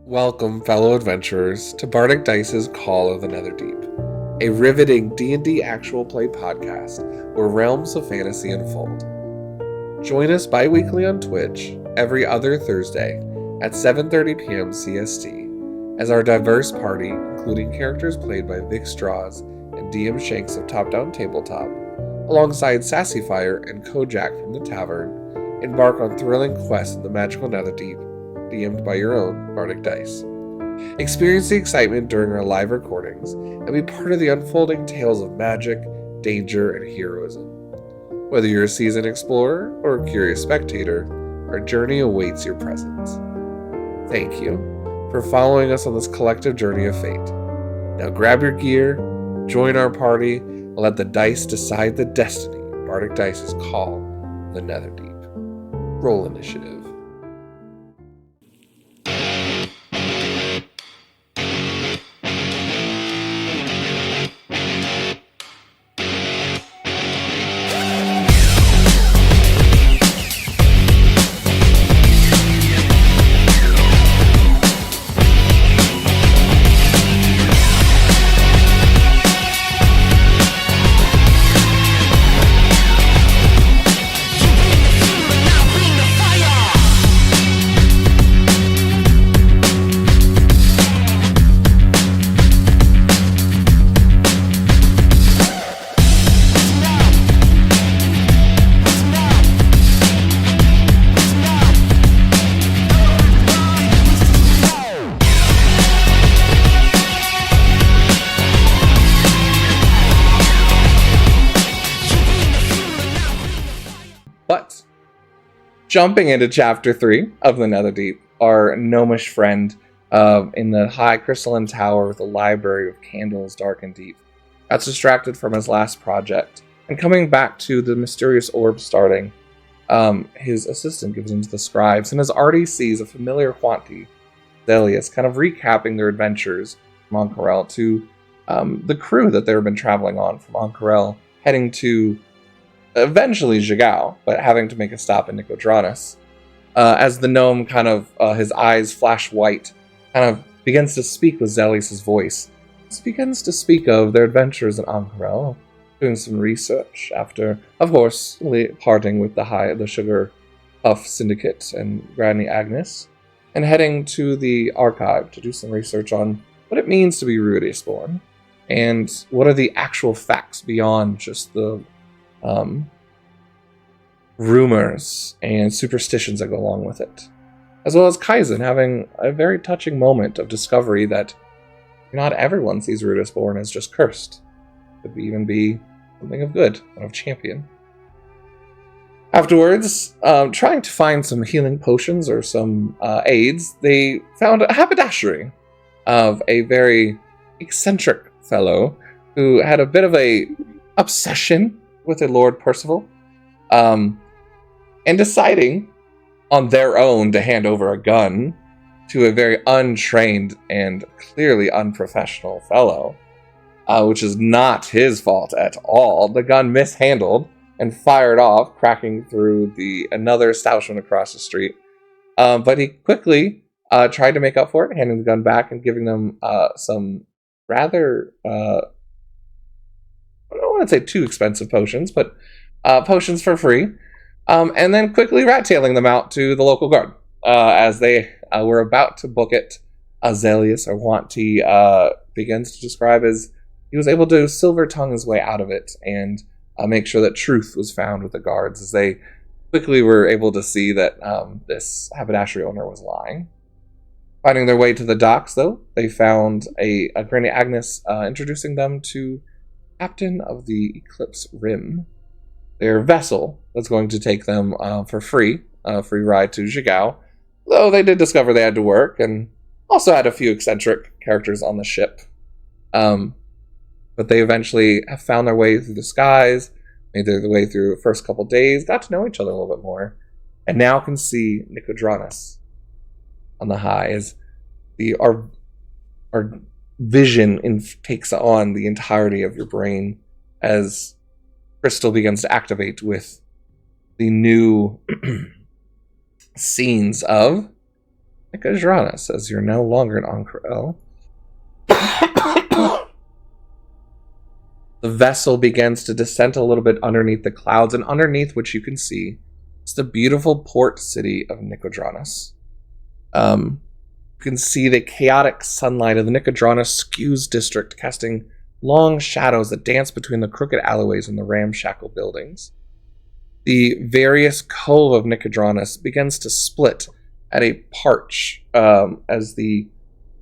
Welcome, fellow adventurers, to Bardicdice's Call of the Netherdeep, a riveting D&D actual play podcast where realms of fantasy unfold. Join us bi-weekly on Twitch every other Thursday at 7:30 p.m. CST as our diverse party, including characters played by VixxDraws and DM Shanks of Top Down Tabletop, alongside Sassyfire and Kojak from the Tavern, embark on thrilling quests in the magical Netherdeep, DM'd by your own Bardicdice. Experience the excitement during our live recordings and be part of the unfolding tales of magic, danger, and heroism. Whether you're a seasoned explorer or a curious spectator, our journey awaits your presence. Thank you for following us on this collective journey of fate. Now grab your gear, join our party, and let the dice decide the destiny of Bardicdice's Call of the Netherdeep. Roll initiative. But jumping into Chapter 3 of the Netherdeep, our gnomish friend in the high crystalline tower with a library of candles dark and deep, got distracted from his last project, and coming back to the mysterious orb starting, his assistant gives him to the scribes, and as Artie sees a familiar Huanti, Zelius, kind of recapping their adventures from Ank'Harel to the crew that they've been traveling on from Ank'Harel, heading to eventually Zhigao, but having to make a stop in Netherdeep. As the gnome kind of, his eyes flash white, kind of begins to speak with Zelius' voice. He begins to speak of their adventures in Ank'Harel, doing some research after, of course, parting with the Sugar Puff Syndicate and Granny Agnes, and heading to the archive to do some research on what it means to be Ruidisborn, and what are the actual facts beyond just the rumors and superstitions that go along with it. As well as Kaizen having a very touching moment of discovery that not everyone sees Ruidisborn as just cursed. It could even be something of good, one of champion. Afterwards, trying to find some healing potions or some aids, they found a haberdashery of a very eccentric fellow who had a bit of a obsession with a Lord Percival, and deciding on their own to hand over a gun to a very untrained and clearly unprofessional fellow, which is not his fault at all. The gun mishandled and fired off, cracking through another establishment across the street. But he quickly tried to make up for it, handing the gun back and giving them some rather I don't want to say too expensive potions, but potions for free. And then quickly rat-tailing them out to the local guard. As they were about to book it, Zelius, or Huanti, begins to describe as he was able to silver tongue his way out of it and make sure that truth was found with the guards, as they quickly were able to see that this haberdashery owner was lying. Finding their way to the docks, though, they found a Granny Agnes introducing them to Captain of the Eclipse Rim, their vessel that's going to take them for free ride to Zhigao, though they did discover they had to work, and also had a few eccentric characters on the ship. But they eventually have found their way through the skies, made their way through the first couple days, got to know each other a little bit more, and now can see Netherdeep on the high as our vision takes on the entirety of your brain as Crystal begins to activate with the new scenes of Nikodronis, as you're no longer in Ank'Rel. The vessel begins to descend a little bit underneath the clouds, and underneath which you can see is the beautiful port city of Nikodronis. You can see the chaotic sunlight of the Nikodronis Skews district casting long shadows that dance between the crooked alleyways and the ramshackle buildings. The various cove of Nikodronis begins to split at a parch as the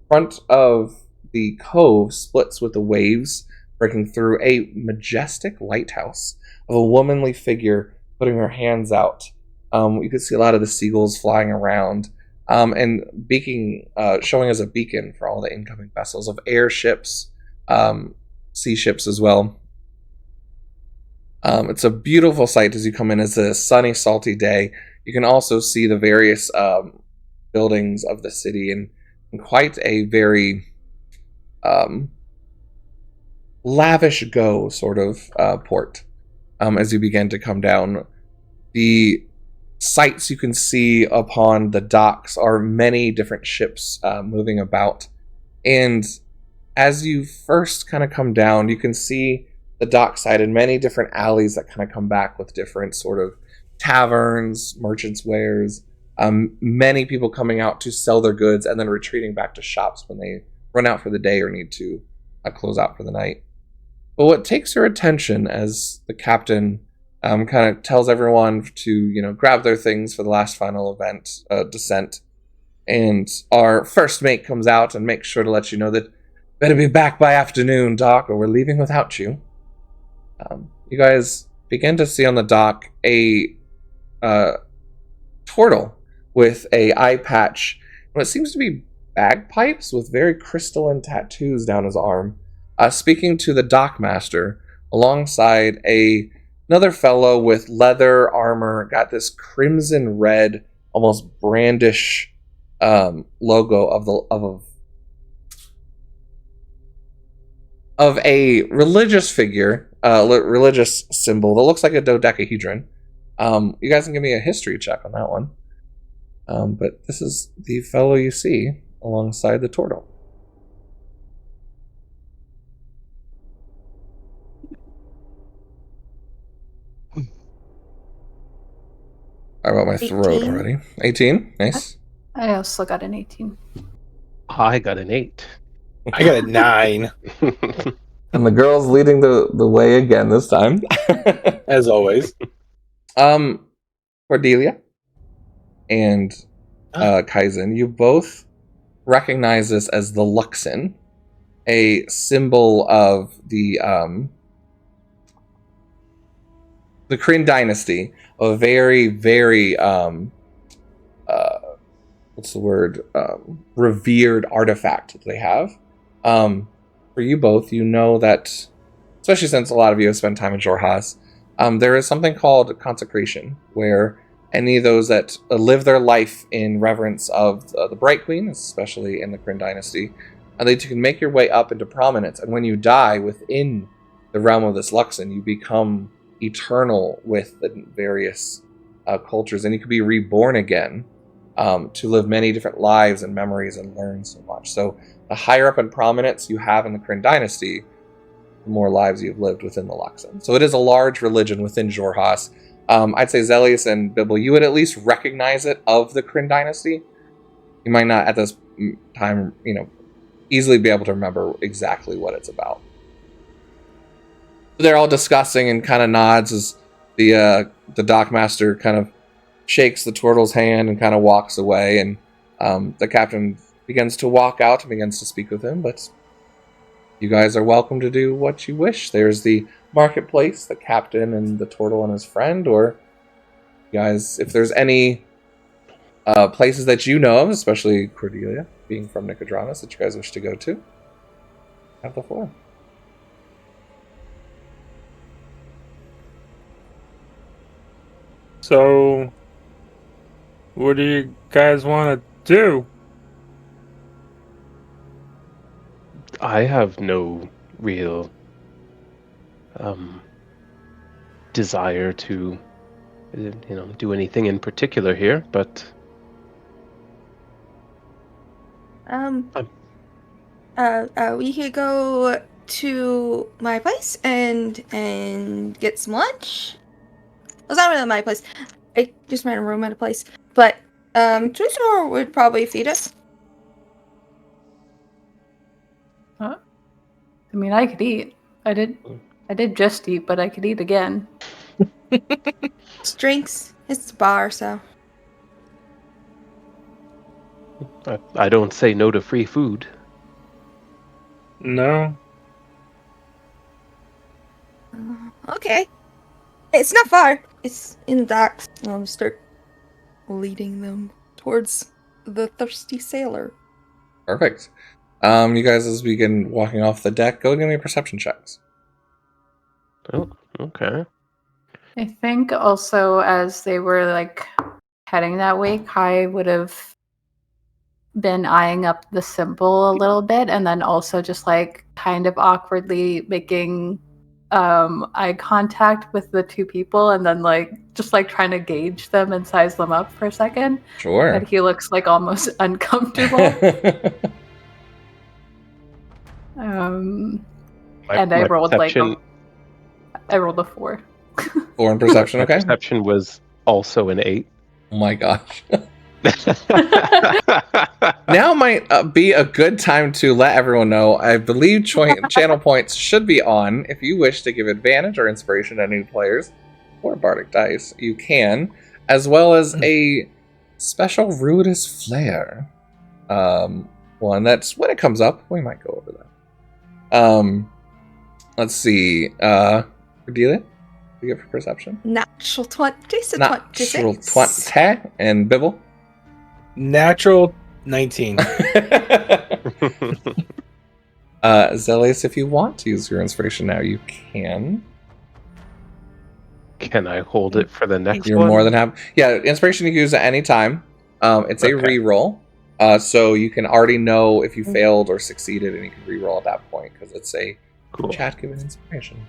front of the cove splits with the waves breaking through a majestic lighthouse of a womanly figure putting her hands out. You can see a lot of the seagulls flying around and showing as a beacon for all the incoming vessels of airships, sea ships as well. It's a beautiful sight as you come in. It's a sunny, salty day. You can also see the various buildings of the city in quite a very lavish go sort of port as you begin to come down. The sights you can see upon the docks are many different ships moving about. And as you first kind of come down, you can see the dockside and many different alleys that kind of come back with different sort of taverns, merchants' wares, many people coming out to sell their goods and then retreating back to shops when they run out for the day or need to close out for the night. But what takes your attention as the captain kind of tells everyone to, grab their things for the last final event, descent, and our first mate comes out and makes sure to let you know that better be back by afternoon, Doc, or we're leaving without you. You guys begin to see on the dock a turtle with a eye patch, and what seems to be bagpipes with very crystalline tattoos down his arm, speaking to the dockmaster alongside another fellow with leather armor, got this crimson red, almost brandish logo of a religious figure, religious symbol that looks like a dodecahedron. You guys can give me a history check on that one. But this is the fellow you see alongside the turtle. I got my throat already. 18? Nice. I also got an 18. I got an 8. I got a 9. And the girl's leading the way again this time. As always. Cordelia and Kaizen, you both recognize this as the Luxon, a symbol of the Kryn dynasty, a very, very revered artifact that they have. For you both, you know that, especially since a lot of you have spent time in Xhorhas, there is something called consecration, where any of those that live their life in reverence of the Bright Queen, especially in the Kryn dynasty, that you can make your way up into prominence. And when you die within the realm of this Luxon, you become eternal with the various cultures, and you can be reborn again to live many different lives and memories and learn so much. So the higher up in prominence you have in the Kryn dynasty, the more lives you've lived within the Luxon. So it is a large religion within Xhorhas. I'd say Zelius and Bibble, you would at least recognize it of the Kryn dynasty. You might not at this time, easily be able to remember exactly what it's about. They're all discussing and kind of nods as the dockmaster kind of shakes the turtle's hand and kind of walks away, and the captain begins to walk out and begins to speak with him, but you guys are welcome to do what you wish. There's the marketplace, the captain and the turtle and his friend, or you guys, if there's any places that you know of, especially Cordelia, being from Nikodronis, that you guys wish to go to, have the floor. So, what do you guys want to do? I have no real desire to, do anything in particular here, but We could go to my place and get some lunch. Well, it's not really my place. I just ran a room at a place, but Twister would probably feed us. I mean, I could eat. I did just eat, but I could eat again. It's drinks. It's a bar, so. I don't say no to free food. No. Okay. It's not far. It's in the docks. I'll start leading them towards the Thirsty Sailor. Perfect. You guys, as we begin walking off the deck, go give me perception checks. Oh, okay. I think also as they were like heading that way, Kai would have been eyeing up the symbol a little bit, and then also just like kind of awkwardly making eye contact with the two people, and then like just like trying to gauge them and size them up for a second. Sure. And he looks like almost uncomfortable. And I rolled perception, I rolled a 4. 4 in perception, my okay? perception was also an 8. Oh my gosh. Now might be a good time to let everyone know. I believe channel points should be on. If you wish to give advantage or inspiration to new players or Bardicdice, you can, as well as a special Ruidus Flare. One that's when it comes up, we might go over that. Let's see. Cordelia, you get for perception? Natural 20. Natural 20. And Bibble? Natural 19. Zelius, if you want to use your inspiration now, you can. Can I hold it for the next You're one? more than happy. Yeah, inspiration you can use at any time. It's a Okay. reroll. So you can already know if you failed or succeeded, and you can reroll at that point because it's a Cool. chat given inspiration.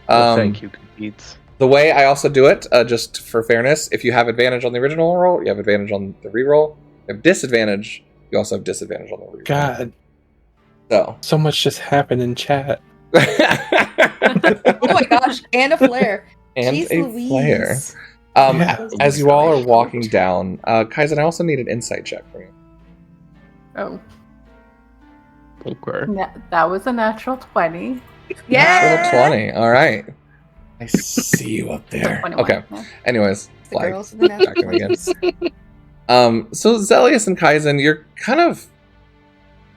Well, thank you, Beats. The way I also do it, just for fairness, if you have advantage on the original roll, you have advantage on the reroll. If you have disadvantage, you also have disadvantage on the reroll. God, So much just happened in chat. Oh my gosh, and a flare. and Jeez a Louise. flare. Yeah. As you all are walking down, Kaizen, I also need an insight check from you. Oh, Okay. that was a natural 20. Yeah. Natural 20. All right. I see you up there. 21, Okay. yeah. Anyways, The flag. girls of the Back in natural again. 20s. So Zelius and Kaizen, you're kind of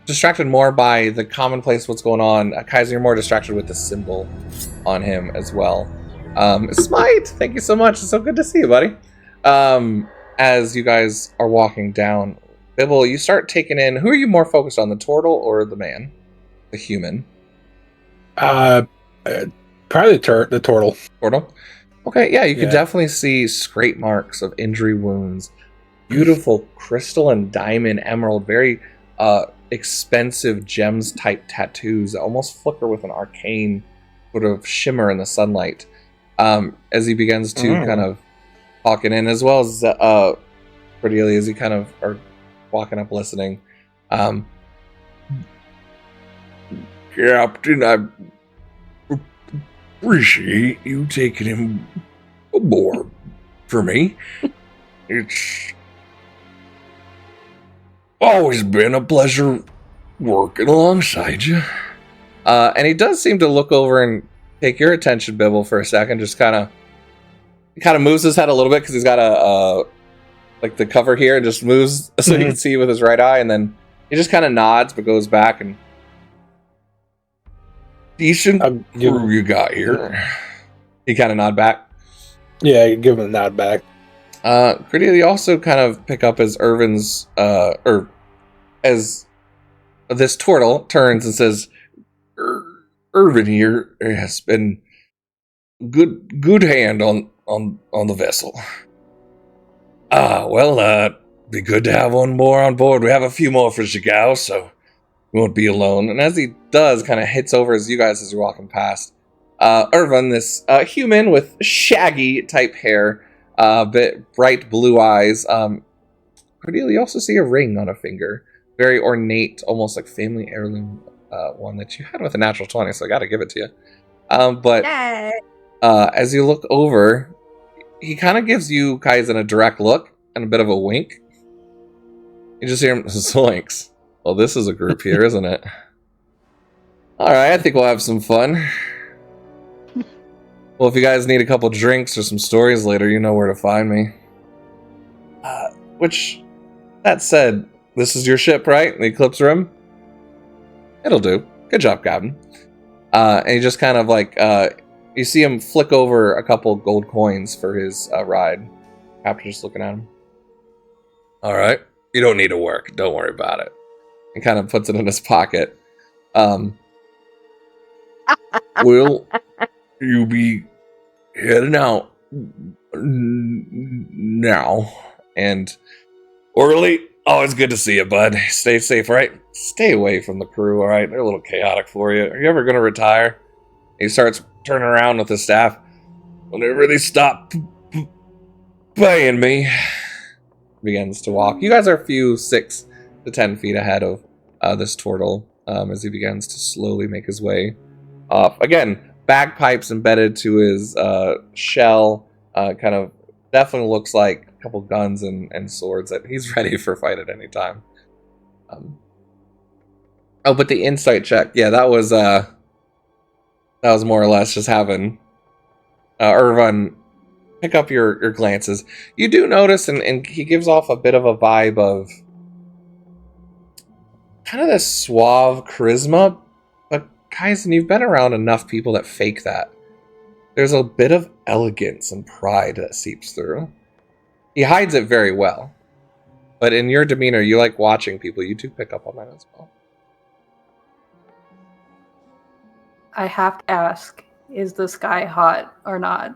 distracted more by the commonplace what's going on. Kaizen, you're more distracted with the symbol on him as well. Smite, thank you so much. It's so good to see you, buddy. As you guys are walking down, Bibble, you start taking in. Who are you more focused on, the turtle or the man, the human? Probably the turtle. Turtle. Okay, yeah, you can Yeah. definitely see scrape marks of injury wounds. Beautiful crystal and diamond, emerald, very expensive gems type tattoos that almost flicker with an arcane sort of shimmer in the sunlight. As he begins to kind of talking in, as well as Cordelia, as he kind of are walking up listening. Captain, I appreciate you taking him aboard for me. It's always been a pleasure working alongside you. And he does seem to look over and take your attention, Bibble, for a second. Just kind of moves his head a little bit because he's got a like the cover here, and just moves so he can see with his right eye, and then he just kind of nods but goes back and decent crew you got here. He kind of nod back. Yeah, give him a nod back. Cordelia also kind of pick up as Irvin's or as this turtle turns and says, Irvin here has been good hand on the vessel. Be good to have one more on board. We have a few more for Zhigao, so you won't be alone. And as he does, kind of hits over as you guys as you're walking past. Irvin, this human with shaggy type hair, bit bright blue eyes. Cordelia, you also see a ring on a finger. very ornate, almost like family heirloom one that you had with a natural 20, so I got to give it to you. But Yeah. as you look over, he kind of gives you Kaizen a direct look and a bit of a wink. You just hear him, Zoinks. Well, this is a group here, isn't it? Alright, I think we'll have some fun. Well, if you guys need a couple drinks or some stories later, you know where to find me. That said, this is your ship, right? The Eclipse Room? It'll do. Good job, Captain. And he just kind of like, you see him flick over a couple gold coins for his ride. Captain just looking at him. Alright, you don't need to work. Don't worry about it. He kind of puts it in his pocket. Will you be heading out now? And Orly, always good to see you, bud. Stay safe, right? Stay away from the crew, all right? They're a little chaotic for you. Are you ever going to retire? He starts turning around with his staff. Whenever they stop paying me, begins to walk. You guys are a few 6 to 10 feet ahead of this turtle as he begins to slowly make his way off. Again, bagpipes embedded to his shell. Kind of definitely looks like a couple guns and swords that he's ready for fight at any time. Oh, but the insight check, yeah, that was more or less just having Irvine pick up your glances. You do notice, and he gives off a bit of a vibe of kind of this suave charisma, but Kaizen, you've been around enough people that fake that. There's a bit of elegance and pride that seeps through. He hides it very well, but in your demeanor, you like watching people. You do pick up on that as well. I have to ask, is this guy hot or not?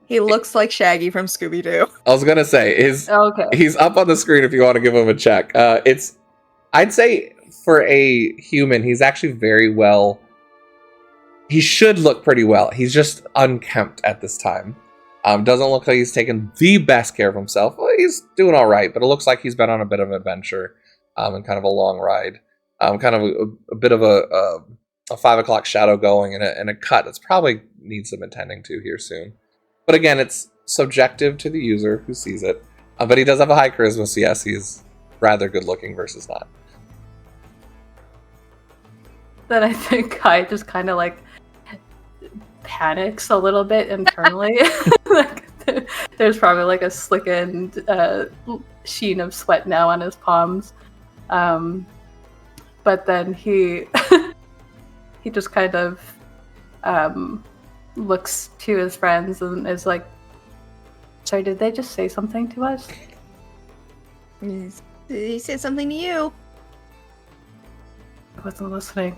He looks like Shaggy from Scooby-Doo. I was gonna say, Okay. he's up on the screen if you want to give him a check. I'd say for a human, he's actually very well. He should look pretty well. He's just unkempt at this time. Doesn't look like he's taken the best care of himself. Well, he's doing all right, but it looks like he's been on a bit of an adventure and kind of a long ride. Kind of a bit of a 5 o'clock shadow going and a cut that's probably needs some attending to here soon. But again, it's subjective to the user who sees it. But he does have a high charisma, so yes, he's rather good looking versus not. Then I think I just kind of like panics a little bit internally. Like, there's probably like a slickened sheen of sweat now on his palms. But then he just kind of looks to his friends and is like, sorry, did they just say something to us? He said something to you. I wasn't listening.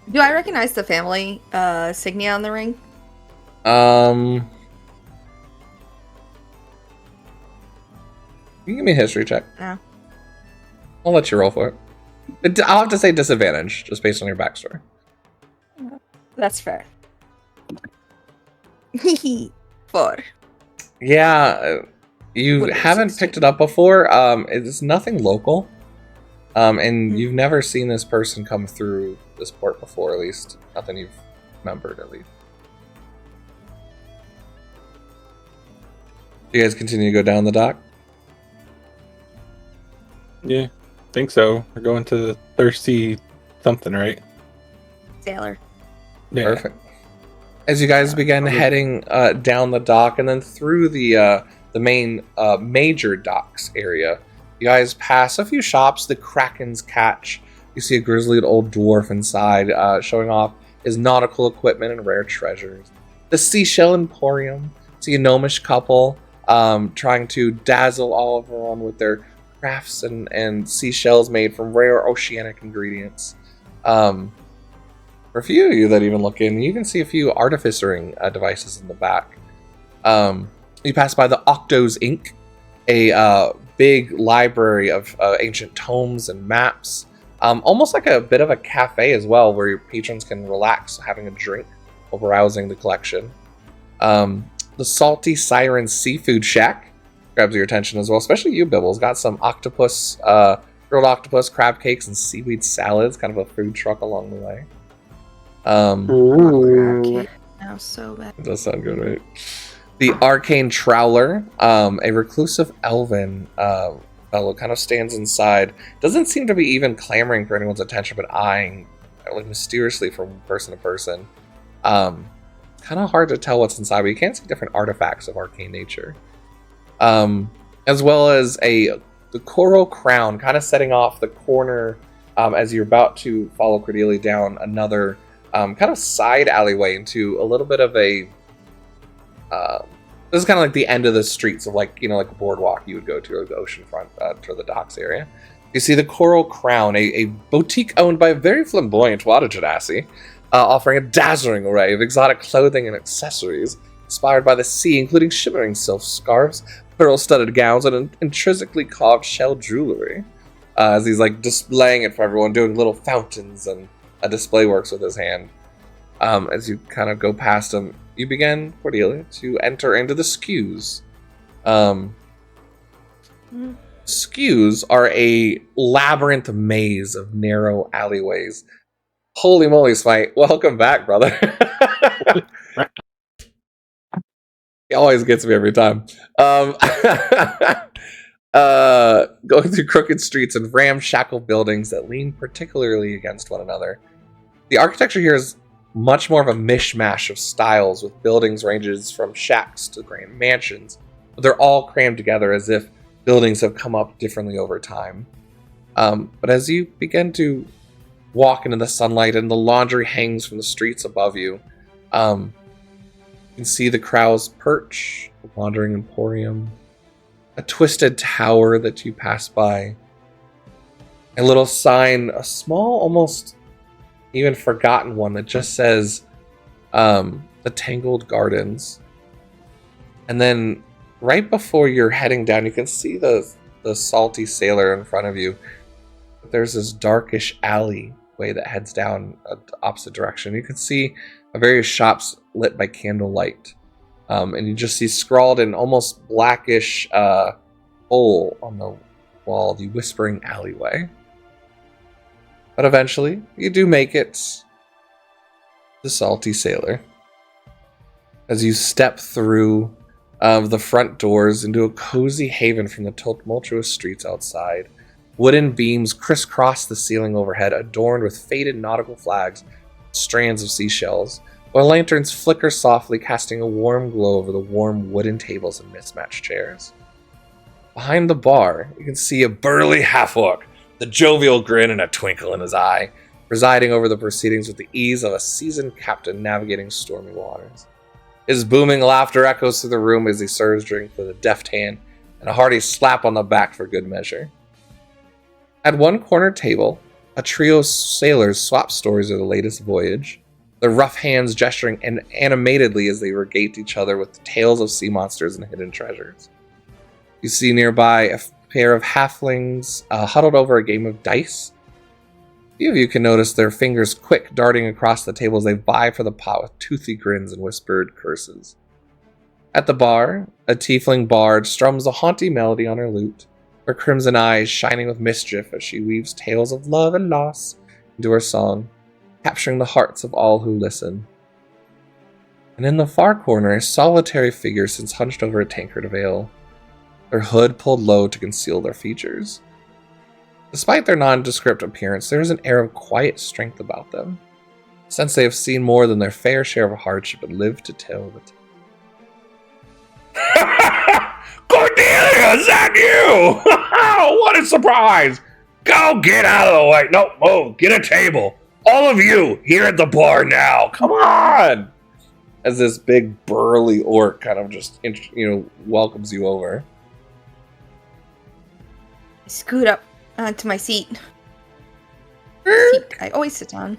Do I recognize the family insignia on the ring? You can give me a history check. No. I'll let you roll for it. I'll have to say disadvantage, just based on your backstory. That's fair. 4. Yeah, you What is haven't 16? picked it up before. It's nothing local. And you've never seen this person come through this port before, at least. Nothing you've remembered, at least. You guys continue to go down the dock? Yeah, think so. We're going to the Thirsty something, right? Sailor. Yeah. Perfect. As you guys begin heading down the dock and then through the main major docks area, you guys pass a few shops. The Kraken's Catch. You see a grizzled old dwarf inside, showing off his nautical equipment and rare treasures. The Seashell Emporium. See a gnomish couple trying to dazzle all of everyone with their crafts and seashells made from rare oceanic ingredients. For a few of you that even look in, you can see a few artificering devices in the back. You pass by the Octo's Inc., a big library of ancient tomes and maps. Almost like a bit of a cafe as well, where your patrons can relax having a drink while browsing the collection. The Salty Siren Seafood Shack grabs your attention as well, especially you, Bibbles. Got some octopus, grilled octopus, crab cakes, and seaweed salads. Kind of a food truck along the way. Okay. Now so bad. It does sound good, right? The Arcane Trowler, a reclusive elven fellow, kind of stands inside. Doesn't seem to be even clamoring for anyone's attention, but eyeing like mysteriously from person to person. Kind of hard to tell what's inside, but you can see different artifacts of arcane nature. As well as the coral crown, kind of setting off the corner as you're about to follow Cordelia down another kind of side alleyway into a little bit of a this is kind of like the end of the streets of like a boardwalk you would go to, or the oceanfront to the docks area. You see the Coral Crown, a boutique owned by a very flamboyant Bardicdice, offering a dazzling array of exotic clothing and accessories inspired by the sea, including shimmering silk scarves, pearl-studded gowns, and intrinsically carved shell jewelry. As he's like displaying it for everyone, doing little fountains and display works with his hand. As you kind of go past him, you begin, Cordelia, to enter into the skews. Skews are a labyrinth maze of narrow alleyways. Holy moly, Smite. Welcome back, brother. He always gets me every time. Going through crooked streets and ramshackle buildings that lean particularly against one another. The architecture here is much more of a mishmash of styles, with buildings ranges from shacks to grand mansions. But they're all crammed together as if buildings have come up differently over time. But as you begin to walk into the sunlight and the laundry hangs from the streets above you, you can see the Crow's Perch, the Wandering Emporium, a twisted tower that you pass by, a little sign, a small, almost even forgotten one that just says the Tangled Gardens. And then right before you're heading down, you can see the Salty Sailor in front of you. There's this darkish alleyway that heads down the opposite direction. You can see various shops lit by candlelight. And you just see scrawled in almost blackish hole on the wall, the Whispering Alleyway. But eventually, you do make it the Salty Sailor. As you step through the front doors into a cozy haven from the tumultuous streets outside. Wooden beams crisscross the ceiling overhead, adorned with faded nautical flags, strands of seashells, while lanterns flicker softly, casting a warm glow over the warm wooden tables and mismatched chairs. Behind the bar, you can see a burly half-orc, the jovial grin and a twinkle in his eye, presiding over the proceedings with the ease of a seasoned captain navigating stormy waters. His booming laughter echoes through the room as he serves drink with a deft hand and a hearty slap on the back for good measure. At one corner table, a trio of sailors swap stories of the latest voyage, their rough hands gesturing animatedly as they regate each other with tales of sea monsters and hidden treasures. You see nearby a pair of halflings huddled over a game of dice. Few of you can notice their fingers quick darting across the table as they vie for the pot with toothy grins and whispered curses. At the bar, a tiefling bard strums a haunting melody on her lute, her crimson eyes shining with mischief as she weaves tales of love and loss into her song, capturing the hearts of all who listen. And in the far corner, a solitary figure sits hunched over a tankard of ale, their hood pulled low to conceal their features. Despite their nondescript appearance, there is an air of quiet strength about them, since they have seen more than their fair share of hardship and lived to tell the tale. Cordelia, is that you? What a surprise! Go get out of the way. No, move. Get a table. All of you here at the bar now. Come on. As this big burly orc kind of just welcomes you over. Scoot up onto my seat. I always sit down.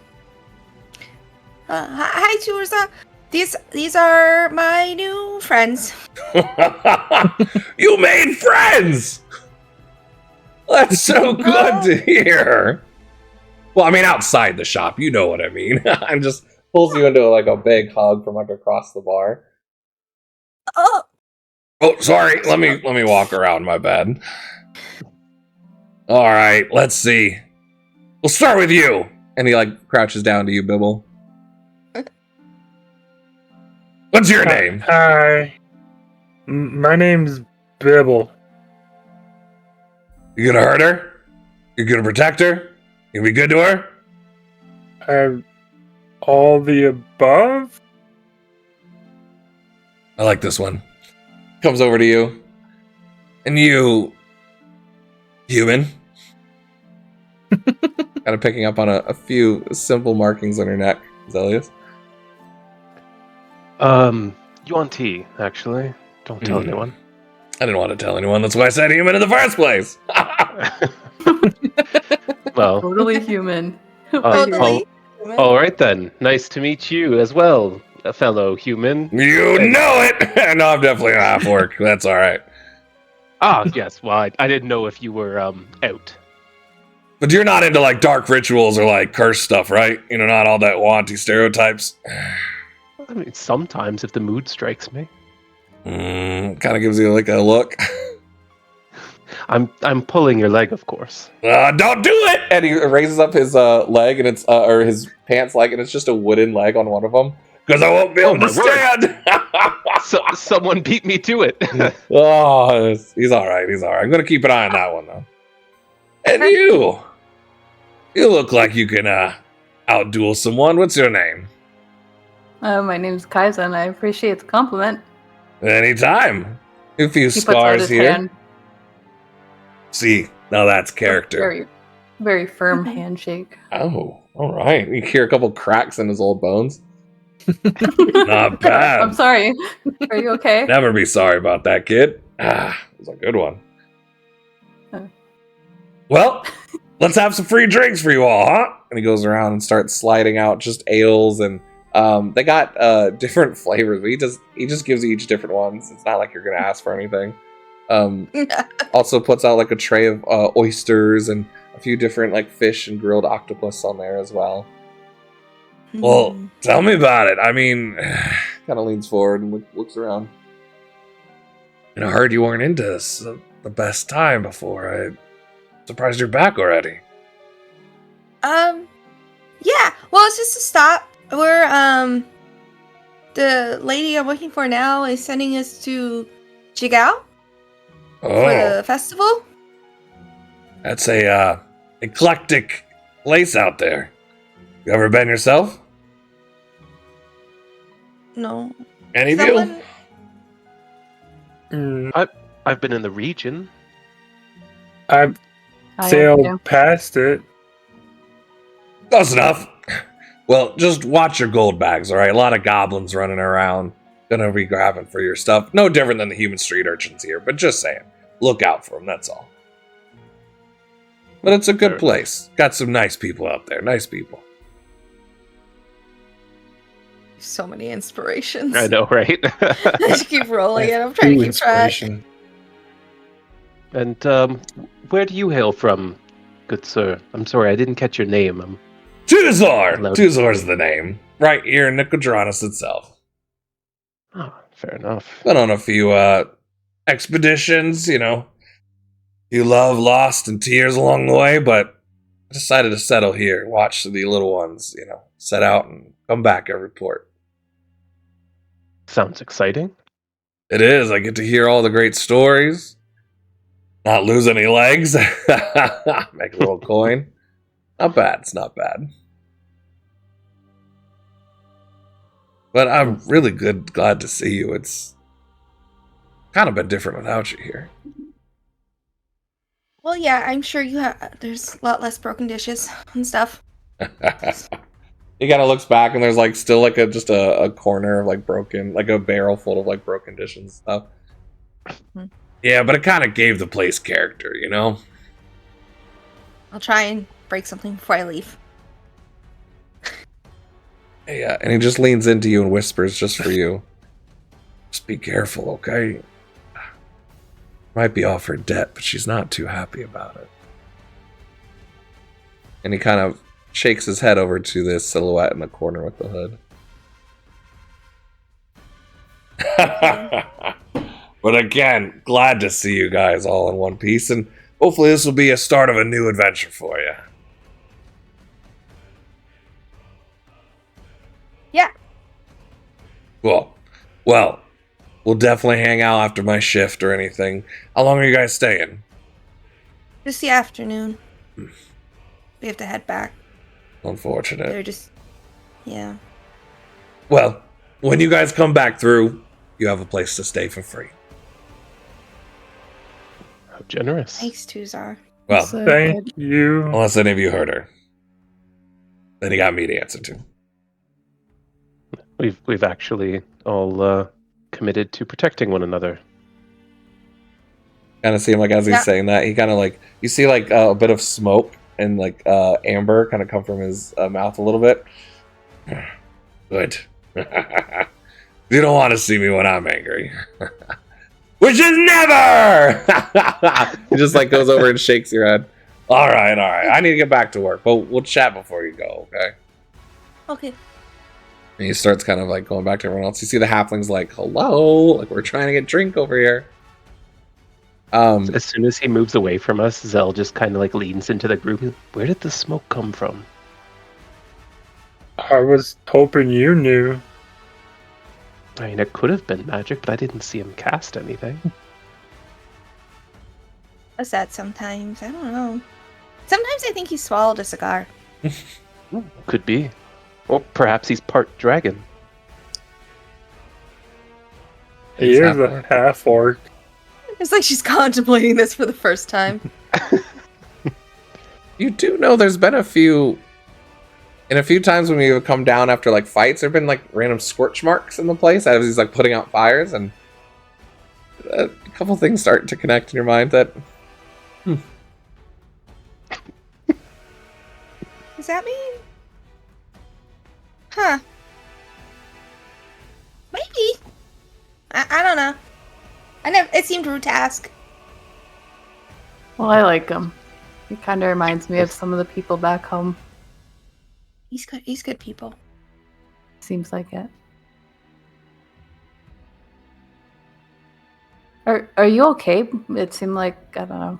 Hi, Churza. These are my new friends. You made friends! That's so good to hear. Well, I mean, outside the shop, you know what I mean. I'm just pulls you into like a big hug from like across the bar. Oh, Oh, sorry. Let me walk around. My bad. All right. Let's see. We'll start with you. And he like crouches down to you, Bibble. What's your name? Hi. My name's Bibble. You gonna hurt her? You gonna protect her? You gonna be good to her? All the above? I like this one. Comes over to you. And you, human? Kind of picking up on a few simple markings on her neck, Zelius. Yuan Ti, actually. Don't tell anyone. I didn't want to tell anyone. That's why I said human in the first place. Well, Totally human. totally. all right then. Nice to meet you as well, a fellow human. You know it. No, I'm definitely a half orc. That's all right. Ah, yes. Well, I didn't know if you were out. But you're not into like dark rituals or like curse stuff, right? You know, not all that wanty stereotypes. I mean, sometimes if the mood strikes me. Kind of gives you like a look. I'm pulling your leg, of course. Don't do it. And he raises up his leg, and it's or his pants leg, and it's just a wooden leg on one of them. Because I won't be able to my word. stand. Someone beat me to it. Oh, He's all right. He's all right. I'm going to keep an eye on that one, though. And you look like you can outduel someone. What's your name? My name's Kaizen. I appreciate the compliment. Anytime. a few He puts out scars his here. hand. See, now that's character. Very, very firm handshake. Oh, all right. You hear a couple cracks in his old bones. Not bad. I'm sorry. Are you okay? Never be sorry about that, kid. It was a good one. Well, let's have some free drinks for you all, huh? And he goes around and starts sliding out just ales, and they got different flavors. But he just gives you each different ones. It's not like you're gonna ask for anything. Also puts out like a tray of oysters and a few different like fish and grilled octopus on there as well. Well, tell me about it. I mean, Kind of leans forward and looks around. I heard you weren't into this the best time before. I'm surprised you're back already. Yeah. Well, it's just a stop. We're the lady I'm working for now is sending us to Jigao for Oh, the festival. that's a eclectic place out there. You ever been yourself? No. Any of Someone. you? I've been in the region. I've I sailed am too. past it. Close enough. Well, just watch your gold bags, all right? A lot of goblins running around. Gonna be grabbing for your stuff. No different than the human street urchins here, but just saying. Look out for them, that's all. But it's a good Sure. place. Got some nice people out there. Nice people. So many inspirations. I know, right? I just keep rolling it. I'm trying to keep track. Inspiration. And where do you hail from, good sir? I'm sorry, I didn't catch your name. Tuzor! Hello. Tuzor's the name. Right here in Nicodranus itself. Oh, fair enough. Been on a few expeditions, you know. You love, lost, and tears along the way, but I decided to settle here, watch the little ones, you know, set out and come back and report. Sounds exciting. It is. I get to hear all the great stories. Not lose any legs. Make a little coin. Not bad. It's not bad. But I'm really glad to see you. It's kind of been different without you here. Well, yeah, I'm sure you have. There's a lot less broken dishes and stuff. He kind of looks back, and there's like still like just a corner of like broken, like a barrel full of like broken dishes and stuff. Yeah, but it kind of gave the place character, you know? I'll try and break something before I leave. Yeah, and he just leans into you and whispers just for you. Just be careful, okay? Might be off her debt, but she's not too happy about it. And he kind of shakes his head over to this silhouette in the corner with the hood. But again, glad to see you guys all in one piece, and hopefully this will be a start of a new adventure for you. Yeah. Cool. Well, we'll definitely hang out after my shift or anything. How long are you guys staying? Just the afternoon. We have to head back. Unfortunate. They're just, yeah. Well, when you guys come back through, you have a place to stay for free. How generous. Thanks, Tuzar. Well, So Thank good. you. unless any of you heard her. Then you got me to answer to. We've actually all committed to protecting one another. Kind of seem like as he's Yeah. saying that, he kind of like, you see like a bit of smoke and like amber kind of come from his mouth a little bit. Good. You don't want to see me when I'm angry. Which is never! He just like goes over and shakes your head. All right. I need to get back to work, but we'll chat before you go, okay? Okay. And he starts kind of like going back to everyone else. You see the halflings like, hello, like we're trying to get drink over here. As soon as he moves away from us, Zell just kind of like leans into the group. Where did the smoke come from? I was hoping you knew. I mean, it could have been magic, but I didn't see him cast anything. Does that sometimes? I don't know. Sometimes I think he swallowed a cigar. Could be. Or perhaps he's part dragon. He is a half orc. It's like she's contemplating this for the first time. You do know there's been a few times when we have come down after like fights, there have been like random scorch marks in the place as he's like putting out fires, and a couple things start to connect in your mind that Does that mean? Huh. Maybe. I don't know. It seemed rude to ask. Well, I like him. He kind of reminds me of some of the people back home. He's good. He's good people. Seems like it. Are you okay? It seemed like, I don't know.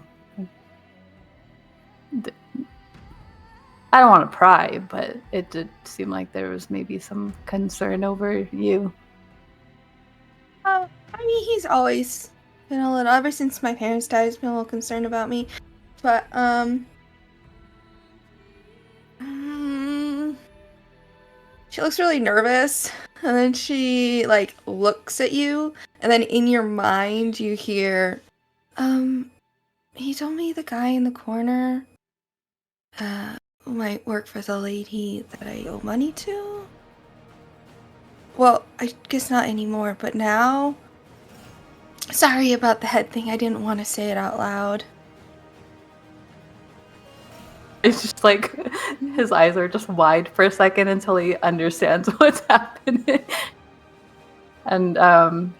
I don't want to pry, but it did seem like there was maybe some concern over you. I mean, he's always been a little, ever since my parents died, he's been a little concerned about me. But, she looks really nervous, and then she, like, looks at you, and then in your mind you hear, he told me the guy in the corner, might work for the lady that I owe money to? Well, I guess not anymore, but now... Sorry about the head thing, I didn't want to say it out loud. It's just like his eyes are just wide for a second until he understands what's happening. And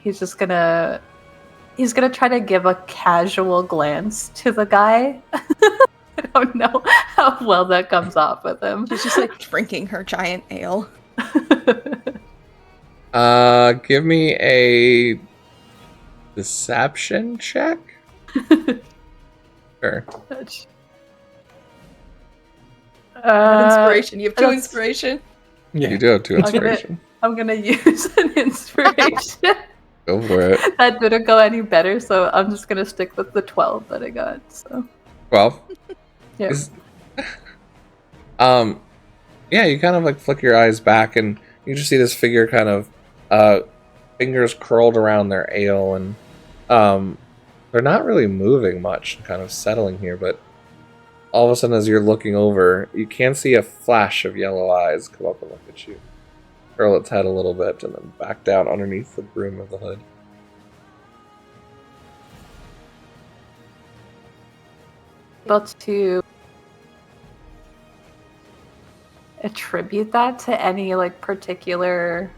he's gonna try to give a casual glance to the guy. I don't know how well that comes off with him. She's just like drinking her giant ale. give me a deception check. Sure. Inspiration. You have two that's- inspiration. Yeah. You do have 2 I'm gonna- inspiration. I'm gonna use an inspiration. Go for it. That didn't go any better, so I'm just gonna stick with the 12 that I got. So 12. yeah. Yeah, you kind of like flick your eyes back and you just see this figure kind of fingers curled around their ale, and they're not really moving much, kind of settling here, but all of a sudden as you're looking over, you can see a flash of yellow eyes come up and look at you. Curl its head a little bit and then back down underneath the brim of the hood. Able to attribute that to any like particular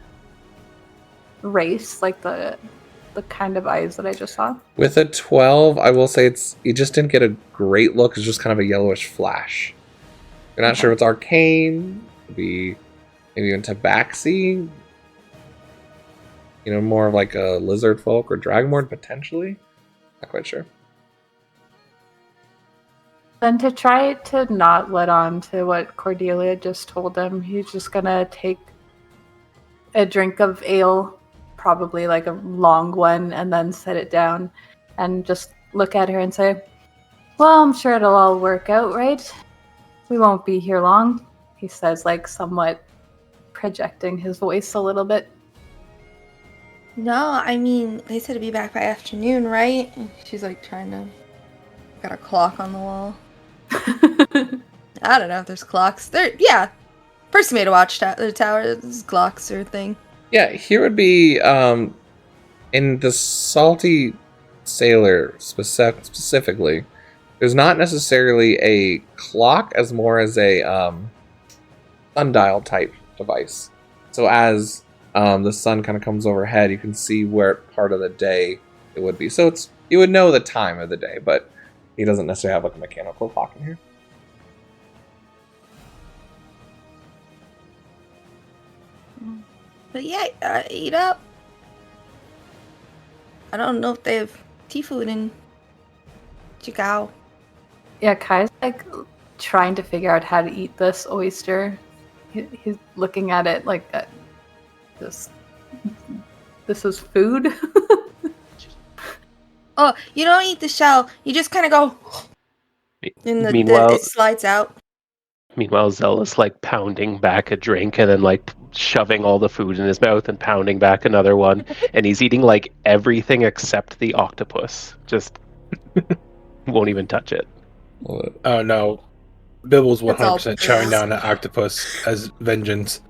race, like the kind of eyes that I just saw. With a 12, I will say you just didn't get a great look. It's just kind of a yellowish flash. You're not sure if it's arcane, could be maybe even tabaxi. more of like a lizard folk or dragonborn potentially. Not quite sure. Then to try to not let on to what Cordelia just told him, he's just gonna take a drink of ale, probably like a long one, and then set it down and just look at her and say, "Well, I'm sure it'll all work out, right? We won't be here long," he says, like somewhat projecting his voice a little bit. No, I mean, they said to be back by afternoon, right? And she's like trying to. Got a clock on the wall. I don't know if there's clocks. Yeah. Person made a watch the tower. There's clocks or thing. Yeah, here would be in the Salty Sailor specifically. There's not necessarily a clock as more as a sundial type device. So as the sun kind of comes overhead, you can see where part of the day it would be. So you would know the time of the day, but he doesn't necessarily have like a mechanical clock in here. But yeah, eat up. I don't know if they have tea food in Chicago. Yeah, Kai's like trying to figure out how to eat this oyster. He's looking at it like this is food. Oh, you don't eat the shell. You just kind of go, and Meanwhile- it slides out. Meanwhile, Zell is like pounding back a drink and then like shoving all the food in his mouth and pounding back another one. And he's eating like everything except the octopus. Just won't even touch it. Oh no. Bibble's It's all 100% chowing down an octopus as vengeance.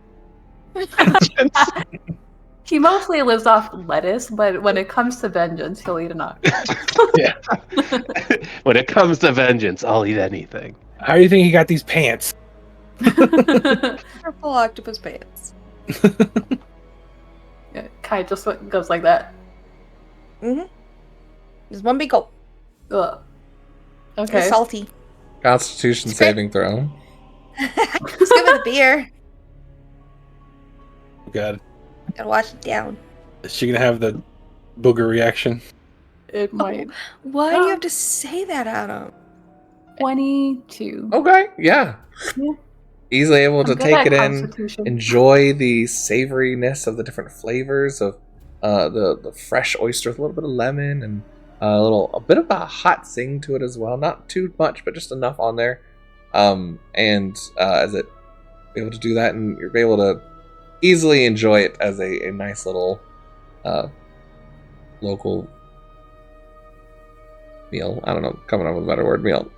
He mostly lives off lettuce, but when it comes to vengeance, he'll eat an octopus. Yeah. When it comes to vengeance, I'll eat anything. How do you think he got these pants? Purple octopus pants. Yeah, Kai just goes like that. Mm-hmm. There's one big gulp. Ugh. It's Okay. salty. Constitution Spit. saving throw. Just give it a beer. God. Gotta wash it down. Is she gonna have the booger reaction? It might. Why do you have to say that, Adam? 22. Okay, yeah. Yeah. Easily able to I'm good take at it in, Constitution. enjoy the savoriness of the different flavors of the fresh oyster with a little bit of lemon and a bit of a hot zing to it as well. Not too much, but just enough on there. As it be able to do that, and you're able to easily enjoy it as a nice little local meal. I don't know, coming up with a better word. Meal.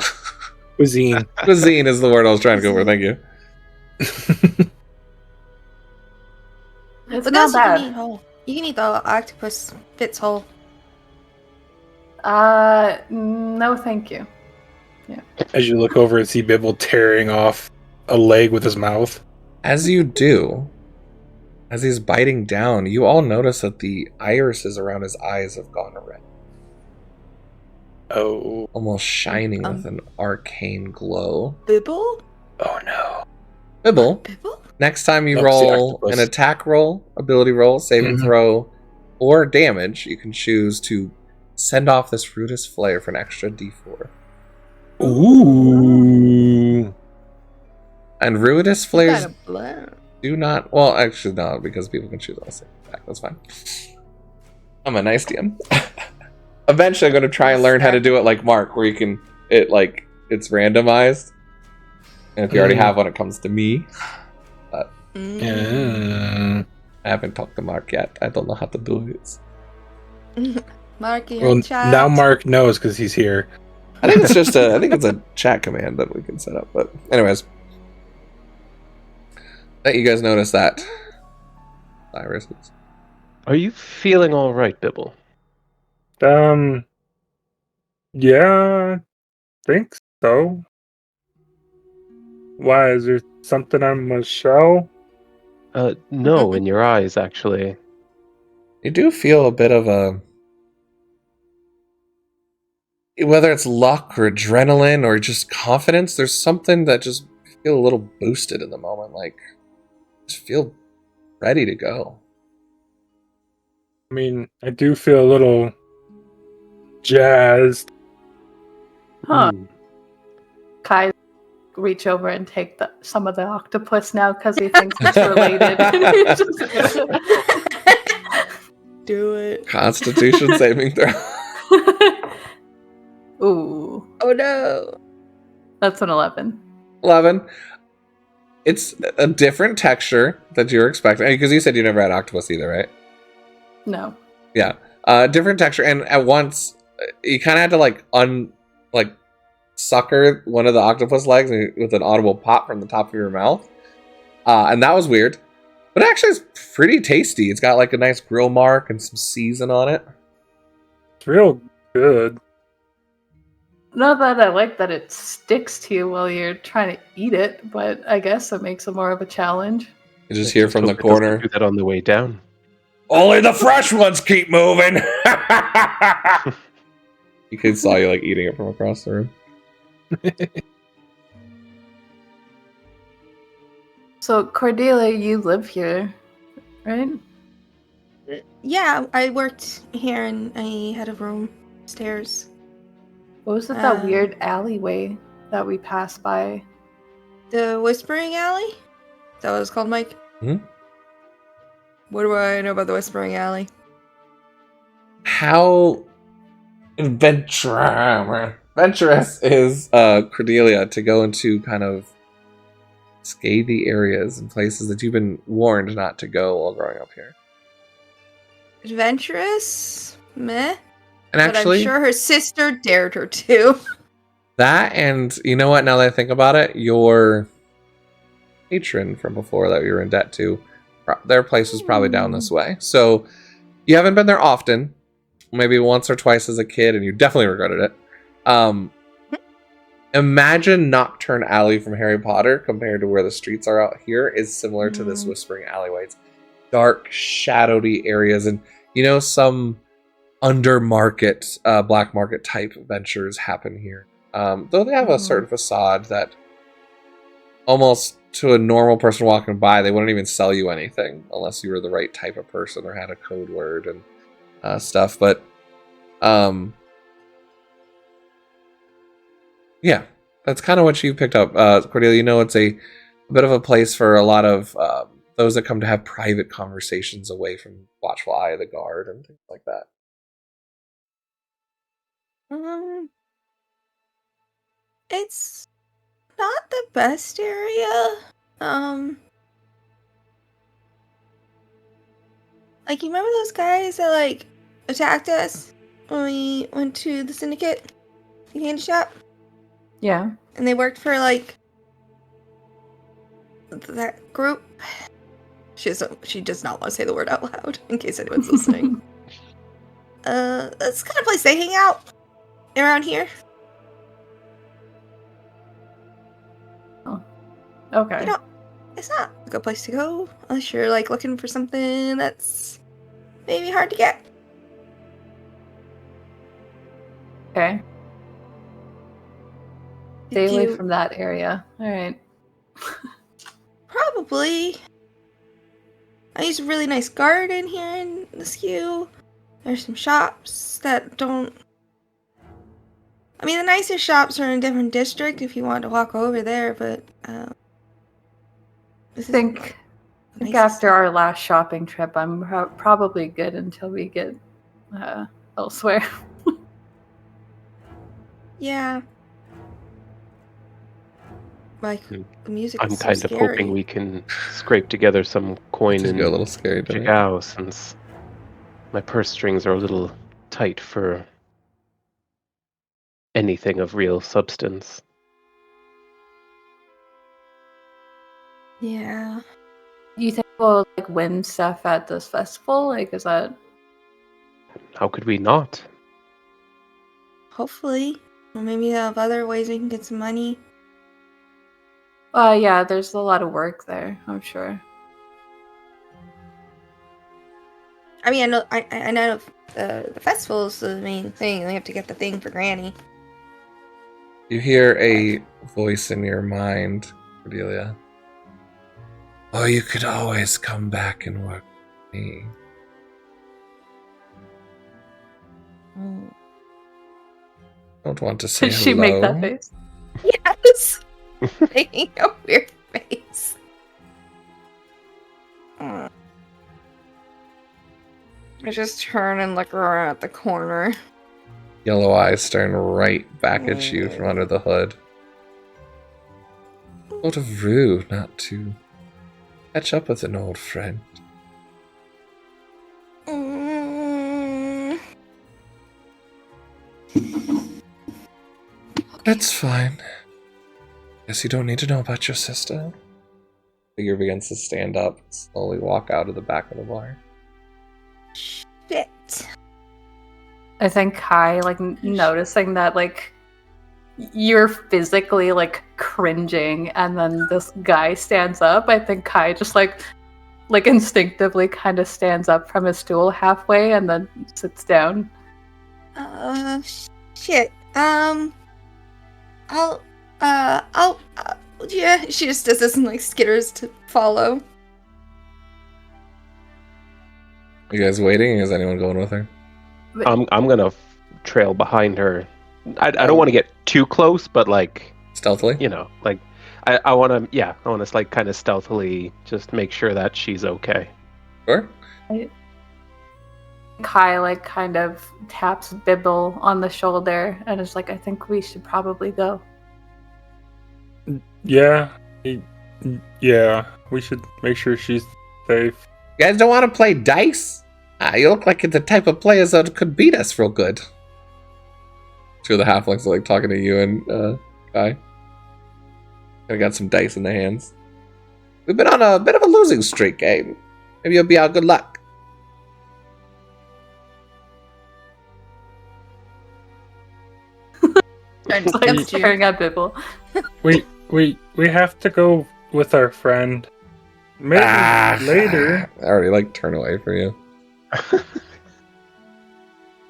Cuisine. Cuisine is the word I was trying to go for. Thank you. It's But not those you can eat bad. whole. You can eat the octopus fits whole. No, thank you. As you look over and see Bibble tearing off a leg with his mouth. As you do, as he's biting down, you all notice that the irises around his eyes have gone red, Oh. almost shining with an arcane glow. Bibble? Oh no. Bibble, Bibble? next time you Oh, it's the roll octopus. an attack roll, ability roll, saving Mhm. throw, or damage, you can choose to send off this Rudis Flare for an extra d4. Ooh. And Rudis Flares Kinda bland. do not... Well, actually, no, because people can choose all the same attack. That's fine. I'm a nice DM. Eventually, I'm going to try and learn how to do it like Mark, where you can... It's randomized. And if you already have one, it comes to me. Yeah. I haven't talked to Mark yet. I don't know how to do it. Mark in Well, your chat. now Mark knows because he's here. I think it's just I think it's a chat command that we can set up. But anyways, let you guys notice that. Irises. Are you feeling all right, Bibble? Yeah, think so. Why, is there something on my shell? No, in your eyes, actually. You do feel a bit of a... Whether it's luck or adrenaline or just confidence, there's something that just feel a little boosted in the moment. Like, just feel ready to go. I mean, I do feel a little jazzed. Huh. Hmm. Kai reach over and take some of the octopus now because he thinks it's related. He's just gonna- Do it. Constitution saving throw. Ooh, Oh no. that's an 11. 11. It's a different texture that you're expecting. Because you said you never had octopus either, right? No. Yeah. Different texture. And at once, you kind of had to like sucker one of the octopus legs with an audible pop from the top of your mouth. And that was weird. But actually, it's pretty tasty. It's got like a nice grill mark and some season on it. It's real good. Not that I like that it sticks to you while you're trying to eat it, but I guess it makes it more of a challenge. You just hear from the hope it doesn't corner. do that on the way down. Only the fresh ones keep moving. You could saw you like eating it from across the room. So, Cordelia, you live here, right? Yeah, I worked here and I had a room upstairs. What was it, that Uh, weird alleyway that we passed by? The Whispering Alley? Is that what it's called, Mike? Hmm? What do I know about the Whispering Alley? How adventurous is Cordelia to go into kind of scathy areas and places that you've been warned not to go while growing up here? Adventurous? Meh. And actually, but I'm sure her sister dared her to. that, and you know what, now that I think about it, your patron from before that you were in debt to, their place was probably down this way. So you haven't been there often, maybe once or twice as a kid, and you definitely regretted it. Imagine Nocturne Alley from Harry Potter compared to where the streets are out here is similar to this Whispering Alleyway. It's dark, shadowy areas, and some under market, black market type ventures happen here. Though they have a certain facade that almost to a normal person walking by, they wouldn't even sell you anything unless you were the right type of person or had a code word and stuff. But yeah, that's kind of what you picked up, Cordelia. It's a bit of a place for a lot of those that come to have private conversations away from watchful eye of the guard and things like that. It's not the best area. Like, you remember those guys that attacked us when we went to the syndicate, the candy shop, Yeah. and they worked for that group? She does not want to say the word out loud in case anyone's listening. That's the kind of place they hang out around here. Okay. It's not a good place to go unless you're looking for something that's maybe hard to get. Okay. Stay away from that area. All right. Probably. I use a really nice garden here in the skew. There's some shops that don't... I mean, the nicer shops are in a different district if you want to walk over there, but... I think after our last shopping trip, I'm probably good until we get elsewhere. Yeah. The music I'm is so kind of scary. hoping we can scrape together some coin Just and go a little scary, check out, since my purse strings are a little tight for anything of real substance. Yeah. You think we'll win stuff at this festival? Is that... How could we not? Hopefully. Or maybe they'll have other ways we can get some money. Yeah, there's a lot of work there, I'm sure. I mean, I know the festival is the main thing. They have to get the thing for Granny. You hear a voice in your mind, Cordelia. Oh, you could always come back and work with me. Don't want to say Did she hello. make that face? Yes. Making a weird face. I just turn and look around at the corner. Yellow eyes staring right back at you from under the hood. Sort of rude not to catch up with an old friend. That's fine. Guess you don't need to know about your sister. Figure begins to stand up, slowly walk out of the back of the bar. Shit. I think Kai, like, noticing that, like, you're physically, like, cringing, and then this guy stands up. I think Kai just, like instinctively kind of stands up from his stool halfway and then sits down. Shit. Yeah, she just does this and, like, skitters to follow. You guys waiting? Is anyone going with her? I'm gonna trail behind her. I don't want to get too close, but like Stealthily? you know, like I want to like kind of stealthily just make sure that she's okay. Sure. Kai, like, kind of taps Bibble on the shoulder and is like, I think we should probably go. Yeah. Yeah. We should make sure she's safe. You guys don't want to play dice? You look like the type of players that could beat us real good. Two of the halflings are like talking to you and Kai. I got some dice in their hands. We've been on a bit of a losing streak, game. Maybe you'll be our good luck. I'm staring at Bibble. We have to go with our friend. Maybe later. I already like turn away for you.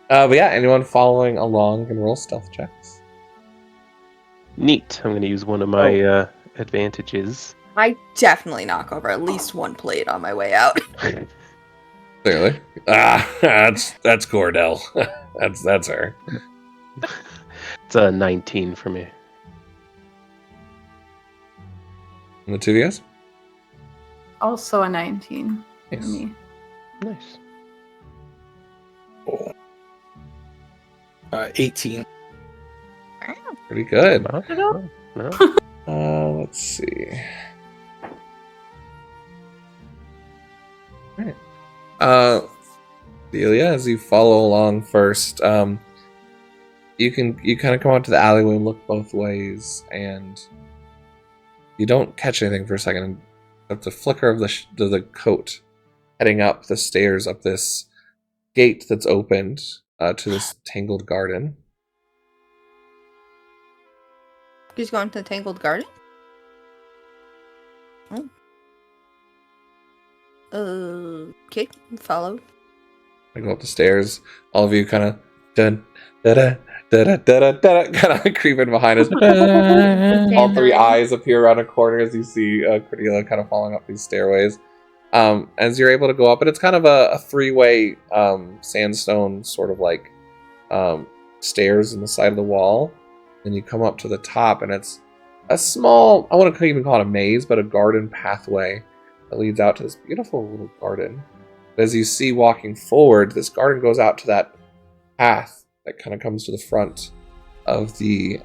But yeah, anyone following along can roll stealth checks. Neat. I'm gonna use one of my advantages. I definitely knock over at least one plate on my way out. Clearly. That's Cordell. that's her. It's a 19 for me. And the two of you guys? Also a 19 for Nice. me. Nice. Oh. 18. Pretty good. No. Let's see. Alright. Delia, as you follow along first, you kind of come out to the alleyway and look both ways, and you don't catch anything for a second. Except the flicker of the coat heading up the stairs, up this gate that's opened to this tangled garden. He's going to the Tangled Garden? Oh. Okay, follow. I go up the stairs. All of you kind of kind of creeping behind us. All three eyes appear around a corner as you see Cordelia kind of falling up these stairways. As you're able to go up, and it's kind of a three-way sandstone sort of like stairs in the side of the wall. Then you come up to the top, and it's a small, I wouldn't even call it a maze, but a garden pathway that leads out to this beautiful little garden. But as you see walking forward, this garden goes out to that path that kind of comes to the front of the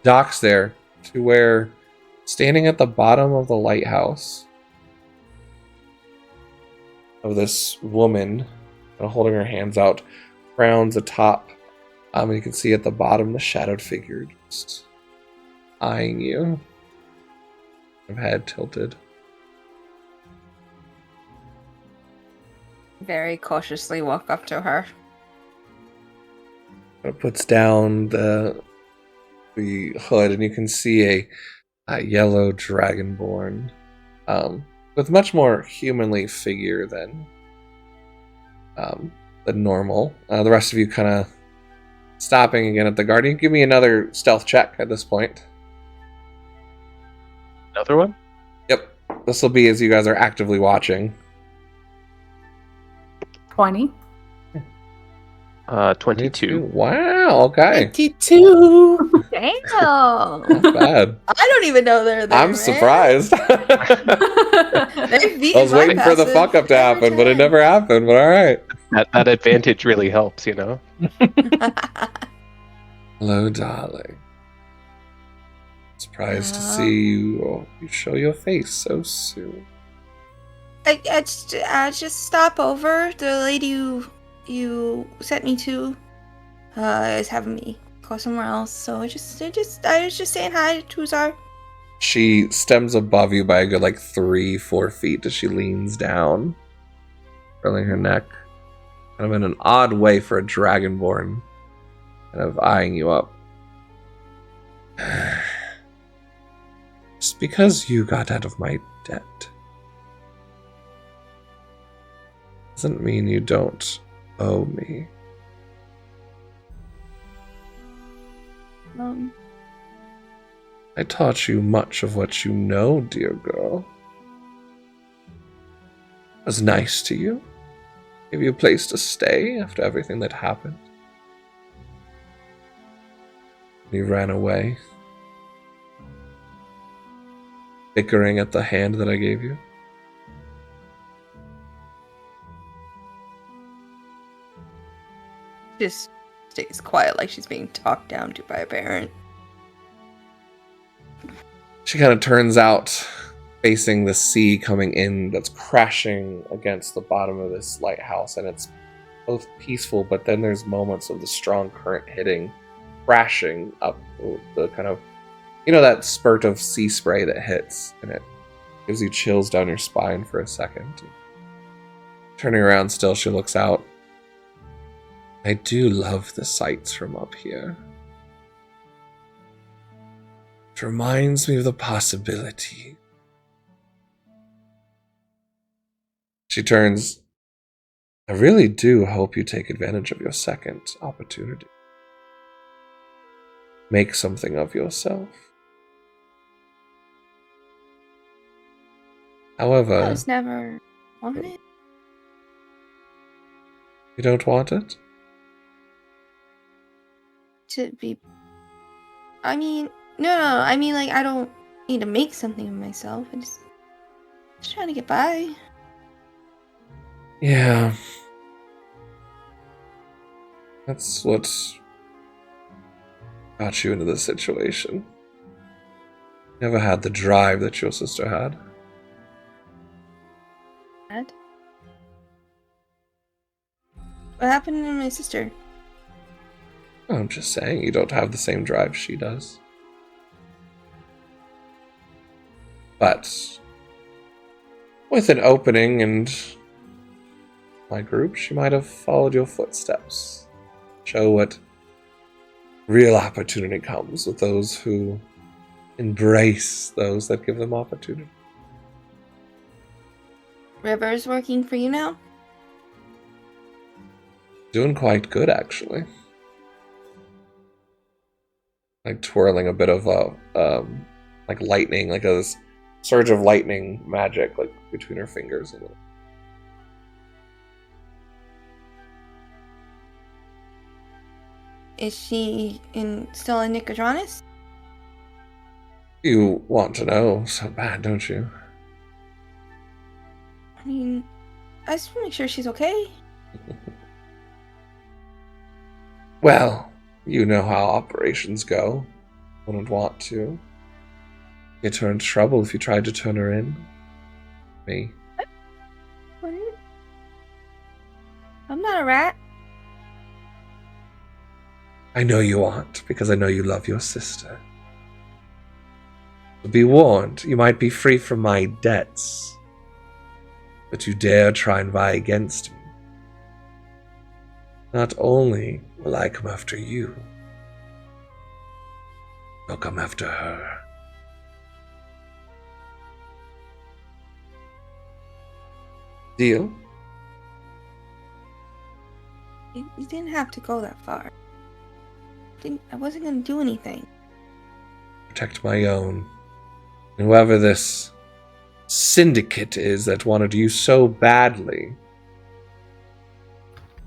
docks there, to where, standing at the bottom of the lighthouse of this woman, kind of holding her hands out, crowns atop. And you can see at the bottom the shadowed figure just eyeing you. Her head tilted. Very cautiously walk up to her. It puts down the hood, and you can see a yellow dragonborn with much more humanly figure than normal. The rest of you kind of stopping again at the garden. Give me another stealth check at this point. Another one? Yep. This will be as you guys are actively watching. 20. 22. Wow, okay. 22. Damn. Not bad. I don't even know they're there. I'm man. surprised. They've I beaten was my waiting for the passive fuck up to every happen, but it time. never happened. But all right. That advantage really helps, you know? Hello, darling. Surprised to Uh, see you show your face so soon. I just stop over. The lady you sent me to is having me go somewhere else. So I was just saying hi to Tuzar. She stems above you by a good 3-4 feet as she leans down, curling her neck, kind of in an odd way for a dragonborn, kind of eyeing you up. Just because you got out of my debt doesn't mean you don't owe me. I taught you much of what you know, dear girl. I was nice to you. Gave you a place to stay after everything that happened. You ran away. Bickering at the hand that I gave you. Just stays quiet like she's being talked down to by a parent. She kind of turns out, facing the sea coming in that's crashing against the bottom of this lighthouse, and it's both peaceful, but then there's moments of the strong current hitting, crashing up the kind of, that spurt of sea spray that hits, and it gives you chills down your spine for a second. Turning around still, she looks out. I do love the sights from up here. It reminds me of the possibility. She turns. I really do hope you take advantage of your second opportunity. Make something of yourself. However, I was never wanted it. you don't want it? To be. I mean, no. I mean, I don't need to make something of myself. I'm just trying to get by. Yeah. That's what got you into this situation. Never had the drive that your sister had. Dad? What happened to my sister? I'm just saying, you don't have the same drive she does. But with an opening and my group, she might have followed your footsteps. Show what real opportunity comes with those who embrace those that give them opportunity. River's working for you now? Doing quite good, actually. Twirling a bit of lightning, like a surge of lightning magic, between her fingers a little. Is she still in Nicodranus? You want to know so bad, don't you? I mean, I just want to make sure she's okay. Well, you know how operations go. Wouldn't want to. Get her in trouble if you tried to turn her in. Me. What? I'm not a rat. I know you aren't, because I know you love your sister. So be warned, you might be free from my debts, but you dare try and vie against me. Not only will I come after you, I'll come after her. Deal? You didn't have to go that far. I wasn't gonna do anything. Protect my own. And whoever this syndicate is that wanted you so badly,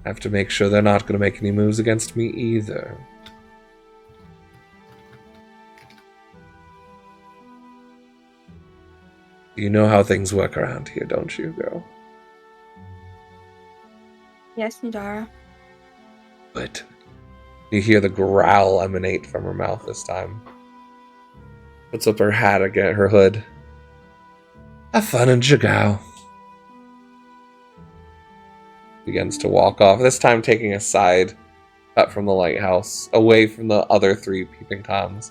I have to make sure they're not going to make any moves against me either. You know how things work around here, don't you, girl? Yes, Nidara. But you hear the growl emanate from her mouth this time. Puts up her hat again, her hood. Have fun in Jagao. Begins to walk off, this time taking a side cut from the lighthouse, away from the other three peeping toms.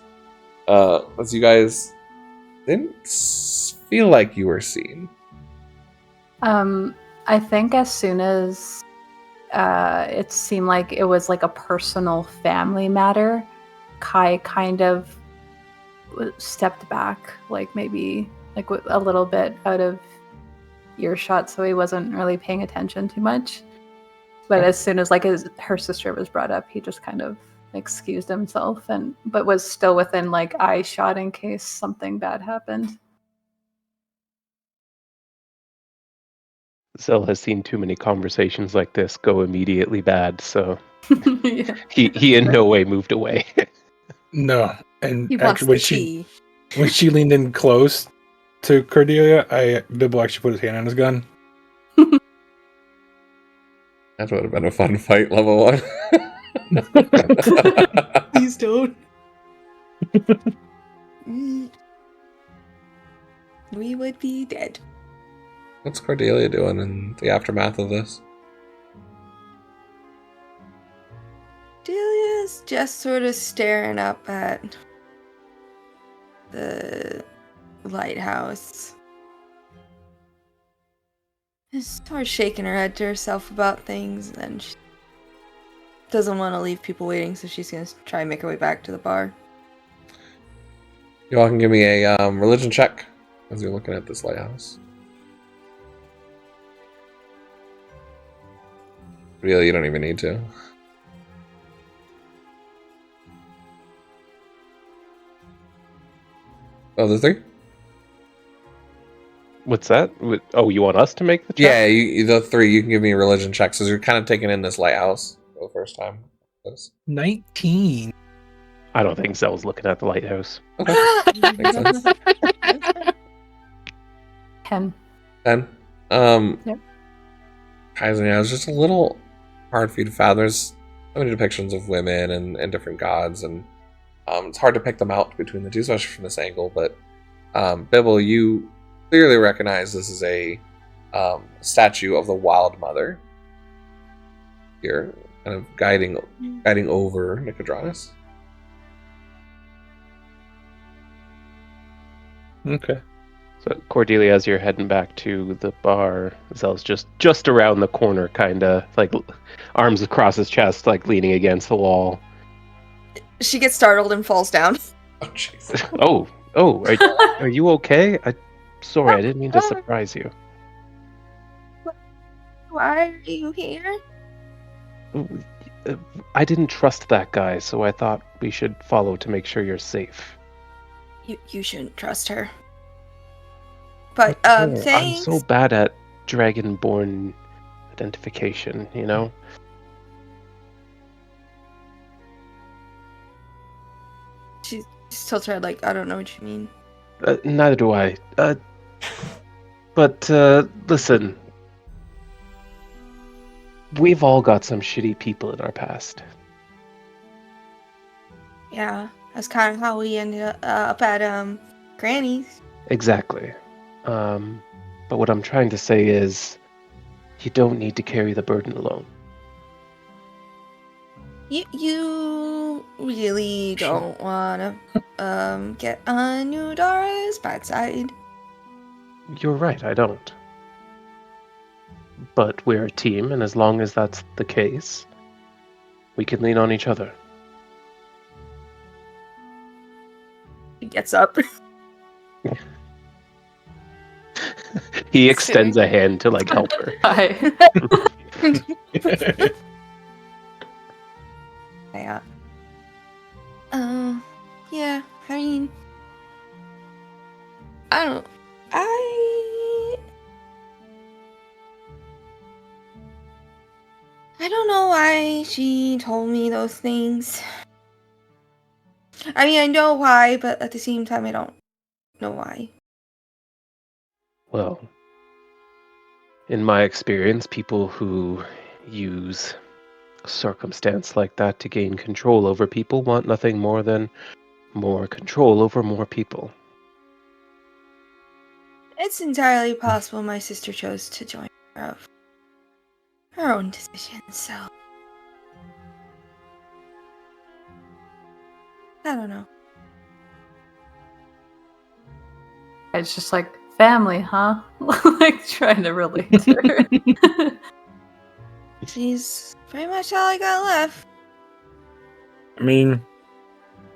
As you guys didn't feel like you were seen. I think as soon as it seemed like it was like a personal family matter, Kai kind of stepped back, like maybe like a little bit out of earshot, so he wasn't really paying attention too much. But as soon as like her sister was brought up, he just kind of excused himself, but was still within like eye shot in case something bad happened. Zell has seen too many conversations like this go immediately bad, so Yeah. he in no way moved away. No, and He wants actually, the tea. when she leaned in close to Cordelia, Bibble actually put his hand on his gun. That would have been a fun fight, level 1. Please don't. We would be dead. What's Cordelia doing in the aftermath of this? Delia's just sort of staring up at the lighthouse. Just sort of shaking her head to herself about things, and she doesn't want to leave people waiting, so she's going to try and make her way back to the bar. You all can give me a religion check as you're looking at this lighthouse. Really, you don't even need to. Oh, the 3? What's that? Oh, you want us to make the check? Yeah, the 3. You can give me a religion check, so you're kind of taking in this lighthouse for the first time. 19. I don't think Zell's looking at the lighthouse. Okay, makes sense. 10. 10. Yep. Kaizen, yeah, it was just a little hard for you to fathom. There's so many depictions of women and different gods, and it's hard to pick them out between the two, especially from this angle. But Bibble, you clearly recognize this is a statue of the Wild Mother here, kind of guiding over Nicodranus. Okay. So Cordelia, as you're heading back to the bar, Zell's just around the corner, kind of like arms across his chest, like leaning against the wall. She gets startled and falls down. Oh, jeez. Are you okay? Sorry, I didn't mean to surprise you. Why are you here? I didn't trust that guy, so I thought we should follow to make sure you're safe. You shouldn't trust her. But, I'm thanks. so bad at dragonborn identification, you know? She tilts her head like, I don't know what you mean. Neither do I. But listen. We've all got some shitty people in our past. Yeah, that's kind of how we ended up at, Granny's. Exactly. But what I'm trying to say is, you don't need to carry the burden alone. You really don't wanna, get on Nudara's bad side. You're right, I don't. But we're a team, and as long as that's the case, we can lean on each other. He gets up. He extends a hand to like help her. Hi. Yeah. Yeah, I mean, I don't she told me those things. I mean, I know why, but at the same time, I don't know why. Well, in my experience, people who use circumstance like that to gain control over people want nothing more than more control over more people. It's entirely possible my sister chose to join her of her own decision, so I don't know. It's just like, family, huh? Like, trying to relate to her. She's pretty much all I got left. I mean,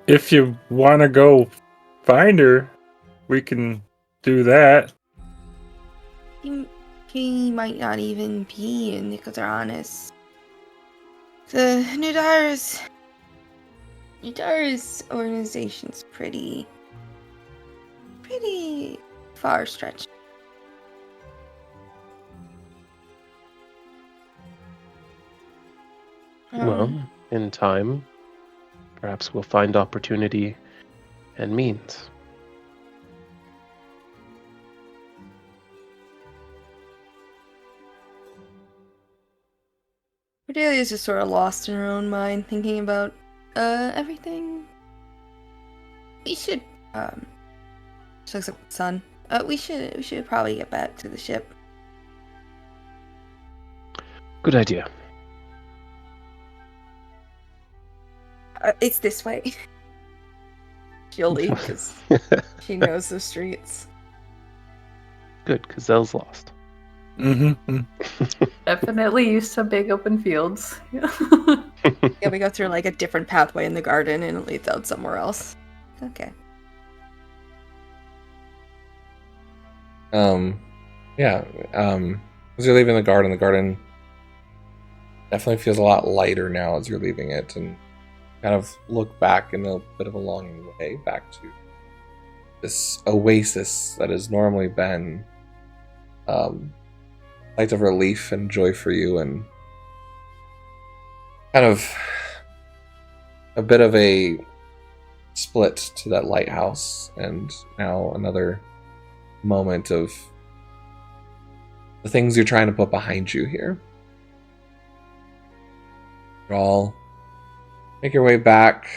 if you want to go find her, we can do that. He might not even be in Nicodranas. The Nudara's organization's pretty far stretched. Well, in time, perhaps we'll find opportunity and means. Cordelia's just sort of lost in her own mind, thinking about everything. We should she looks at the sun. We should probably get back to the ship. Good idea. It's this way. She'll leave because she knows the streets. Good, because Zelle's lost. Mm-hmm. Definitely used to big open fields. Yeah, we go through like a different pathway in the garden and it leads out somewhere else. Okay. As you're leaving the garden definitely feels a lot lighter now as you're leaving it, and kind of look back in a bit of a longing way back to this oasis that has normally been light of relief and joy for you, and kind of a bit of a split to that lighthouse, and now another moment of the things you're trying to put behind you here. You all make your way back,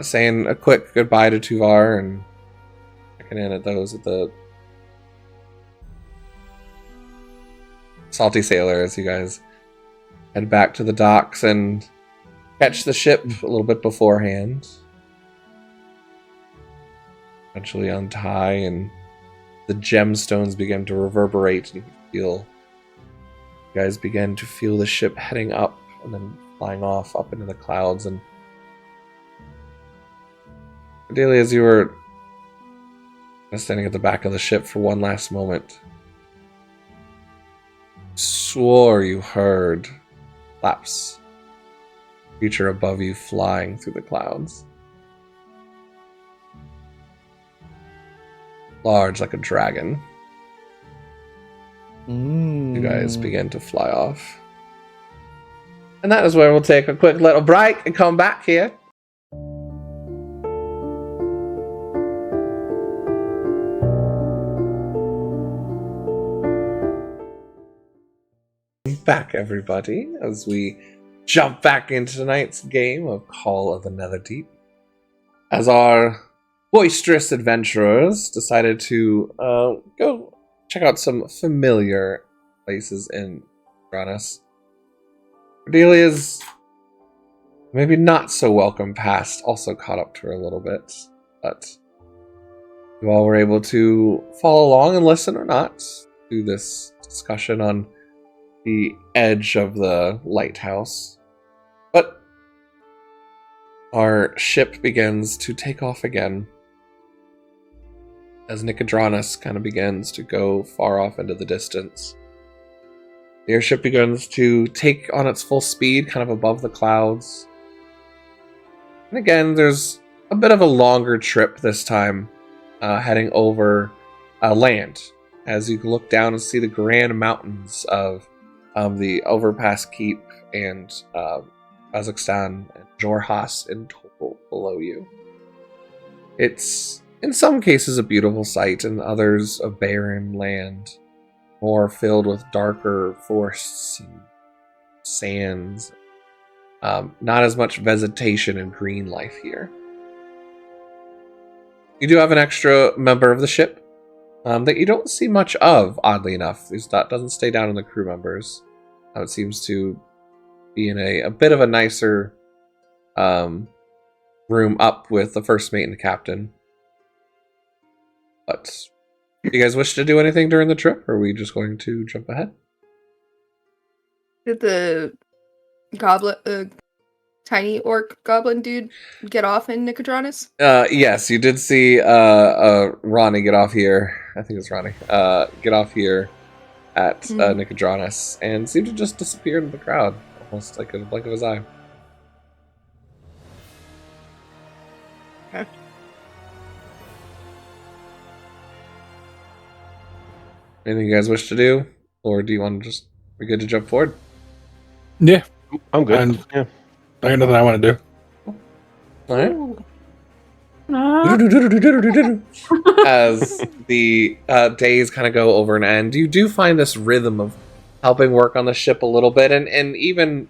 saying a quick goodbye to Tuvar and checking in at those at the Salty Sailor as you guys head back to the docks and catch the ship a little bit beforehand. Eventually untie, and the gemstones begin to reverberate, and you guys begin to feel the ship heading up and then flying off up into the clouds. And Cordelia, as you were standing at the back of the ship for one last moment, swore you heard flaps, creature above you flying through the clouds, large like a dragon. You guys begin to fly off. And that is where we'll take a quick little break and come back here. Back, everybody, as we jump back into tonight's game of Call of the Netherdeep. As our boisterous adventurers decided to go check out some familiar places in Uranus. Cordelia's maybe not so welcome past also caught up to her a little bit, but you all were able to follow along and listen or not to this discussion on the edge of the lighthouse. But our ship begins to take off again as Nicodranas kind of begins to go far off into the distance. The airship begins to take on its full speed, kind of above the clouds. And again, there's a bit of a longer trip this time, heading over land, as you can look down and see the grand mountains of the Overpass Keep and Kazakhstan, and Jorhas in total below you. It's, in some cases, a beautiful sight, in others, a barren land, more filled with darker forests and sands. Not as much vegetation and green life here. You do have an extra member of the ship that you don't see much of, oddly enough. That doesn't stay down in the crew members. It seems to be in a bit of a nicer room up with the first mate and the captain. But do you guys wish to do anything during the trip, or are we just going to jump ahead? Did the goblin, tiny orc goblin dude get off in Nicodranus? Yes, you did see Ronnie get off here. I think it's Ronnie. Get off here at Nicodranus and seemed to just disappear into the crowd, almost like a blink of his eye. Okay. Anything you guys wish to do, or do you want to just be good to jump forward? Yeah, I'm good. And- Yeah. I got nothing I want to do. All right. Ah. As the days kind of go over an end, you do find this rhythm of helping work on the ship a little bit, and even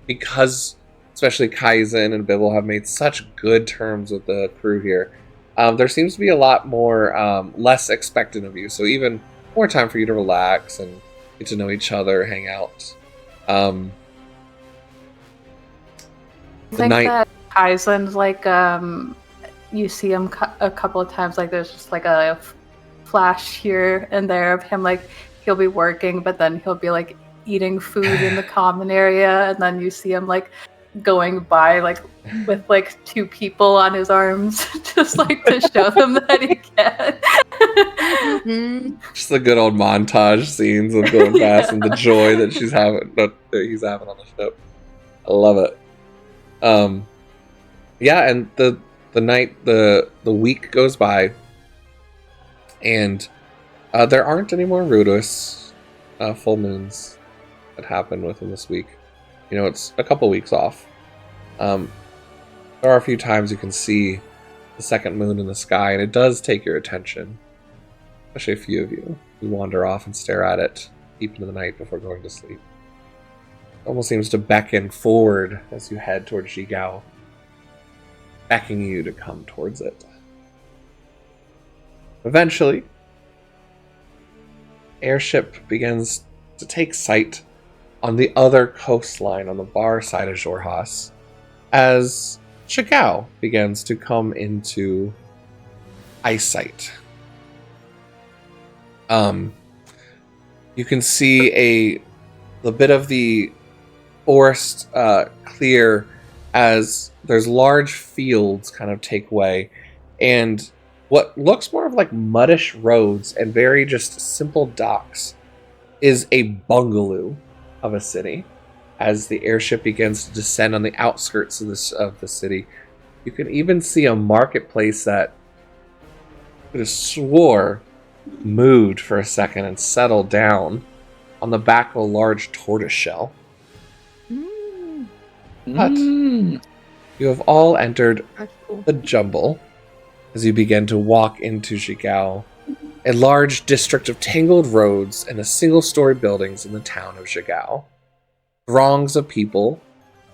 because especially Kaizen and Bibble have made such good terms with the crew here, there seems to be a lot more less expectant of you, so even more time for you to relax and get to know each other, hang out. I think that Kaizen's like you see him a couple of times, like there's just like a flash here and there of him, like he'll be working but then he'll be like eating food in the common area, and then you see him like going by like with like two people on his arms just like to show them that he can. Just the good old montage scenes of going past and the joy that he's having on the ship. I love it. Yeah, and the week goes by, and there aren't any more Rudus full moons that happen within this week. You know, it's a couple weeks off. There are a few times you can see the second moon in the sky, and it does take your attention. Especially a few of you who wander off and stare at it deep into the night before going to sleep. It almost seems to beckon forward as you head towards Jigao, beckoning you to come towards it. Eventually, airship begins to take sight on the other coastline on the bar side of Jorhas as Jigao begins to come into eyesight. You can see the bit of the forest clear as there's large fields kind of take way, and what looks more of like muddish roads and very just simple docks is a bungalow of a city. As the airship begins to descend on the outskirts of the city, you can even see a marketplace that I could have swore moved for a second and settled down on the back of a large tortoise shell. But you have all entered That's cool. the jumble as you begin to walk into Jigao, a large district of tangled roads and a single-story buildings in the town of Jigao. Throngs of people,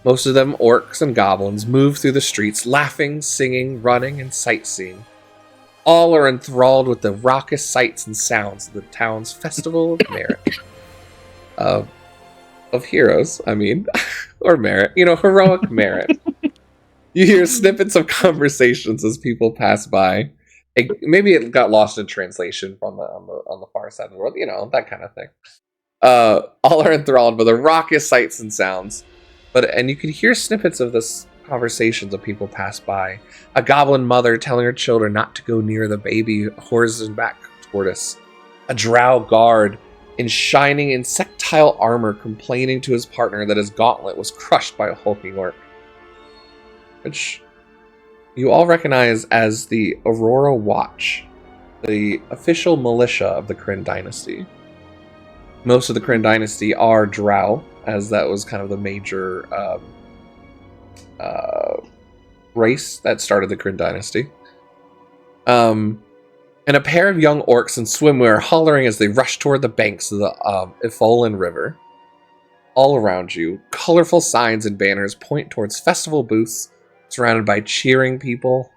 most of them orcs and goblins, move through the streets, laughing, singing, running, and sightseeing. All are enthralled with the raucous sights and sounds of the town's festival of merit. Of heroes, I mean. Or merit. You know, heroic merit. You hear snippets of conversations as people pass by. Maybe it got lost in translation on the far side of the world. You know, that kind of thing. All are enthralled by the raucous sights and sounds. And you can hear snippets of this conversations of people pass by. A goblin mother telling her children not to go near the baby horseback tortoise. A drow guard in shining insectile armor complaining to his partner that his gauntlet was crushed by a hulking orc. Which you all recognize as the Aurora Watch, the official militia of the Kryn dynasty. Most of the Kryn dynasty are drow, as that was kind of the major race that started the Kryn dynasty. And a pair of young orcs in swimwear hollering as they rush toward the banks of the Efolin River. All around you, colorful signs and banners point towards festival booths surrounded by cheering people.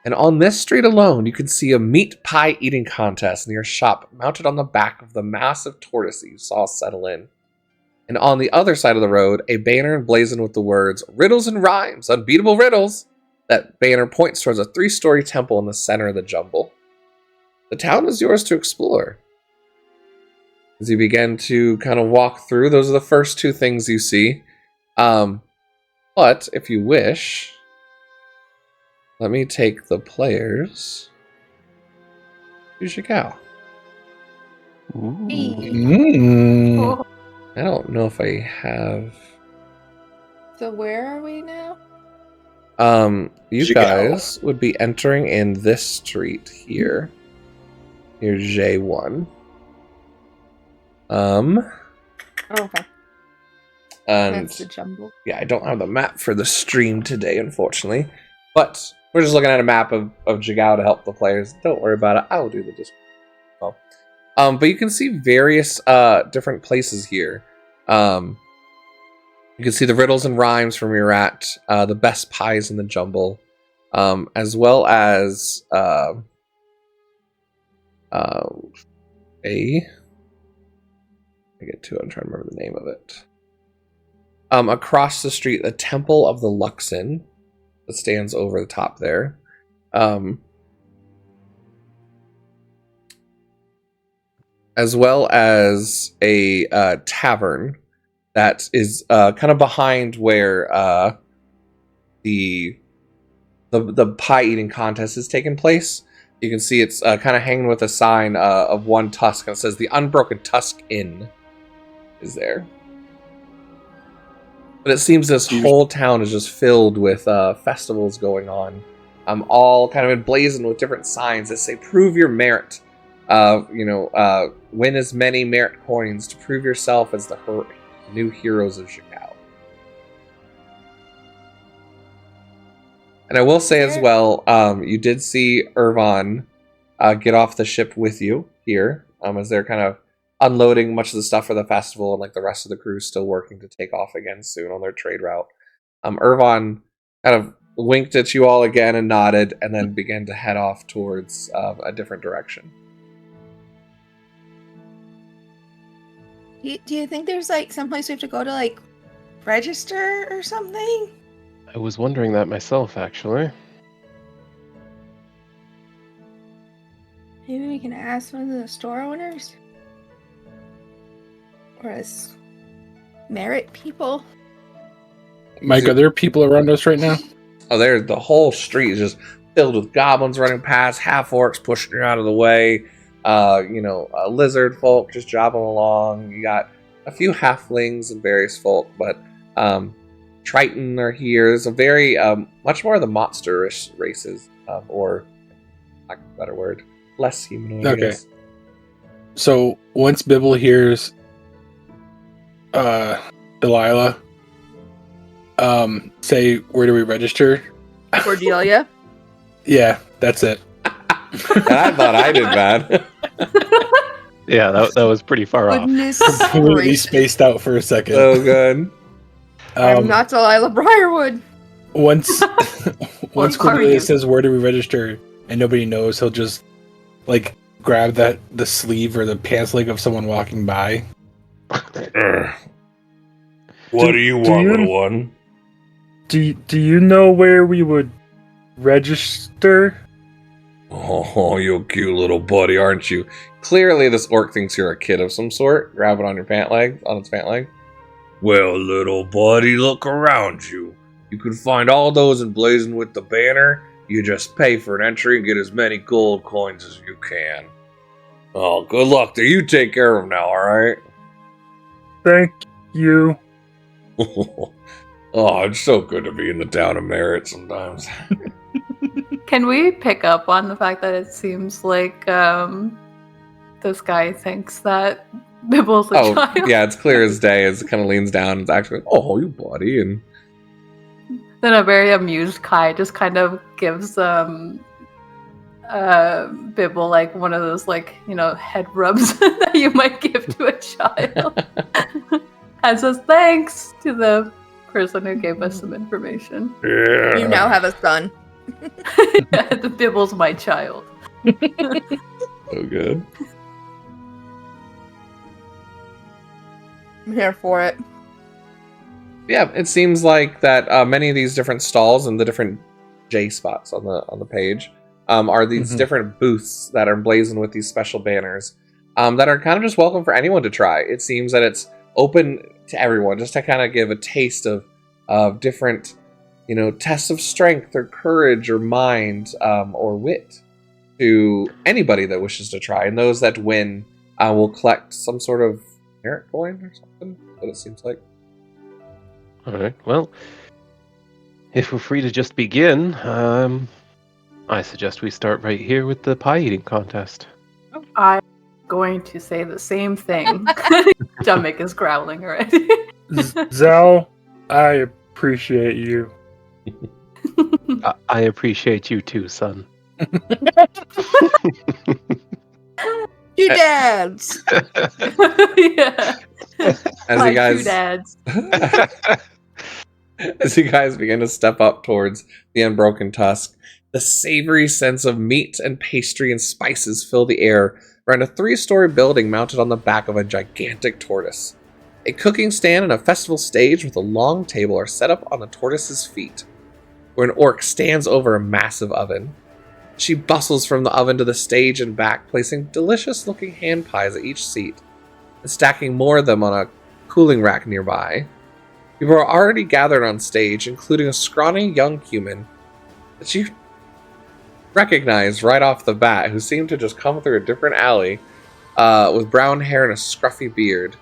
And on this street alone, you can see a meat pie eating contest near a shop mounted on the back of the massive tortoise that you saw settle in. And on the other side of the road, a banner emblazoned with the words, "Riddles and Rhymes, Unbeatable Riddles." That banner points towards a 3-story temple in the center of the jumble. The town is yours to explore. As you begin to kind of walk through, those are the first 2 things you see. But if you wish, let me take the players to Zhigao. Oh, I don't know if I have. So where are we now? You Zhigao. guys would be entering in this street here. Near J1. Oh, okay. And That's the jumble. yeah, I don't have the map for the stream today, unfortunately. But we're just looking at a map of Zhigao to help the players. Don't worry about it. I will do the description. Well, but you can see various different places here. You can see the riddles and rhymes from where you're at, the best pies in the jumble, as well as I get to it. I'm trying to remember the name of it. Across the street, the Temple of the Luxon that stands over the top there. As well as a tavern that is kind of behind where the pie eating contest is taking place. You can see it's kind of hanging with a sign of one tusk, and it says the Unbroken Tusk Inn is there. But it seems this whole town is just filled with festivals going on, all kind of emblazoned with different signs that say "Prove your merit." Win as many merit coins to prove yourself as the new heroes of Zhigao. And I will say as well, you did see Irvan get off the ship with you here, as they're kind of unloading much of the stuff for the festival, and like the rest of the crew still working to take off again soon on their trade route. Irvan kind of winked at you all again and nodded, and then began to head off towards a different direction. Do you think there's like someplace we have to go to like register or something? I was wondering that myself, actually. Maybe we can ask one of the store owners? Or as merit people? Mike, are there people around us right now? Oh, the whole street is just filled with goblins running past, half orcs pushing you out of the way, lizard folk just jobbing along. You got a few halflings and various folk, but Triton are here. There's a very much more of the monster-ish races, or lack of a better word, less humanoid. I Okay. guess. So once Bibble hears Delilah say, "Where do we register?" Cordelia? Yeah, that's it. And I thought I did bad. Yeah, that was pretty far off. Goodness Completely gracious. spaced out for a second. So good. I'm not Delilah Briarwood. Once are Cordelia you? says, "Where do we register?" and nobody knows, he'll just like grab the sleeve or the pants leg of someone walking by. What do you want, you- little one? Do you know where we would register? Oh, you cute little buddy, aren't you? Clearly, this orc thinks you're a kid of some sort. Grab it on its pant leg. Well, little buddy, look around you. You can find all those emblazoned with the banner. You just pay for an entry and get as many gold coins as you can. Oh, good luck to you. Take care of them now, alright? Thank you. Oh, it's so good to be in the town of Merritt sometimes. can we pick up on the fact that it seems like this guy thinks that Bibble's a child? Yeah, it's clear as day as it kind of leans down. It's actually, oh, you buddy. And Then a very amused Kai just kind of gives Bibble like one of those like, head rubs that you might give to a child. And says thanks to the person who gave us some information. You now have a son. Yeah, the Bibble's my child. So good. I'm here for it. Yeah, it seems like that many of these different stalls and the different J spots on the page are these different booths that are emblazoned with these special banners that are kind of just welcome for anyone to try. It seems that it's open to everyone, just to kind of give a taste of different, tests of strength or courage or mind or wit to anybody that wishes to try. And those that win will collect some sort of merit coin or something, what it seems like. All right. Well, if we're free to just begin, I suggest we start right here with the pie eating contest. I'm going to say the same thing. Stomach is growling already. Zell, I appreciate you. I appreciate you too, son. Two dads. Yeah. As My you guys two dads. As you guys begin to step up towards the unbroken tusk, the savory sense of meat and pastry and spices fill the air around a 3-story building mounted on the back of a gigantic tortoise. A cooking stand and a festival stage with a long table are set up on the tortoise's feet, where an orc stands over a massive oven. She bustles from the oven to the stage and back, placing delicious-looking hand pies at each seat, and stacking more of them on a cooling rack nearby. People are already gathered on stage, including a scrawny young human that you recognize right off the bat, who seemed to just come through a different alley with brown hair and a scruffy beard.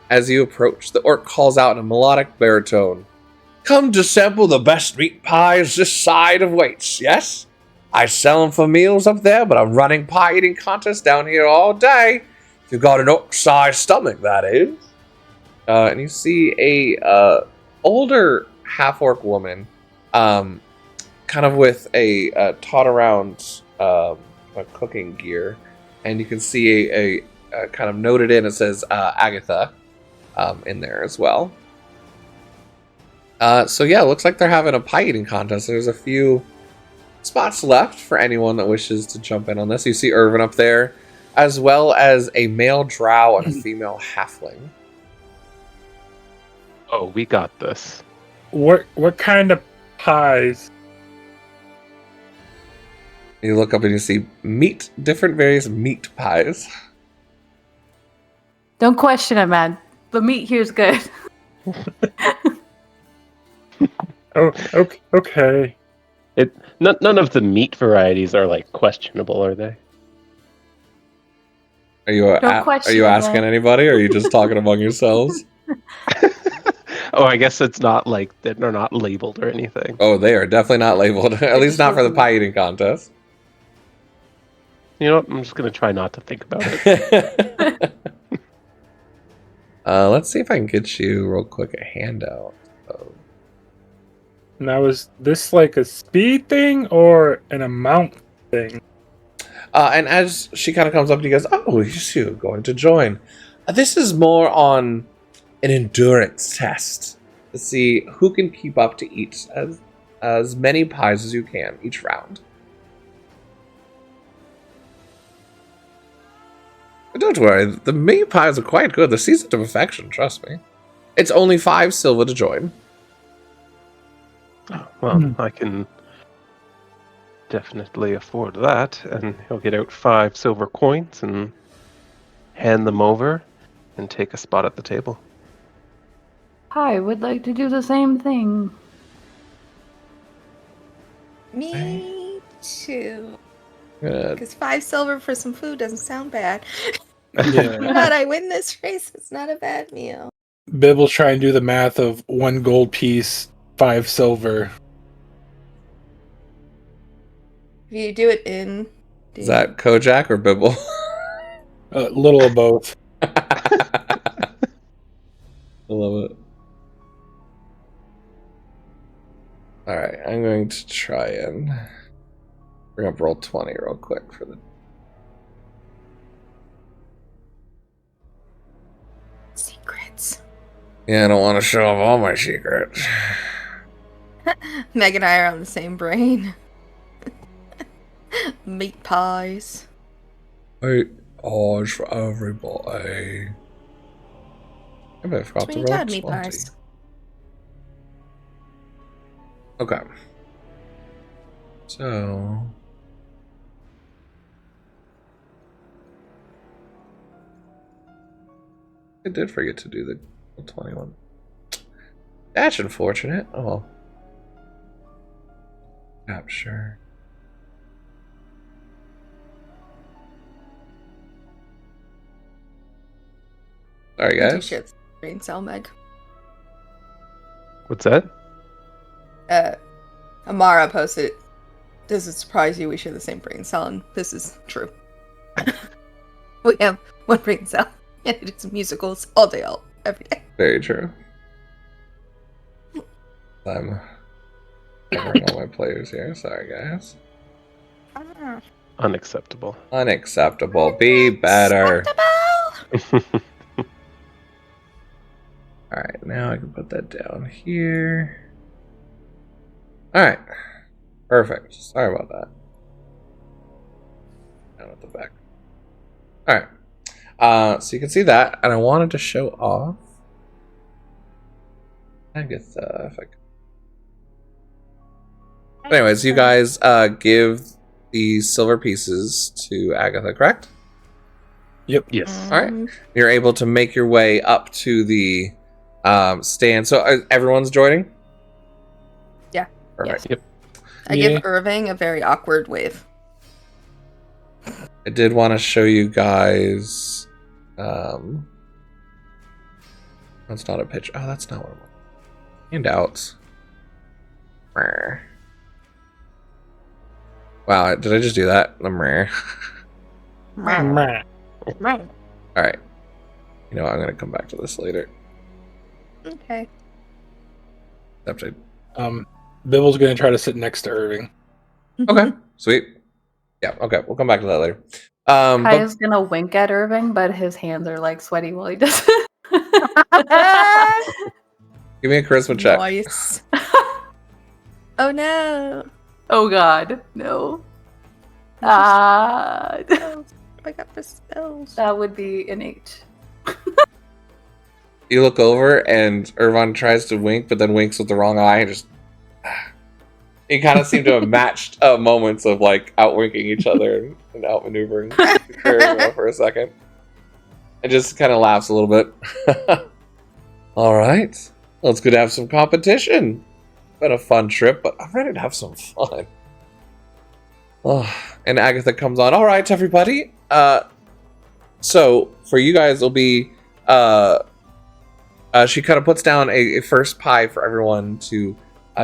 As you approach, the orc calls out in a melodic baritone, "Come to sample the best meat pies this side of Waits, yes? I sell them for meals up there, but I'm running pie eating contests down here all day. If you've got an orc-sized stomach, that is." And you see a older half-orc woman, kind of with a taught around cooking gear, and you can see a kind of noted in, it says Agatha in there as well. So yeah, it looks like they're having a pie eating contest. There's a few spots left for anyone that wishes to jump in on this. You see Irvin up there, as well as a male drow and a female halfling. Oh, we got this. What kind of pies? You look up and you see different various meat pies. Don't question it, man. The meat here's good. Oh, okay. None of the meat varieties are like questionable, are they? Are you asking anybody, or are you just talking among yourselves? Oh, I guess it's not like they're not labeled or anything. Oh, they are definitely not labeled. At least not for the pie eating contest. You know what? I'm just gonna try not to think about it. Let's see if I can get you real quick a handout. Now, is this like a speed thing or an amount thing? And as she kind of comes up to you, goes, "Oh, you're going to join. This is more on an endurance test to see who can keep up to eat as many pies as you can each round." But don't worry, the meat pies are quite good. They're seasoned to perfection, trust me. It's only 5 silver to join. Oh, well, I can definitely afford that, and he'll get out 5 silver coins and hand them over and take a spot at the table. I would like to do the same thing. Me too. Good. Because 5 silver for some food doesn't sound bad. Yeah. But I win this race. It's not a bad meal. Bibble's trying to do the math of 1 gold piece, 5 silver. If you do it in... Is that Kojak or Bibble? A little of both. I love it. Alright, I'm going to try and bring up roll 20 real quick for the. Secrets. Yeah, I don't want to show off all my secrets. Meg and I are on the same brain. Meat pies. Wait, odds for everybody. I forgot to That's when you roll got meat 20. pies. Okay. So. I did forget to do the 21. That's unfortunate. Oh well. Capture. Sorry, I do guys. share the brain cell, Meg. What's that? Amara posted, does it surprise you we share the same brain cell? And this is true. We have one brain cell, and it is musicals all day, every day. Very true. I'm covering all my players here. Sorry, guys. Unacceptable. Unacceptable. Be better. Acceptable! Alright, now I can put that down here. Alright. Perfect. Sorry about that. Down at the back. Alright. So you can see that, and I wanted to show off Agatha, if I could. Anyways, you guys give the silver pieces to Agatha, correct? Yep. Yes. All right. You're able to make your way up to the stand. So everyone's joining? Yeah. Perfect. Yep. I Yeah. give Irving a very awkward wave. I did want to show you guys. That's not a picture. Oh, that's not what I want. Handouts. Meh. Wow, did I just do that? Meh. Meh. Alright. You know what, I'm going to come back to this later. Okay. Except Bibel's gonna try to sit next to Irving. okay, sweet. Yeah, okay, we'll come back to that later. But Kaya's gonna wink at Irving, but his hands are like sweaty while he does it. give me a charisma check. Nice. Oh no. Oh god, no. Spells. I got the spells. That would be an 8. You look over and Irvine tries to wink, but then winks with the wrong eye and just. You kind of seem to have matched moments of like outwinking each other and outmaneuvering for a second. And just kind of laughs a little bit. All right. Well, it's good to have some competition. Been a fun trip, but I'm ready to have some fun. Oh, and Agatha comes on. All right, everybody. So for you guys, it'll be. She kind of puts down a first pie for everyone to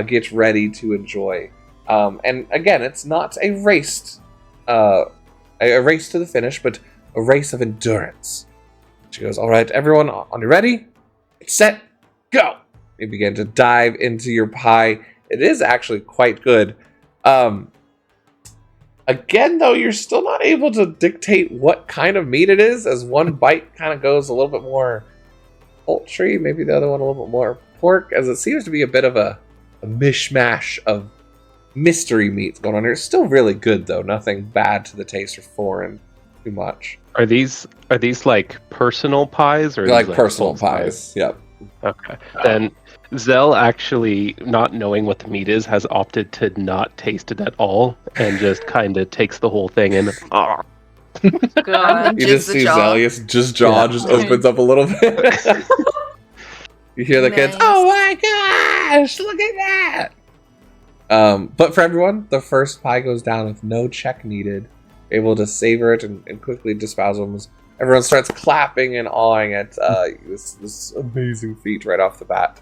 get ready to enjoy. And again, it's not a race to the finish, but a race of endurance. She goes, all right, everyone, are you ready? Get set, go! You begin to dive into your pie. It is actually quite good. Again, though, you're still not able to dictate what kind of meat it is, as one bite kind of goes a little bit more poultry, maybe the other one a little bit more pork, as it seems to be a bit of a mishmash of mystery meats going on here. It's still really good, though. Nothing bad to the taste or foreign too much. Are these like personal pies or are Like these, personal full pies. Yep. Okay. Then Zell actually, not knowing what the meat is, has opted to not taste it at all and just kind of takes the whole thing and God. You just see Zelius' jaw just opens up a little bit. You hear the kids, Nice. oh my gosh, look at that! But for everyone, the first pie goes down with no check needed. Able to savor it and quickly dispose of them. Everyone starts clapping and awing at this amazing feat right off the bat.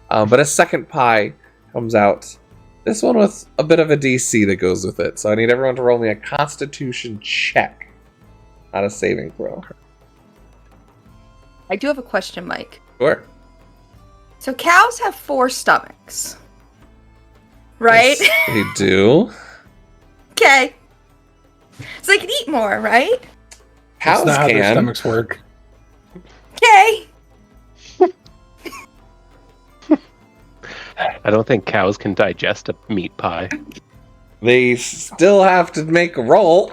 But a second pie comes out. This one with a bit of a DC that goes with it. So I need everyone to roll me a Constitution check, not a saving throw. I do have a question, Mike. Sure. So cows have 4 stomachs. right? Yes, they do. Okay. So they can eat more, right? Cows That's not how their can. stomachs work. Okay. I don't think cows can digest a meat pie. They still have to make a roll.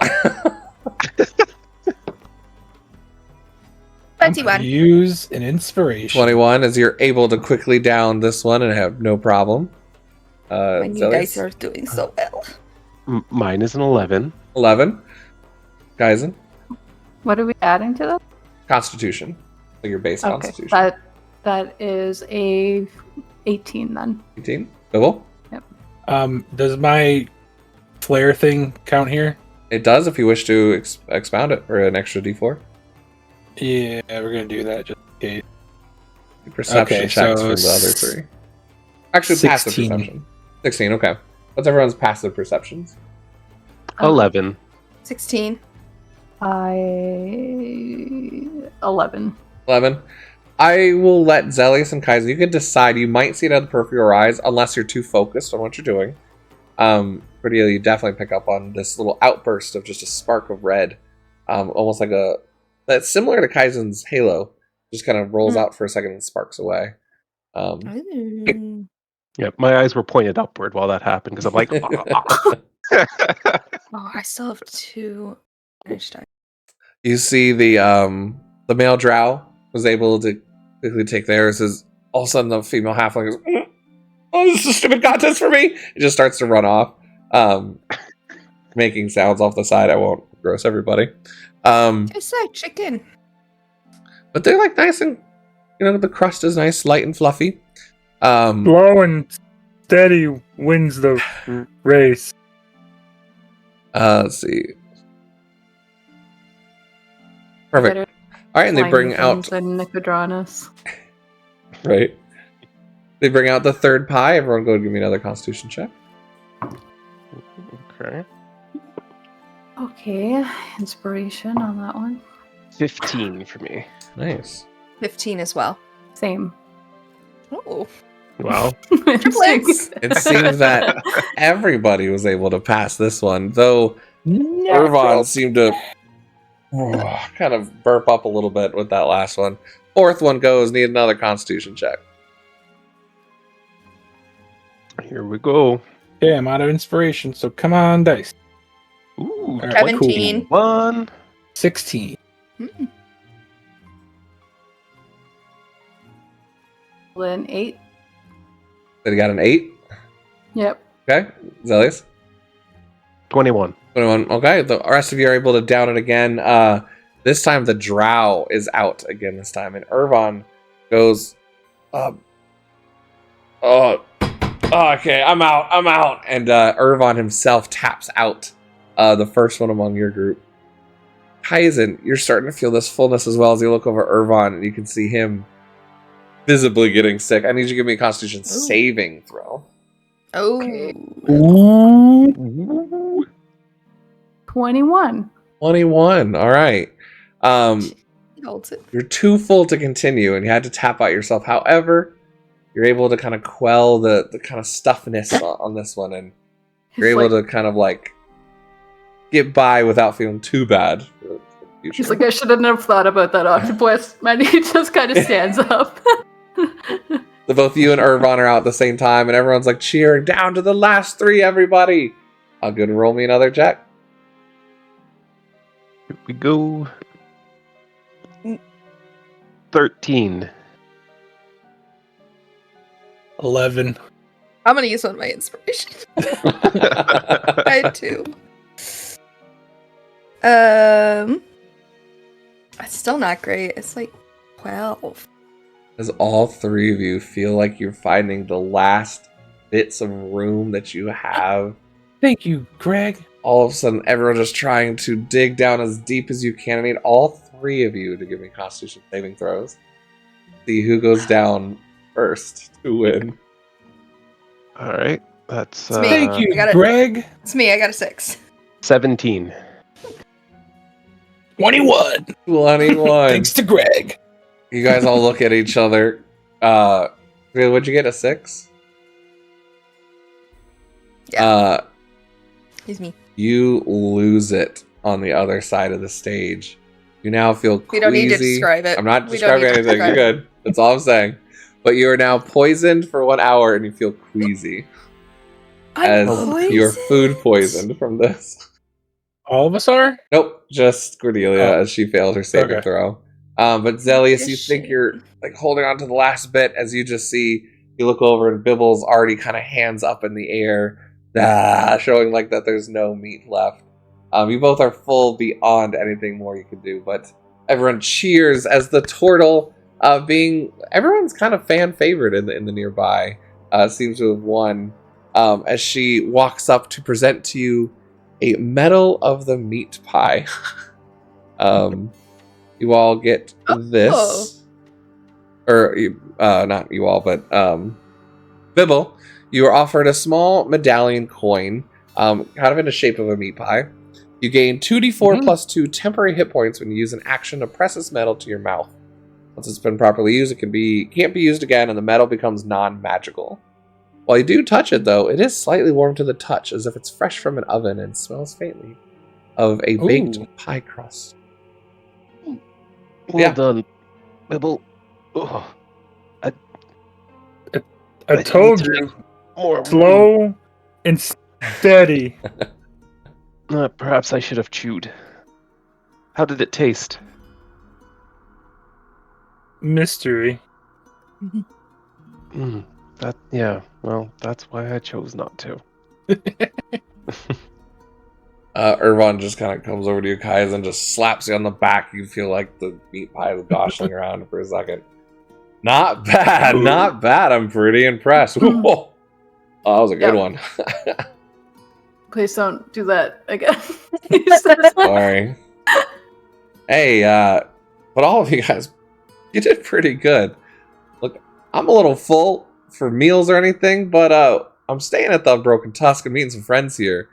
21. Use an inspiration. 21, as you're able to quickly down this one and have no problem. My new Zelius? dice are doing so well. Mine is an 11. 11. Kaizen? What are we adding to that? Constitution. So your base Okay, constitution. that is a 18 then. 18. Bibble? Does my flare thing count here? It does if you wish to expound it for an extra d4. Yeah, we're gonna do that just in case. Perception Okay, checks so for the other three. Actually, passive 16. perception. 16, okay. What's everyone's passive perceptions? 11. 16. 11. 11. I will let Zelius and Kaiser, you can decide. You might see it out of the peripheral of your eyes unless you're too focused on what you're doing. Cordelia, you definitely pick up on this little outburst of just a spark of red. Almost like that's similar to Kaizen's halo. Just kind of rolls out for a second and sparks away. Ooh. Yeah, my eyes were pointed upward while that happened because I'm like, Oh, I still have 2 finished dice. You see the male drow was able to quickly take theirs. As all of a sudden the female halfling goes, "Oh, this is a stupid contest for me!" It just starts to run off, making sounds off the side. I won't gross everybody. It's like chicken. But they're like nice and, the crust is nice, light and fluffy. Slow and steady wins the race. Let's see. Perfect. Better All right, and they slimy bring things out than Nicodranus. right. They bring out the third pie. Everyone, go and give me another Constitution check. okay. Okay, inspiration on that one. 15 for me. Nice. 15 as well. Same. Oh. Wow. Triplets. It seems that everybody was able to pass this one, though Irvon seemed to kind of burp up a little bit with that last one. Fourth one goes, need another Constitution check. Here we go. Okay, I'm out of inspiration, so come on, dice. Ooh, All right, 17. 1. 16. Then 8. Then you got an 8. Yep. Okay. Zelius? 21. 21. Okay. The rest of you are able to down it again. This time the drow is out again this time. And Irvon goes, okay, I'm out. And Irvon himself taps out the first one among your group. Kaizen, you're starting to feel this fullness as well as you look over Irvon and you can see him visibly getting sick. I need you to give me a Constitution saving throw. Oh. Okay. Ooh. 21. 21. All right. He holds it. You're too full to continue and you had to tap out yourself. However, you're able to kind of quell the kind of stuffiness on this one and you're able to kind of like get by without feeling too bad. For the future. He's like, I shouldn't have thought about that octopus. And he just kind of stands up. So both you and Irvon are out at the same time and everyone's like cheering down to the last 3, everybody. I'll go and roll me another check. Here we go. 13. 11. I'm gonna use one of my inspiration. I had 2. It's still not great. It's like 12. As all 3 of you feel like you're finding the last bits of room that you have. Thank you, Greg. All of a sudden, everyone's just trying to dig down as deep as you can. I need all 3 of you to give me Constitution saving throws. See who goes down first to win. All right. That's It's me. Thank you, I got it. Greg. It's me. I got a 6. 17. 21. 21. Thanks to Greg. You guys all look at each other. What'd you get, a 6? Yeah. Excuse me. You lose it on the other side of the stage. You now feel queasy. We don't need to describe it. I'm not We don't describing need to anything. You're describe good. That's all I'm saying. But you are now poisoned for 1 hour and you feel queasy as you're food poisoned from this. All of us are? Nope, just Cordelia Oh. as she failed her saving Okay. throw. But Zelius, you This think shit. you're like holding on to the last bit as you just see, you look over and Bibble's already kind of hands up in the air, showing like that there's no meat left. You both are full beyond anything more you can do, but everyone cheers as the turtle, being everyone's kind of fan favorite in the nearby, seems to have won. As she walks up to present to you a medal of the meat pie. You all get this, or not you all, but Bibble. You are offered a small medallion coin, kind of in the shape of a meat pie. You gain 2d4 plus 2 temporary hit points when you use an action to press this metal to your mouth. Once it's been properly used, can't be used again, and the metal becomes non-magical. While you do touch it, though, it is slightly warm to the touch, as if it's fresh from an oven and smells faintly of a baked pie crust. Well done, Bibble. Oh, I told you, more slow and steady. Perhaps I should have chewed. How did it taste? Mystery. Well, that's why I chose not to. Irvon just kind of comes over to you, Kai's, and just slaps you on the back. You feel like the meat pie is goshling around for a second. Not bad, not bad. I'm pretty impressed. Whoa. Oh, that was a good one. Please don't do that again. Sorry. Hey, but all of you guys, you did pretty good. Look, I'm a little full for meals or anything, but I'm staying at the Broken Tusk and meeting some friends here.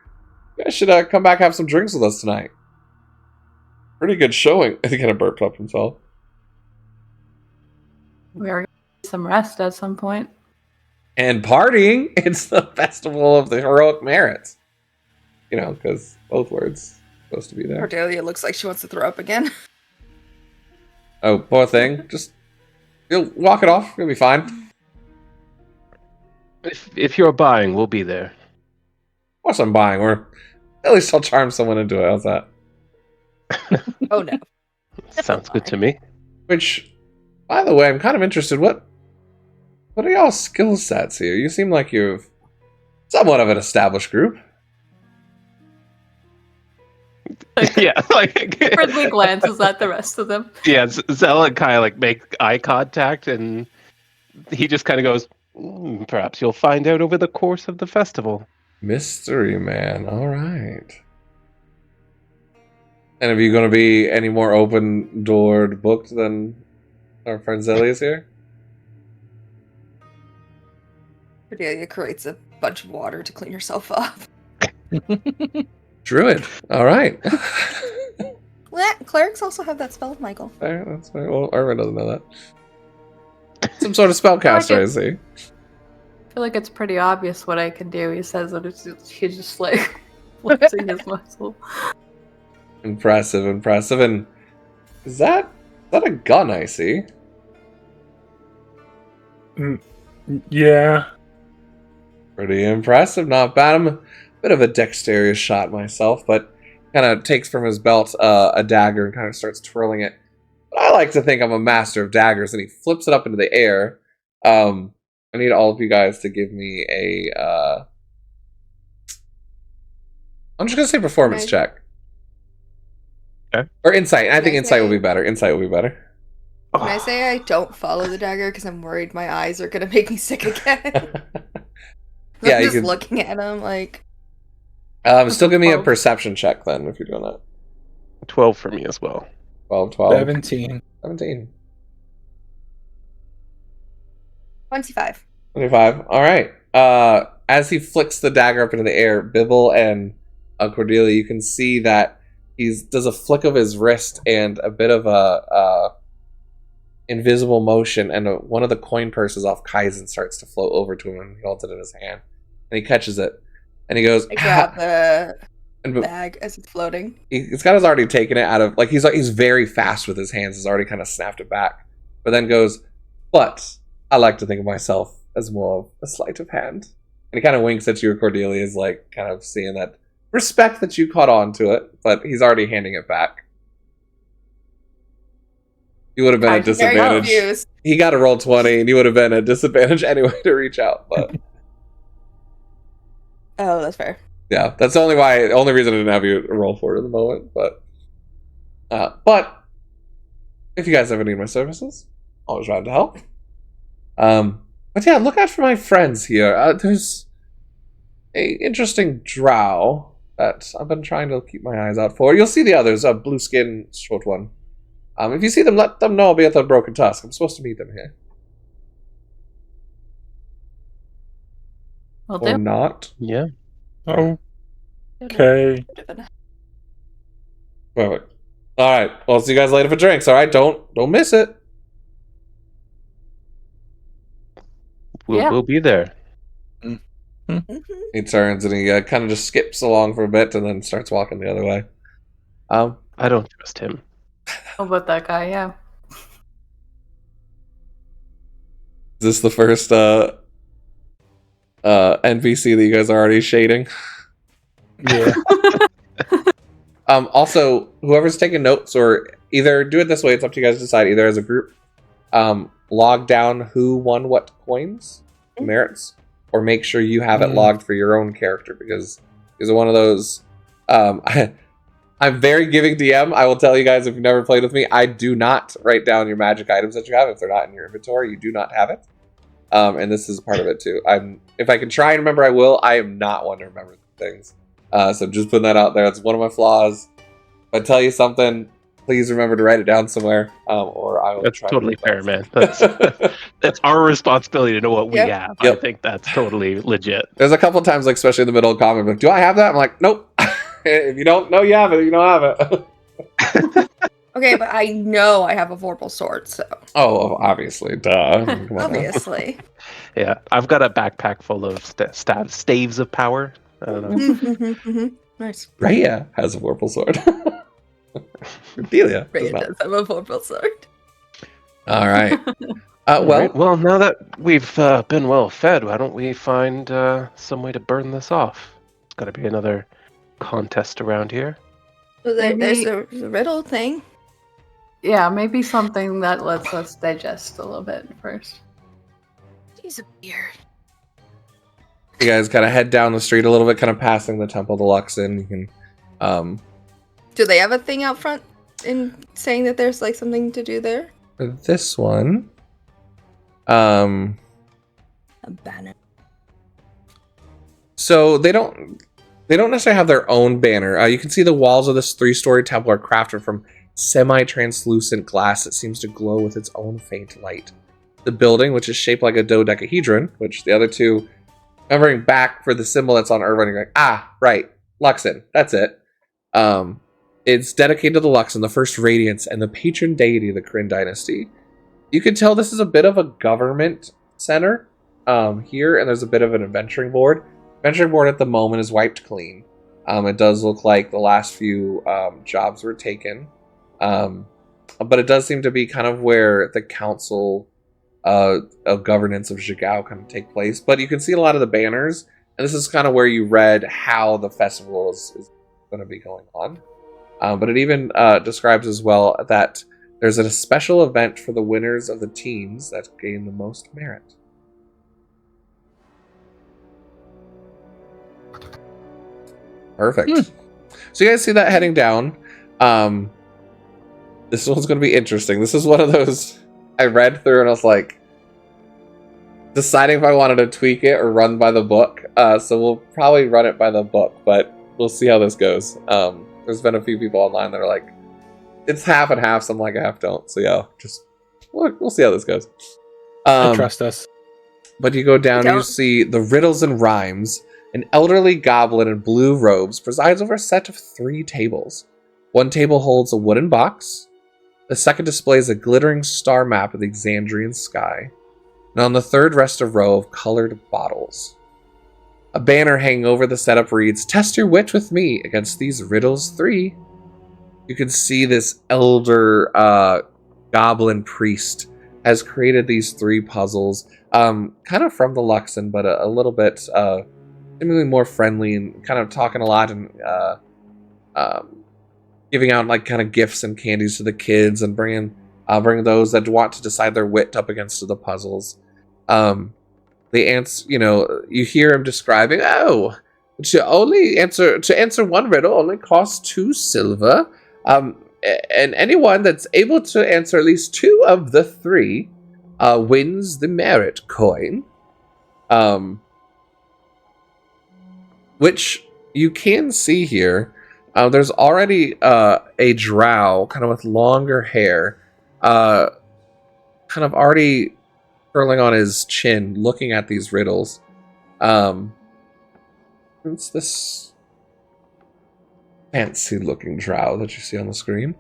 You guys should come back and have some drinks with us tonight. Pretty good showing. I think he kind of burped up himself. We are going to get some rest at some point. And partying. It's the festival of the heroic merits. You know, because both words are supposed to be there. Cordelia looks like she wants to throw up again. Oh, poor thing. Just you'll walk it off. You'll be fine. If you're buying, we'll be there. Of course I'm buying. Or at least I'll charm someone into it. How's that? Oh no. Sounds good to me. Which, by the way, I'm kind of interested. What are y'all's skill sets here? You seem like you've somewhat of an established group. Yeah, like Ridley glances at the rest of them. Yeah, Zella and Kai make eye contact, and he just kind of goes, perhaps you'll find out over the course of the festival. Mystery man. All right. And are you going to be any more open-doored booked than our friend Zellius here? Cordelia creates a bunch of water to clean herself up. Druid. All right. Well, clerics also have that spell, Michael. That's fair. Well, Armin doesn't know that. Some sort of spellcaster, I see. I feel like it's pretty obvious what I can do. He says that he's just like flexing his muscle. Impressive. And is that a gun I see? Yeah. Pretty impressive. Not bad. I'm a bit of a dexterous shot myself, but kind of takes from his belt a dagger and kind of starts twirling it. But I like to think I'm a master of daggers, and he flips it up into the air. I need all of you guys to give me a... I'm just going to say performance Okay. check. Okay. Or insight. I think I insight say- will be better. Insight will be better. Can I say I don't follow the dagger because I'm worried my eyes are gonna make me sick again? Yeah, I'm you just can- looking at him like. Still give me a 12. perception check then, if you're doing that. 12 for me as well. 12, 17. 17. 25. 25. All right. As he flicks the dagger up into the air, Bibble and Cordelia, you can see that he does a flick of his wrist and a bit of a invisible motion, and one of the coin purses off Kaizen starts to float over to him, and he holds it in his hand, and he catches it. And he goes, I grab the and bag as it's floating. He's kind of already taken it out of, like, he's very fast with his hands. He's already kind of snapped it back. But then goes, but I like to think of myself as more of a sleight of hand. And he kind of winks at you, Cordelia, is like kind of seeing that respect that you caught on to it, but he's already handing it back. You would have been I'm at very disadvantage. confused. He got a roll 20, and you would have been at disadvantage anyway to reach out. But Oh, that's fair. yeah, that's the only reason I didn't have you roll for it at the moment. But if you guys ever need my services, always around to help. But yeah, look out for my friends here. There's a interesting drow that I've been trying to keep my eyes out for. You'll see the others, a blue skin, short one. If you see them, let them know I'll be at the Broken Tusk. I'm supposed to meet them here. Will Or do. not. Yeah. Okay. Perfect. Alright, well, see you guys later for drinks, alright? Don't miss it. Yeah. We'll be there. Mhm. He turns and he kind of just skips along for a bit and then starts walking the other way. I don't trust him. How about that guy? Yeah. Is this the first NPC that you guys are already shading? Yeah. Also, whoever's taking notes, or either do it this way, it's up to you guys to decide, either as a group, log down who won what coins, merits, or make sure you have it logged for your own character, because it's one of those, I'm very giving DM. I will tell you guys, if you've never played with me, I do not write down your magic items that you have. If they're not in your inventory, you do not have it. And this is part of it too. If I can try and remember, I will. I am not one to remember things. So just putting that out there. That's one of my flaws. If I tell you something, please remember to write it down somewhere, or I will That's try totally to fair, man. That's our responsibility to know what we Yep. have. Yep. I think that's totally legit. There's a couple times, like especially in the middle of comment, like, do I have that? I'm like, nope. If you don't know you have it, you don't have it. Okay, but I know I have a vorpal sword, so Oh, obviously. Duh. Come on now. obviously. Yeah, I've got a backpack full of staves of power. I don't know. Nice. Rhea has a Vorpal sword. Delia does Rhea not. does have a vorpal sword. All right. All Well, right, well, now that we've been well fed, why don't we find some way to burn this off? It's got to be another contest around here. So there's Maybe- a riddle thing. Yeah, maybe something that lets us digest a little bit first. He's a beard. you guys kind of head down the street a little bit, kind of passing the Temple Deluxe in. You can, Do they have a thing out front in saying that there's like something to do there? for this one, A banner. so they don't necessarily have their own banner. You can see the walls of this 3-story temple are crafted from semi-translucent glass that seems to glow with its own faint light. The building, which is shaped like a dodecahedron, which the other two, remembering back for the symbol that's on Irvine, you're like, right, Luxon, that's it. It's dedicated to the Luxon, the first radiance, and the patron deity of the Kryn dynasty. You can tell this is a bit of a government center here, and there's a bit of an adventuring board. Adventuring board at the moment is wiped clean. It does look like the last few jobs were taken. But it does seem to be kind of where the council of governance of Zhigao kind of take place. But you can see a lot of the banners, and this is kind of where you read how the festival is going to be going on. But it even describes as well that there's a special event for the winners of the teams that gain the most merit. Perfect. So you guys see that heading down. This one's going to be interesting. This is one of those I read through and I was like, deciding if I wanted to tweak it or run by the book. So we'll probably run it by the book, but we'll see how this goes. There's been a few people online that are like, it's half and half. Some like half don't. So yeah, just we'll see how this goes. I trust us. But you go down, you Don't. see the riddles and rhymes. An elderly goblin in blue robes presides over a set of 3 tables. One table holds a wooden box. The second displays a glittering star map of the Exandrian sky. And on the third rests a row of colored bottles. A banner hanging over the setup reads, "Test your wit with me against these riddles 3." You can see this elder goblin priest has created these 3 puzzles, kind of from the Luxon, but a little bit seemingly more friendly and kind of talking a lot and giving out like kind of gifts and candies to the kids and bringing those that want to decide their wit up against the puzzles. The answer, you hear him describing, to answer one riddle only costs 2 silver. And anyone that's able to answer at least 2 of the 3 wins the merit coin. Which you can see here. There's already a drow, kind of with longer hair, kind of already curling on his chin, looking at these riddles. It's this fancy-looking drow that you see on the screen,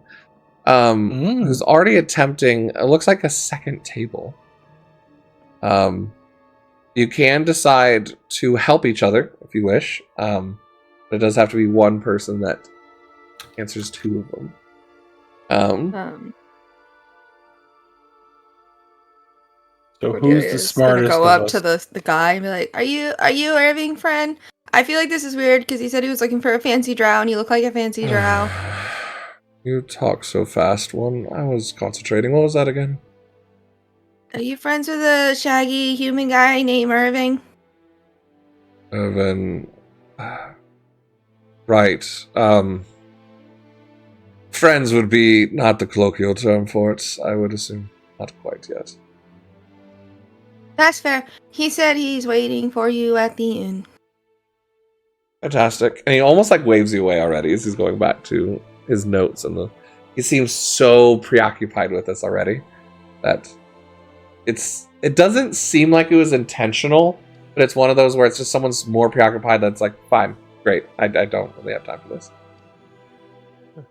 who's already attempting, it looks like a second table. You can decide to help each other if you wish, but it does have to be one person that answers 2 of them. So who's the Cordelia's smartest gonna go of up us? to the guy and be like, "Are you Irving, friend? I feel like this is weird because he said he was looking for a fancy drow, and you look like a fancy drow." You talk so fast, one. I was concentrating. What was that again? Are you friends with a shaggy human guy named Irving? Irvin. Right. Friends would be not the colloquial term for it, I would assume. Not quite yet. That's fair. He said he's waiting for you at the inn. Fantastic. And he almost like waves you away already as he's going back to his notes, and he seems so preoccupied with this already that it doesn't seem like it was intentional, but it's one of those where it's just someone's more preoccupied that's like, fine, great, I don't really have time for this.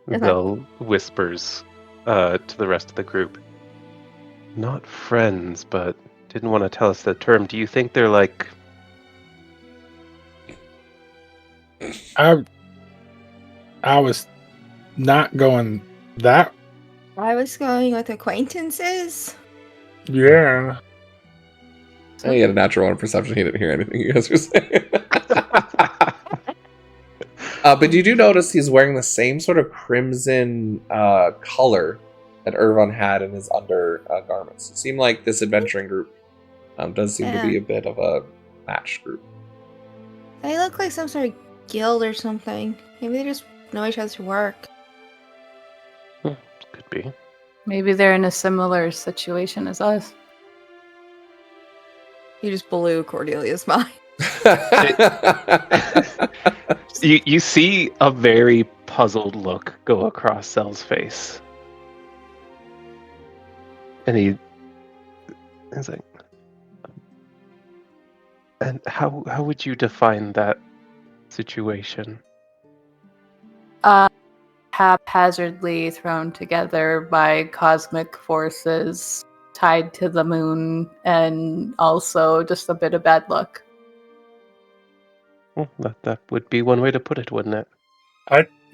They'll whispers to the rest of the group. Not friends, but didn't want to tell us the term. Do you think they're like... I was not going that. I was going with acquaintances. Yeah. He had a natural 1 perception. He didn't hear anything you guys were saying. But you do notice he's wearing the same sort of crimson color that Irvin had in his undergarments. It seemed like this adventuring group does seem to be a bit of a match group. They look like some sort of guild or something. Maybe they just know each other's work. Could be. Maybe they're in a similar situation as us. You just blew Cordelia's mind. You see a very puzzled look go across Zell's face. And he's like, and how would you define that situation? Haphazardly thrown together by cosmic forces tied to the moon, and also just a bit of bad luck. Well, that would be one way to put it, wouldn't it?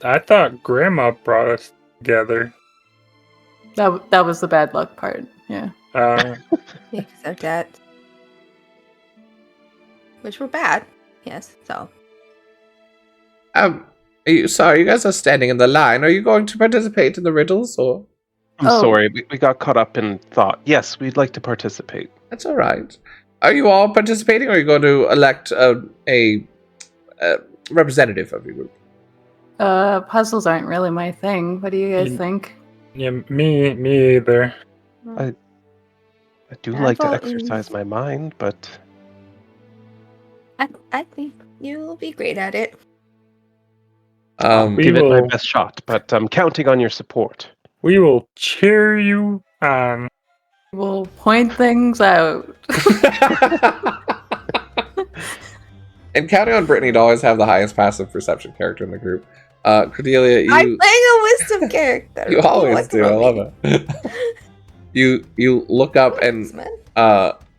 I thought Grandma brought us together. That was the bad luck part. Yeah. Uh, Yeah, because of debt. Which were bad. Yes, so. Sorry, you guys are standing in the line. Are you going to participate in the riddles, or? I'm sorry, we got caught up in thought. Yes, we'd like to participate. That's all right. Are you all participating, or are you going to elect a representative of your group? Puzzles aren't really my thing. What do you guys think? yeah, me either. I do I like to vote exercise my mind, but I think you'll be great at it. We give it my will- best shot. But I'm counting on your support. We will cheer you on. We'll point things out. And counting on Brittany to always have the highest passive perception character in the group. Cordelia, I'm playing a wisdom character. you always What's do. I wrong love with it. You look up you? and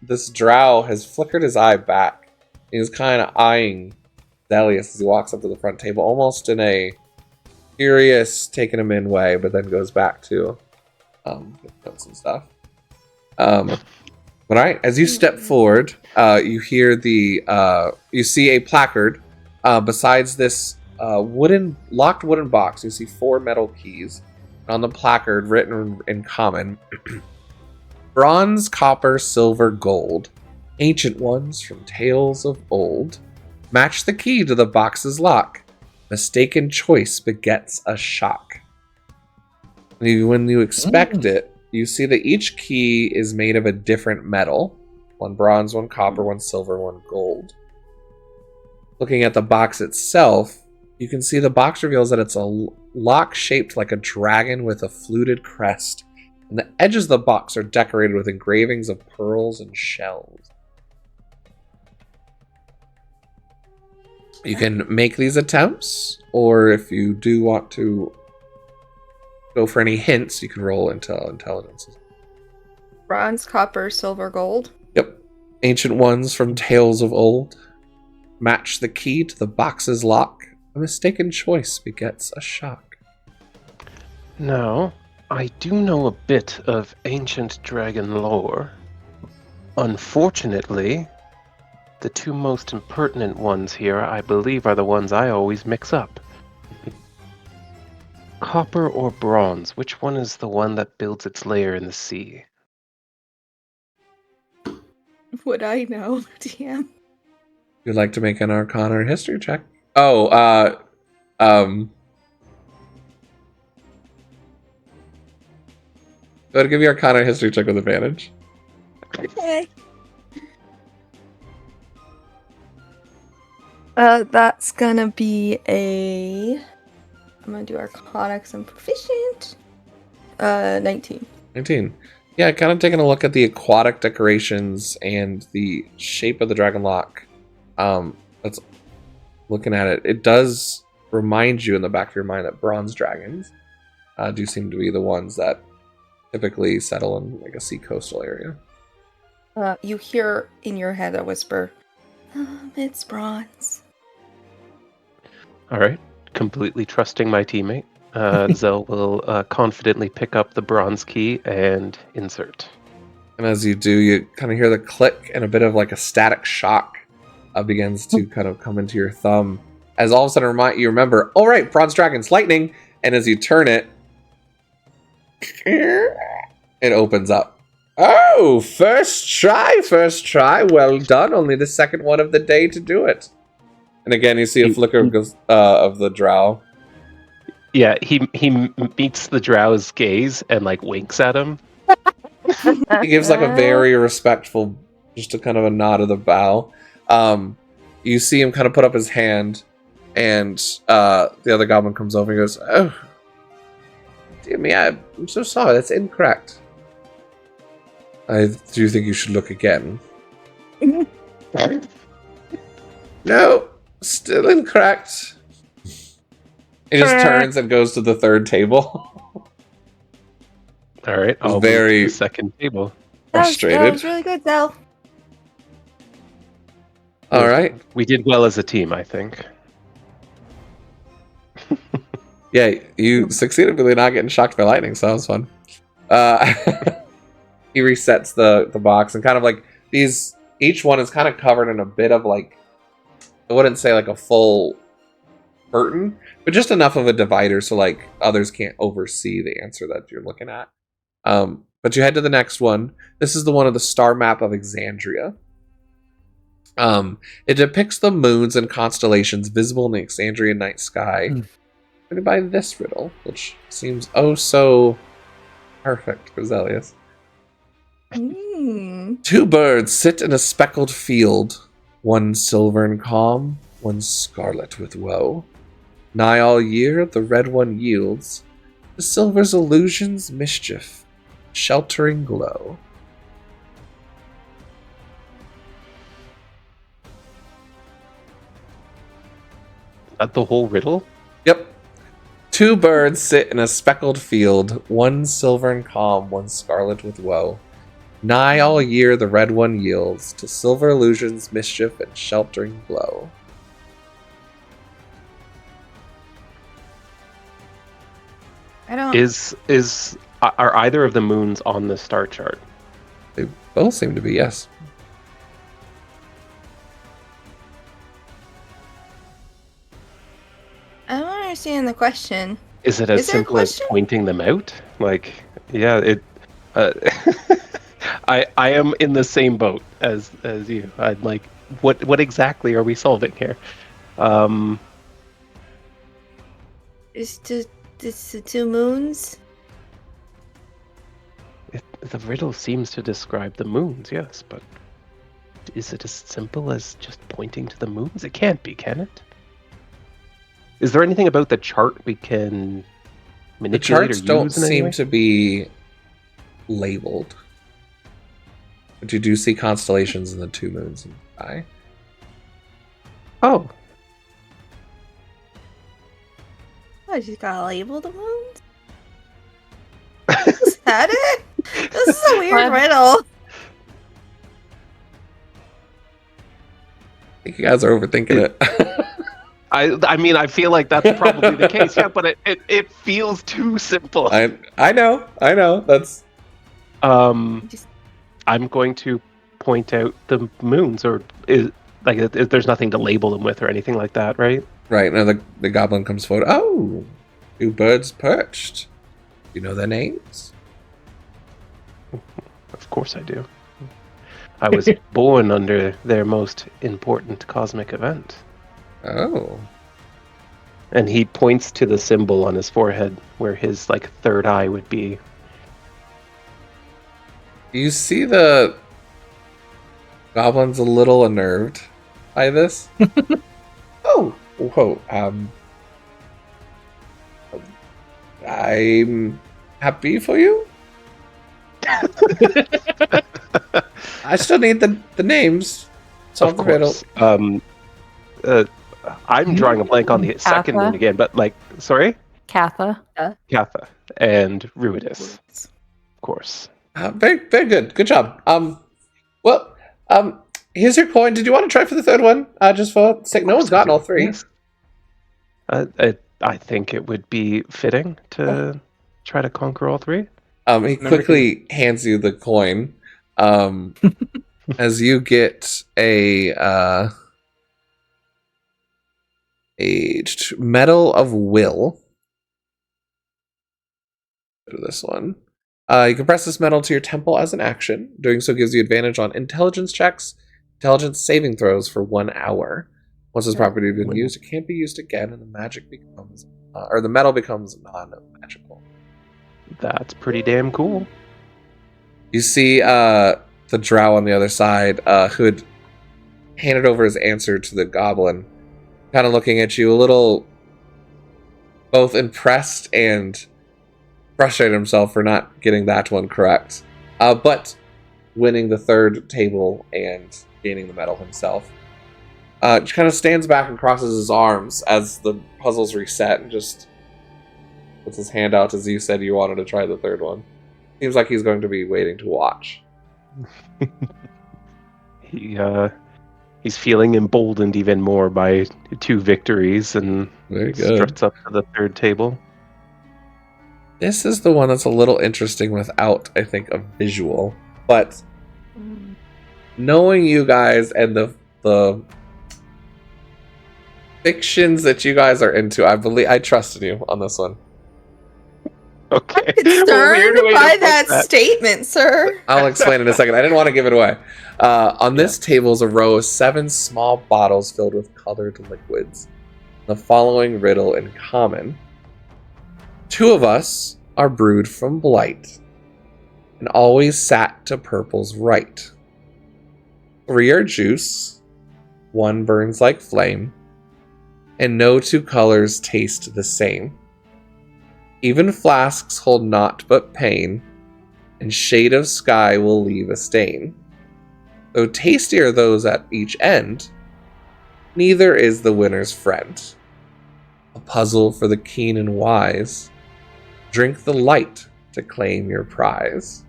this drow has flickered his eye back He's kind of eyeing Zelius as he walks up to the front table, almost in a curious, taking him in way, but then goes back to notes and stuff. All right, as you step forward, you hear you see a placard. Besides this locked wooden box, you see 4 metal keys. On the placard, written in common, bronze, copper, silver, gold. Ancient ones from tales of old. Match the key to the box's lock. Mistaken choice begets a shock. When you expect it, you see that each key is made of a different metal. 1 bronze, 1 copper, 1 silver, 1 gold. Looking at the box itself, you can see the box reveals that it's a lock shaped like a dragon with a fluted crest. And the edges of the box are decorated with engravings of pearls and shells. You can make these attempts, or if you do want to go for any hints, you can roll into intelligence. Bronze, copper, silver, gold. Yep. Ancient ones from tales of old. Match the key to the box's lock. A mistaken choice begets a shock. Now, I do know a bit of ancient dragon lore. Unfortunately, the 2 most impertinent ones here, I believe, are the ones I always mix up. Copper or bronze, which one is the one that builds its lair in the sea? Would I know, DM? You'd like to make an Arcana or History check? Oh, Go ahead and give me Arcana or History check with advantage. Okay. That's gonna be I'm gonna do Arcana because I'm proficient. 19. 19. Yeah, kind of taking a look at the aquatic decorations and the shape of the dragon lock. That's looking at it. It does remind you in the back of your mind that bronze dragons do seem to be the ones that typically settle in like a sea coastal area. You hear in your head a whisper, it's bronze. All right. Completely trusting my teammate, Zell will confidently pick up the bronze key and insert. And as you do, you kind of hear the click and a bit of like a static shock begins to kind of come into your thumb. As all of a sudden you remember, all right, bronze dragon's lightning. And as you turn it, it opens up. Oh, first try. Well done. Only the second one of the day to do it. And again, you see a flicker of the drow. Yeah, he meets the drow's gaze and like winks at him. He gives like a very respectful, just a kind of a nod of the bow. You see him kind of put up his hand, and the other goblin comes over and goes, "Oh, dear me, I'm so sorry. That's incorrect. I do think you should look again." No, still incorrect. He just turns and goes to the third table. All right, I'll move very to the second table. Frustrated. That was really good, Zell. All right. We did well as a team, I think. Yeah, you succeeded with not getting shocked by lightning, so that was fun. He resets the box and kind of like each one is kind of covered in a bit of like, I wouldn't say like a full curtain, but just enough of a divider so like others can't oversee the answer that you're looking at. But you head to the next one. This is the one of the star map of Exandria. It depicts the moons and constellations visible in the Exandrian night sky. Printed by this riddle, which seems oh so perfect for Zelius. 2 birds sit in a speckled field, one silver and calm, one scarlet with woe. Nigh all year the red one yields, the silver's illusions mischief, sheltering glow. That the whole riddle? Yep. 2 birds sit in a speckled field, one silver and calm, one scarlet with woe. Nigh all year the red one yields to silver illusions, mischief, and sheltering glow. I don't. Are either of the moons on the star chart? They both seem to be, yes. I don't understand the question. Is it as Is there a simple as question? pointing them out? Like, yeah, it. I am in the same boat as you. I'd like, what exactly are we solving here? It's the two moons. The riddle seems to describe the moons, yes, but is it as simple as just pointing to the moons? It can't be, can it? Is there anything about the chart we can The manipulate charts or don't use in any seem way? to be labeled. But you do see constellations in the two moons in the sky. Oh, Oh, you gotta label the moons? Is that it? This is a weird What? riddle. I think you guys are overthinking it. I mean, I feel like that's probably the case, yeah, but it feels too simple. I know. That's Just- I'm going to point out the moons, or there's nothing to label them with or anything like that, right? right. Now the goblin comes forward. Oh, two birds perched. You know their names? Of course I do. I was born under their most important cosmic event. Oh. And he points to the symbol on his forehead where his third eye would be. You see the goblin's a little unnerved by this. Oh, whoa. I'm happy for you. I still need the names. Solve the riddle. I'm drawing a blank on the second Katha? moon again, but sorry? Katha. Katha and Ruidus, of course. Very, very good. Good job. Well, here's your coin. Did you want to try for the third one? Just for sake. No one's gotten all three. Yes. I think it would be fitting to try to conquer all three. He quickly hands you the coin. As you get a Medal of Will. Go to this one. You can press this medal to your temple as an action. Doing so gives you advantage on intelligence checks, intelligence saving throws for 1 hour. Once this property has been used, it can't be used again, and the magic becomes, or the medal becomes non-magical. That's pretty damn cool. You see the drow on the other side, who had handed over his answer to the goblin, kind of looking at you a little both impressed and frustrated himself for not getting that one correct, but winning the third table and gaining the medal himself. Just kind of stands back and crosses his arms as the puzzles reset and just puts his hand out as you said you wanted to try the third one. Seems like he's going to be waiting to watch. He's feeling emboldened even more by 2 victories and Very good. struts up to the third table. This is the one that's a little interesting without, I think, a visual. But knowing you guys and the fictions that you guys are into, I trust in you on this one. Okay. I'm concerned Weird way to by put that statement, sir. I'll explain in a second. I didn't want to give it away. On this table is a row of 7 small bottles filled with colored liquids. The following riddle in common. 2 of us are brewed from blight, and always sat to purple's right. 3 are juice, 1 burns like flame, and no 2 colors taste the same. Even flasks hold naught but pain, and shade of sky will leave a stain. Though tasty are those at each end, neither is the winner's friend. A puzzle for the keen and wise. Drink the light to claim your prize.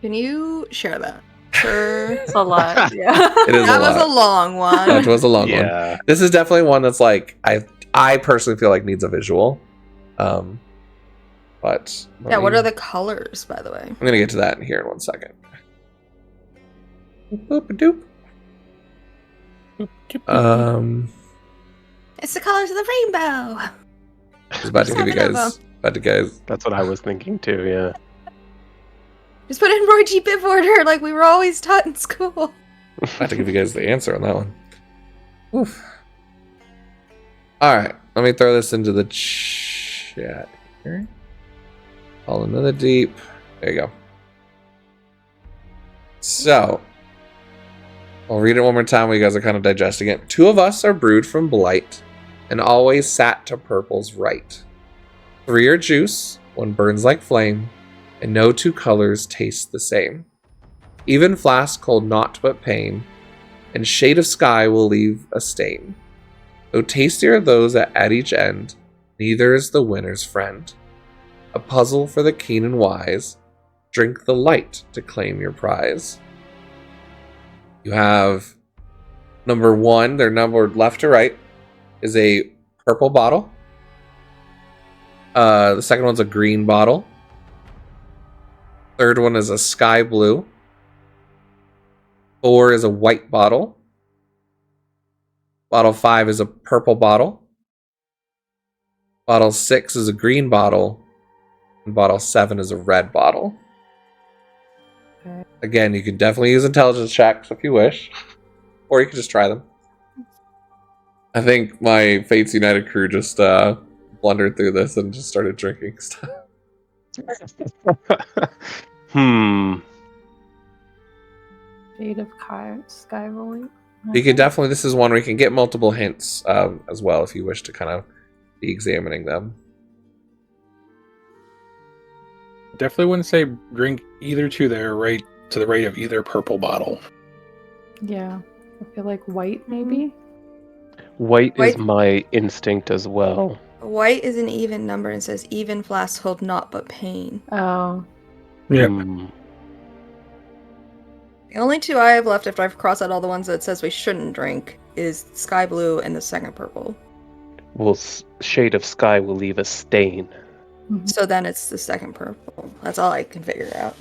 Can you share that? Sure. It's a lot. Yeah. It is That a was lot. a long one. That was a long one. Yeah. This is definitely one that's like I personally feel like needs a visual. But Yeah, what are the colors, by the way? I'm gonna get to that here in 1 second. Boop-a-doop. It's the colors of the rainbow. I was about to give you guys. That's what I was thinking too, yeah. Just put in Roy G. Biv order like we were always taught in school. About to give you guys the answer on that one. Oof. All right, let me throw this into the chat here. All another deep. There you go. So, I'll read it one more time while you guys are kind of digesting it. 2 of us are brewed from blight, and always sat to purple's right. 3 are juice, 1 burns like flame, and no 2 colors taste the same. Even flask hold naught but pain, and shade of sky will leave a stain. Though tastier are those at each end, neither is the winner's friend. A puzzle for the keen and wise, drink the light to claim your prize. You have number 1, they're numbered left to right, is a purple bottle. The second one's a green bottle. Third one is a sky blue. 4 is a white bottle. Bottle 5 is a purple bottle. Bottle 6 is a green bottle. And bottle 7 is a red bottle. Okay. Again, you can definitely use intelligence checks if you wish. Or you can just try them. I think my Fates United crew just blundered through this and just started drinking stuff. Shade of sky void. You can definitely, this is one where you can get multiple hints as well if you wish to kind of be examining them. Definitely wouldn't say drink either to their right to the right of either purple bottle. Yeah. I feel like white, maybe? White is White- my instinct as well. White is an even number and says even flasks hold naught but pain. Oh. Yeah. The only 2 I have left after I've crossed out all the ones that says we shouldn't drink is sky blue and the second purple. Well, shade of sky will leave a stain. So then it's the second purple. That's all I can figure out.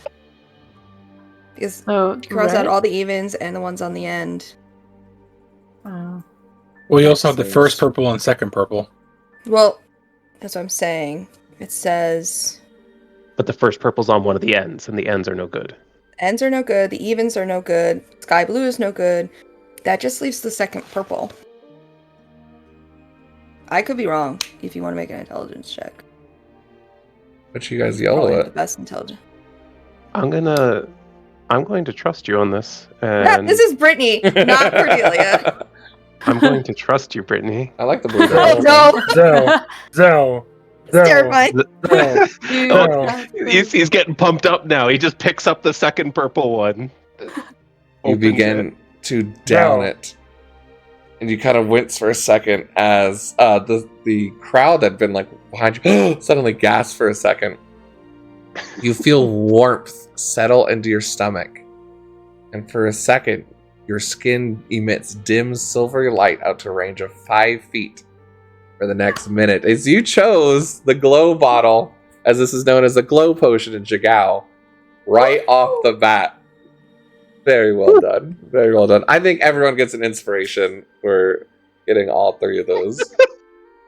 Because So cross red? out all the evens and the ones on the end. Oh. Well, you also have the Sleeves. first purple and second purple. Well, that's what I'm saying. It says But the first purple's on one of the ends, and the ends are no good. ends are no good, the evens are no good, sky blue is no good. That just leaves the second purple. I could be wrong if you want to make an intelligence check. But you guys yellow Probably the it. best intelligence. I'm going to trust you on this, Yeah, and this is Brittany, not Cordelia. I'm going to trust you, Brittany. I like the blue Oh bottle. no, Zell. it's terrifying. He's getting pumped up now. He just picks up the second purple one. You Opens begin it. to down No. it. And you kind of wince for a second as the crowd that had been like behind you suddenly gasps for a second. You feel warmth settle into your stomach. And for a second, your skin emits dim silvery light out to a range of 5 feet for the next minute. As you chose the glow bottle, as this is known as the glow potion in Jigao, right off the bat. Very well done. Very well done. I think everyone gets an inspiration for getting all 3 of those.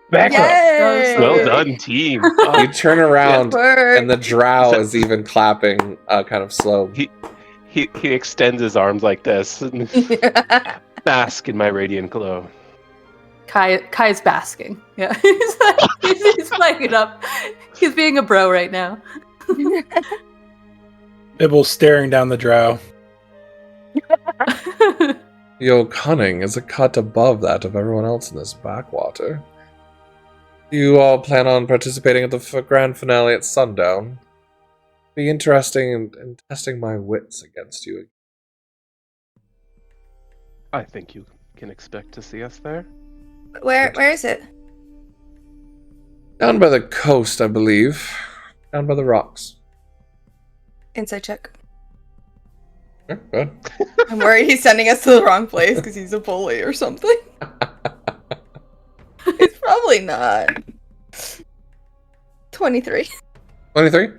Back up. Yay! Well done, team. You turn around Work. and the drow is even clapping kind of slow. He extends his arms like this and bask in my radiant glow. Kai's basking. Yeah. he's playing it up. He's being a bro right now. Bibble staring down the drow. Your cunning is a cut above that of everyone else in this backwater. Do you all plan on participating at the grand finale at sundown? Be interesting in testing my wits against you. I think you can expect to see us there. Where is it? Down by the coast, I believe. Down by the rocks. Insight check. Good. I'm worried he's sending us to the wrong place because he's a bully or something. He's probably not. 23. 23.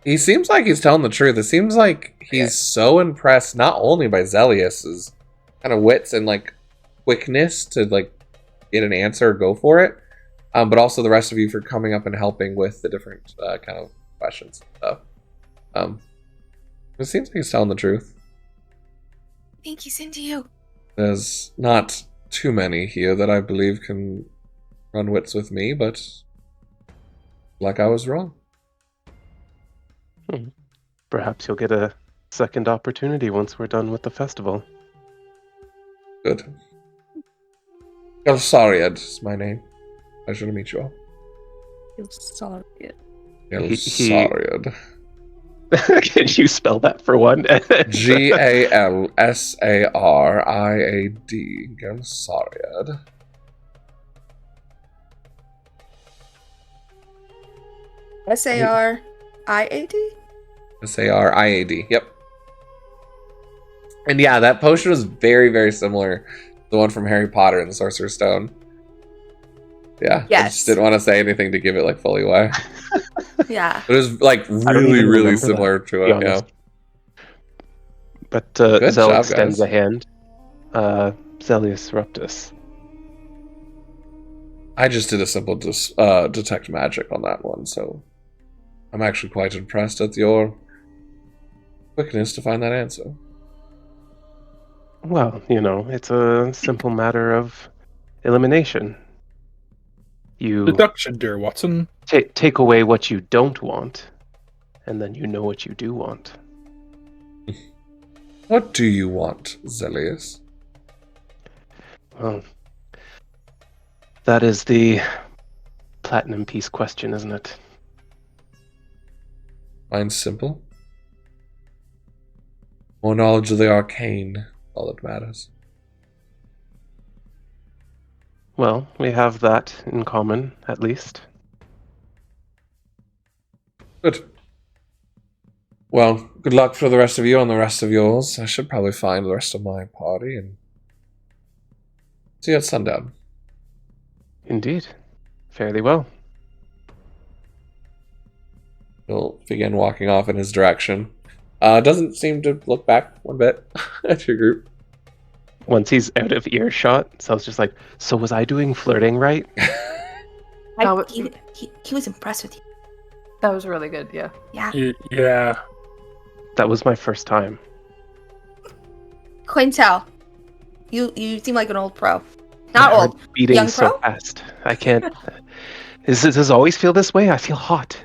He seems like he's telling the truth. It seems like he's so impressed not only by Zelius's kind of wits and like quickness to like get an answer or go for it, but also the rest of you for coming up and helping with the different kind of questions and stuff. It seems like he's telling the truth. Thank you, same to you. There's not too many here that I believe can run wits with me, but like I was wrong. Perhaps you'll get a second opportunity once we're done with the festival. Good. Gelsariad is my name. Pleasure to meet you all. Feel sorry. Gelsariad. Can you spell that for one? Galsariad. Gelsariad. SARIAD? Sariad. Yep. And yeah, that potion was very, very similar to the one from Harry Potter and the Sorcerer's Stone. Yeah. I Yes. just didn't want to say anything to give it like fully away. Yeah. But it was like don't really, even really remember similar that, to be it. Yeah. honest. But Good Zell job, extends guys. a hand. Zelius Ruptus. I just did a simple detect magic on that one, so I'm actually quite impressed at your quickness to find that answer. Well, it's a simple matter of elimination. You Deduction, dear Watson. take away what you don't want, and then you know what you do want. What do you want, Zelius? Well, that is the platinum piece question, isn't it? Mine's simple. More knowledge of the arcane, all that matters. Well, we have that in common, at least. Good. Well, good luck for the rest of you and the rest of yours. I should probably find the rest of my party and see you at sundown. Indeed. Fairly well. He'll begin walking off in his direction. Doesn't seem to look back one bit at your group. Once he's out of earshot, Sal's just like, so was I doing flirting right? No, He was impressed with you. That was really good, yeah. Yeah. Yeah. That was my first time. Quintel, you seem like an old pro. Not My heart old. beating young so pro? fast. I can't. Does this always feel this way? I feel hot.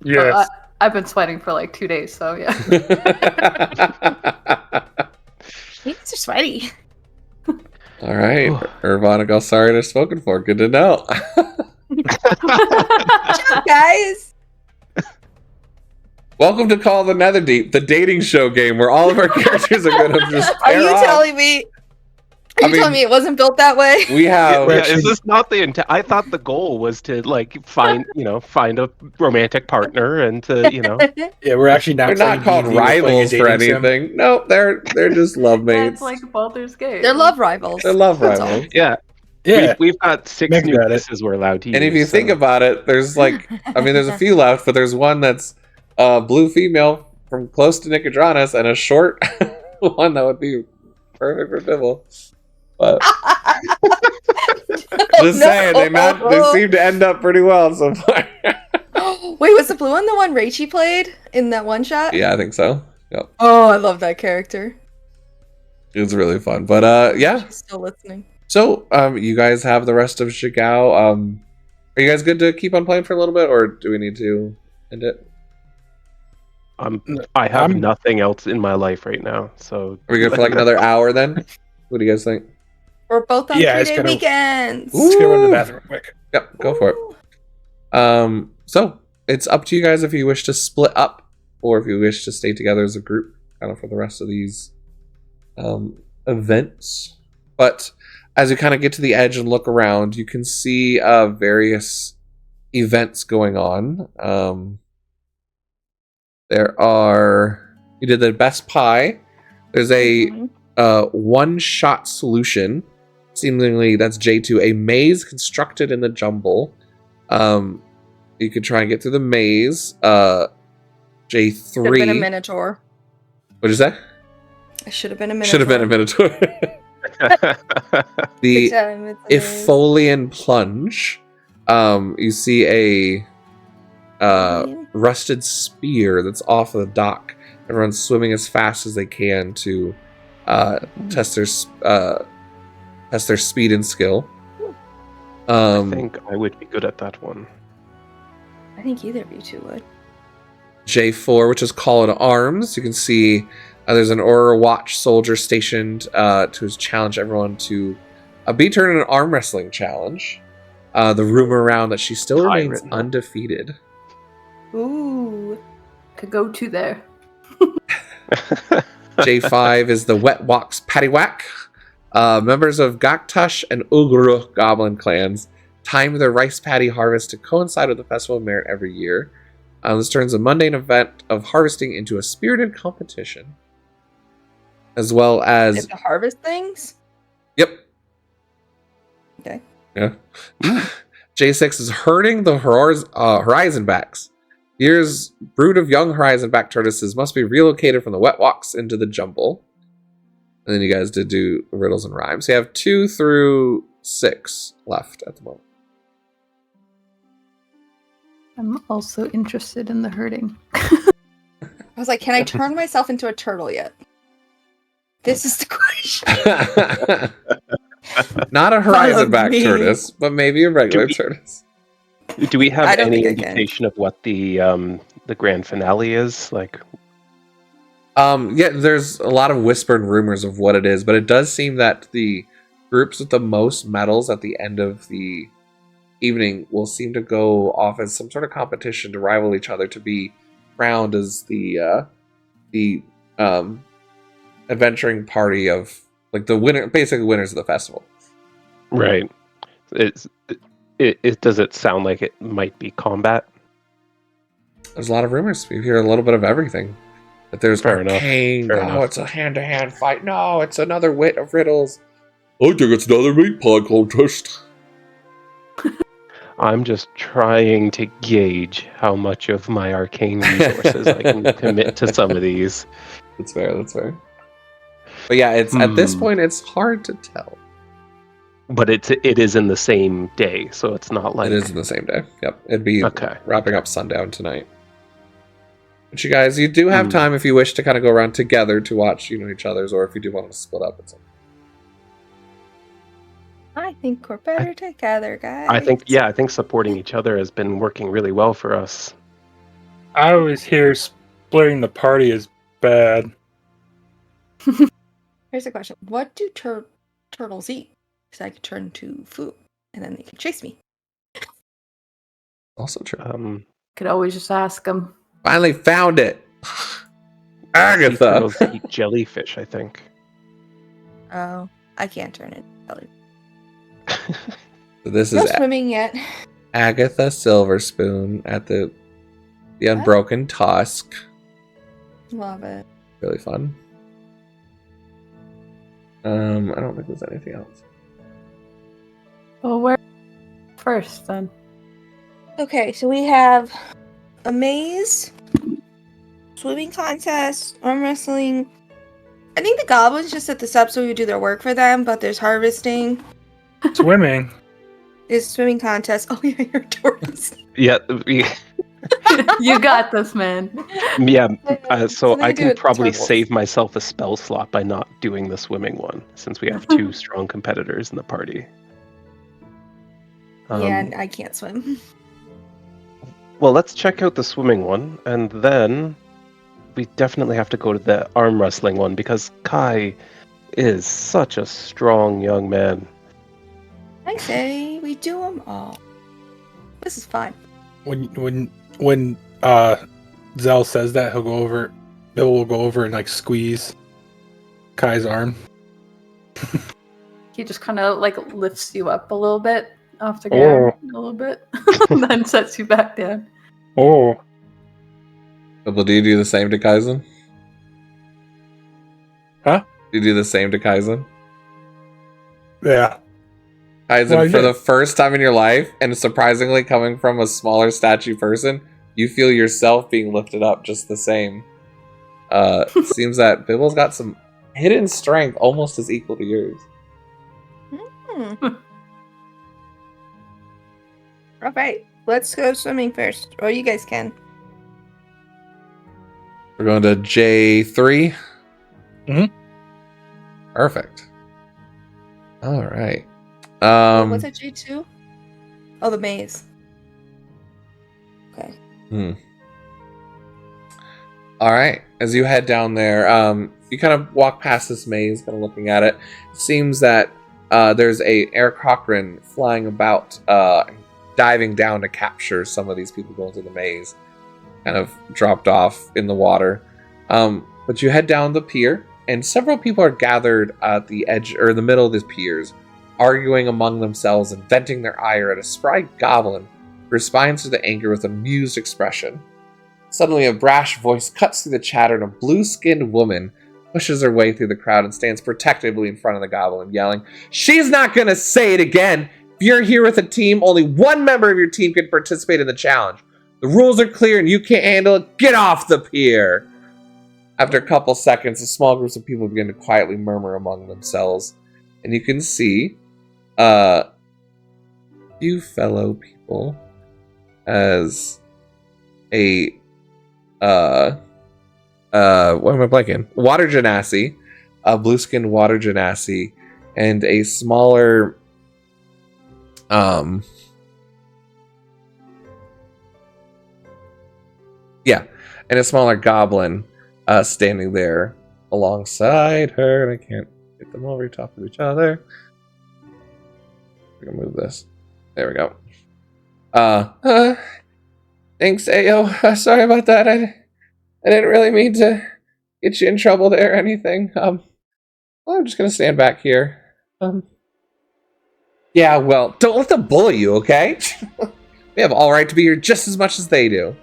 Yes. I've been sweating for like 2 days, so yeah. You guys are sweaty. All right, Irvana Gelsariad is spoken for. Good to know. Good job, guys. Welcome to Call of the Netherdeep, the dating show game where all of our characters are going to just Are pair you off. telling me? I Are you telling mean- me it wasn't built that way? We have Yeah, is this not the intent? I thought the goal was to find a romantic partner and to Yeah, we're actually not. they're not playing called D&D, we're playing a rivals for dating sim. anything. No, they're just love mates. That's like Baldur's Gate. They're love rivals. They're love That's all. rivals. yeah. Yeah, We've got 6 Meg's new got it. pieces we're allowed to use. And if you think so- about it, there's there's a few left, but there's one that's a blue female from close to Nicodranas and a short one that would be perfect for Bibble. But just saying, they seem to end up pretty well so far. Wait, was the blue one the one Raichi played in that one shot? Yeah, I think so. Yep. Oh, I love that character. It was really fun. But yeah. She's still listening. So you guys have the rest of Shigao. Are you guys good to keep on playing for a little bit, or do we need to end it? I have I'm- nothing else in my life right now, so Are we good for like another hour then? What do you guys think? We're both on Yeah, it's 3-day gonna- weekends. Ooh. let's go run to the bathroom real quick. Yep, go for it. So it's up to you guys if you wish to split up or if you wish to stay together as a group kind of for the rest of these events. But as you kind of get to the edge and look around, you can see various events going on. There are You did the best pie. There's a Mhm. one-shot solution. Seemingly, that's J2. A maze constructed in the jumble. You could try and get through the maze. J3. Should have been a minotaur. What is that? I should have been a minotaur. Should have been a minotaur. The Good time, it's a maze. Ifolian plunge. You see a rusted spear that's off of the dock. Everyone's swimming as fast as they can to test their speed and skill. I think I would be good at that one. I think either of you two would. J4, which is Call to Arms. You can see there's an Aurora Watch soldier stationed to challenge everyone to beat her in an arm wrestling challenge. The rumor around that she still remains Tyrant. undefeated. Ooh. Could go to there. J5 is the Wet Walks Paddywhack. Members of Gaktush and Ugru goblin clans time their rice paddy harvest to coincide with the Festival of Merit every year. This turns a mundane event of harvesting into a spirited competition. As well as... If to harvest things? Yep. Okay. Yeah. J6 is herding the Horizonbacks. Year's brood of young Horizonback tortoises must be relocated from the Wet Walks into the jumble. And then you guys did do riddles and rhymes. So you have 2 through 6 left at the moment. I'm also interested in the herding. I was like, can I turn myself into a turtle yet? This is the question. Not a Horizonback tortoise, but maybe a regular tortoise. Do we have I don't any think I can. indication of what the grand finale is? Like, Yeah, there's a lot of whispered rumors of what it is, but it does seem that the groups with the most medals at the end of the evening will seem to go off as some sort of competition to rival each other to be crowned as the adventuring party of like the winner, basically winners of the festival. right? Does it sound like it might be combat? There's a lot of rumors. We hear a little bit of everything. That there's Fair enough. arcane. Fair No, enough. it's a hand-to-hand fight. No, it's another wit of riddles. I think it's another meat pie contest. I'm just trying to gauge how much of my arcane resources I can commit to some of these. That's fair. That's fair. But yeah, it's at this point it's hard to tell. But it is in the same day, so it's not like It is in the same day. Yep, it'd be Okay. wrapping up sundown tonight. But you guys, you do have time if you wish to kind of go around together to watch, each other's, or if you do want to split up. It's I think we're better together, guys. I think supporting each other has been working really well for us. I always hear splitting the party is bad. Here's a question. What do turtles eat? Because I could turn to food, and then they could chase me. also true. Could always just ask them. Finally found it, Agatha. Turtles eat jellyfish, I think. Oh, I can't turn it. So this No is swimming yet. Agatha Silverspoon at the Unbroken Tusk. Love it. Really fun. I don't think there's anything else. Well, where first then? Okay, so we have a maze, swimming contest, arm wrestling. I think the goblins just set this up so we do their work for them, but there's harvesting. Swimming. There's swimming contest. Oh yeah, you're a tortoise. Yeah, You got this, man. yeah. So then I do can it probably turtles. save myself a spell slot by not doing the swimming one, since we have two strong competitors in the party. Yeah, and I can't swim. Well, let's check out the swimming one, and then we definitely have to go to the arm wrestling one, because Kai is such a strong young man. I say we do them all. This is fun. When Zell says that, Bill will go over and like squeeze Kai's arm. He just kind of like lifts you up a little bit off the ground, a little bit, and then sets you back down. Oh, But do you do the same to Kaizen? You do the same to Kaizen? Yeah. Kaizen, Well, for yeah. the first time in your life, and surprisingly coming from a smaller statue person, you feel yourself being lifted up just the same. Seems that Bibble's got some hidden strength almost as equal to yours. Alright, let's go swimming first. Or you guys can. We're going to J3. Mhm. Perfect. All right. What's that, G2? Oh, the maze. Okay. All right. As you head down there, you kind of walk past this maze, kind of looking at it. It seems that there's a Air Cochrane flying about, diving down to capture some of these people going through the maze. Kind of dropped off in the water. But you head down the pier, and several people are gathered at the edge or the middle of the piers, arguing among themselves and venting their ire at a spry goblin who responds to the anger with an amused expression. Suddenly, a brash voice cuts through the chatter, and a blue-skinned woman pushes her way through the crowd and stands protectively in front of the goblin, yelling, "She's not gonna say it again! If you're here with a team, only one member of your team can participate in the challenge. The rules are clear and you can't handle it. Get off the pier!" After a couple seconds, a small group of people begin to quietly murmur among themselves. And you can see a few fellow people as a what am I blanking? Water genasi, a blue-skinned water genasi, and a smaller and a smaller goblin standing there alongside her, and I can't get them over top of each other. We're gonna move this. There we go. Thanks, Ayo. Sorry about that. I didn't really mean to get you in trouble there or anything. Well, I'm just gonna stand back here. Yeah, well, don't let them bully you, okay? We have all right to be here just as much as they do.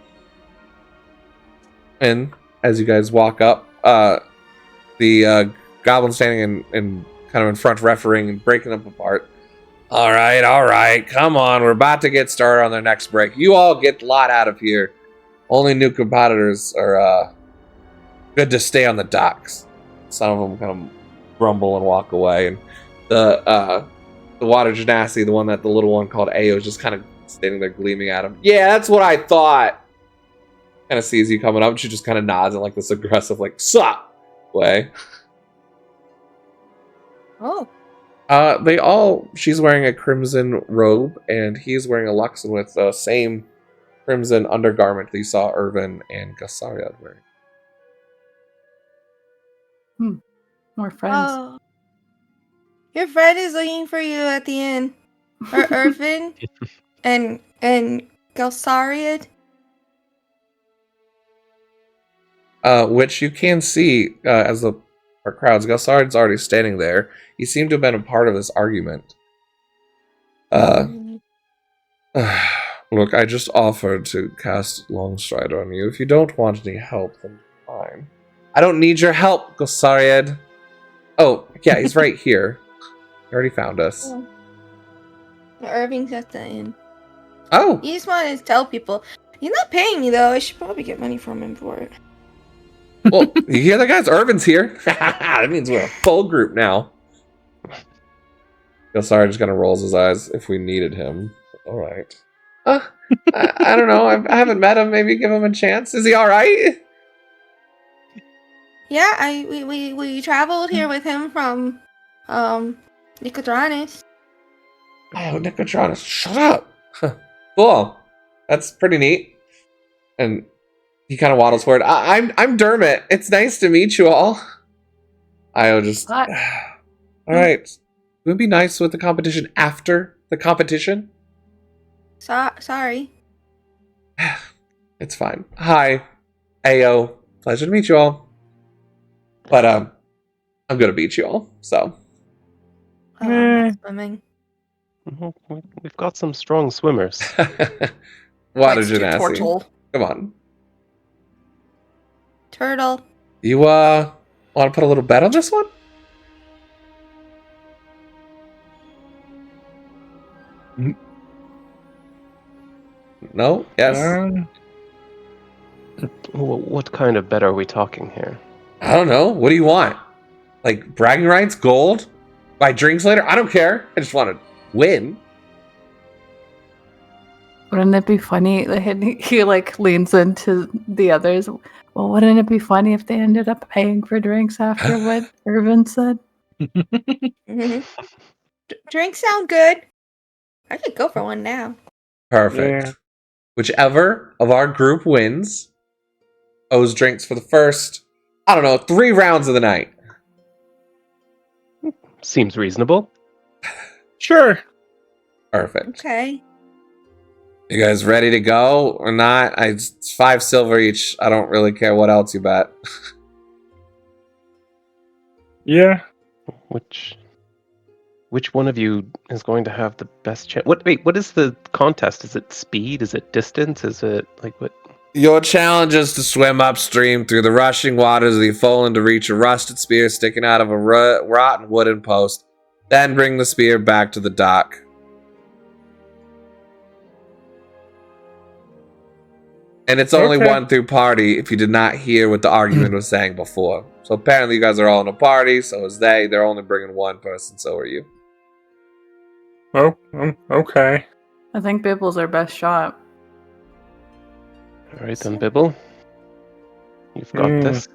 And as you guys walk up, the goblin standing in kind of in front, refereeing and breaking them apart. All right, come on. We're about to get started on their next break. You all get the lot out of here. Only new competitors are good to stay on the docks. Some of them kind of grumble and walk away, and the water genasi, the one that the little one called Ayo, is just kind of standing there gleaming at him. Yeah, that's what I thought. Kind of sees you coming up, and she just kind of nods in like this aggressive, like, sup way. Oh. She's wearing a crimson robe, and he's wearing a Luxon with the same crimson undergarment that you saw Irvin and Gassariad wearing. More friends. Oh. Your friend is looking for you at the inn. Irvin and Gelsariad. Which you can see as the crowds. Gassariad's already standing there. He seemed to have been a part of this argument. Look, I just offered to cast Longstrider on you. If you don't want any help, then fine. I don't need your help, Gassariad. Oh, yeah, he's right here. He already found us. Oh. Irving's at the inn. Oh! He just wanted to tell people. He's not paying me, though. I should probably get money from him for it. Well, you hear that, guys? Irvin's here. That means we're a full group now. Gassariad just kind of rolls his eyes. If we needed him. Alright. I don't know. I haven't met him. Maybe give him a chance. Is he alright? Yeah, we traveled here with him from Nicodranis. Oh, Nicodranis, shut up! Cool. That's pretty neat. And he kind of waddles forward. I'm Dermot. It's nice to meet you all. I'll just... What? Alright. Would it be nice with the competition after the competition? Sorry. It's fine. Hi. Ayo. Pleasure to meet you all. But, I'm gonna beat you all, so... Swimming. We've got some strong swimmers. Water Next to genasi. Turtle. Come on. Turtle. You, want to put a little bet on this one? No? Yes? What kind of bet are we talking here? I don't know. What do you want? Like bragging rights? Gold? Buy drinks later? I don't care. I just want to win. Wouldn't it be funny? He like leans into the others. Well, wouldn't it be funny if they ended up paying for drinks after what Irvin said? Mhm. Drinks sound good. I could go for one now. Perfect. Yeah. Whichever of our group wins owes drinks for the first, I don't know, 3 rounds of the night. Seems reasonable. Sure. Perfect. Okay. You guys ready to go or not? It's 5 silver each. I don't really care what else you bet. Yeah. Which one of you is going to have the best chance? What is the contest? Is it speed? Is it distance? Is it like what? Your challenge is to swim upstream through the rushing waters of the Efolan to reach a rusted spear sticking out of a rotten wooden post. Then bring the spear back to the dock. And it's only Okay. 1 through party if you did not hear what the argument was saying before. So apparently you guys are all in a party, so is they. They're only bringing 1 person, so are you. Oh, okay. I think Bibble's our best shot. All right then, Bibble. You've got this.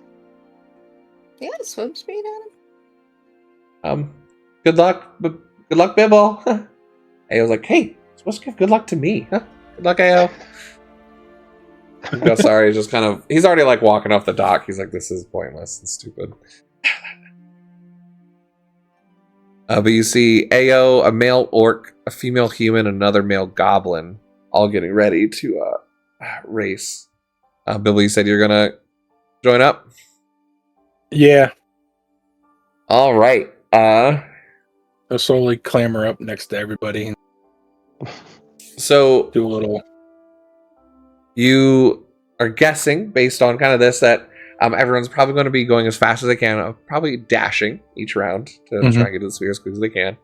You got a swim speed on him? Good luck, good luck, Bibble. Ayo was like, hey, you're supposed to give good luck to me, huh? Good luck, Ayo. No, sorry, just kind of, he's already like walking off the dock. He's like, this is pointless and stupid. But you see Ayo, a male orc, a female human, another male goblin, all getting ready to race. Bibble, you said you're gonna join up? Yeah. All right. I'll slowly clamber up next to everybody and So do a little. you are guessing, based on kind of this, that everyone's probably going to be going as fast as they can, probably dashing each round to try and get to the sphere as quick as they can.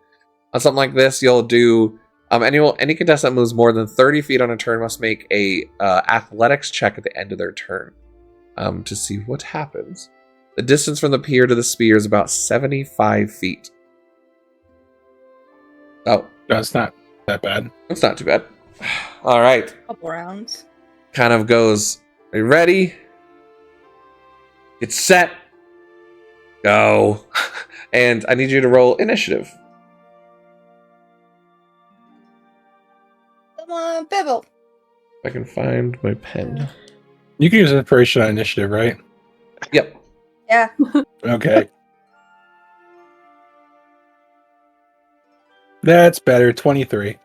On something like this, you'll do any contestant that moves more than 30 feet on a turn must make a athletics check at the end of their turn to see what happens. The distance from the pier to the spear is about 75 feet. Oh, That's not that bad. that's not too bad. All right. Couple rounds. Kind of goes, are you ready? Get set. Go. And I need you to roll initiative. Come on, Bibble. If I can find my pen. You can use inspiration on initiative, right? Yep. Yeah. Okay. That's better. 23.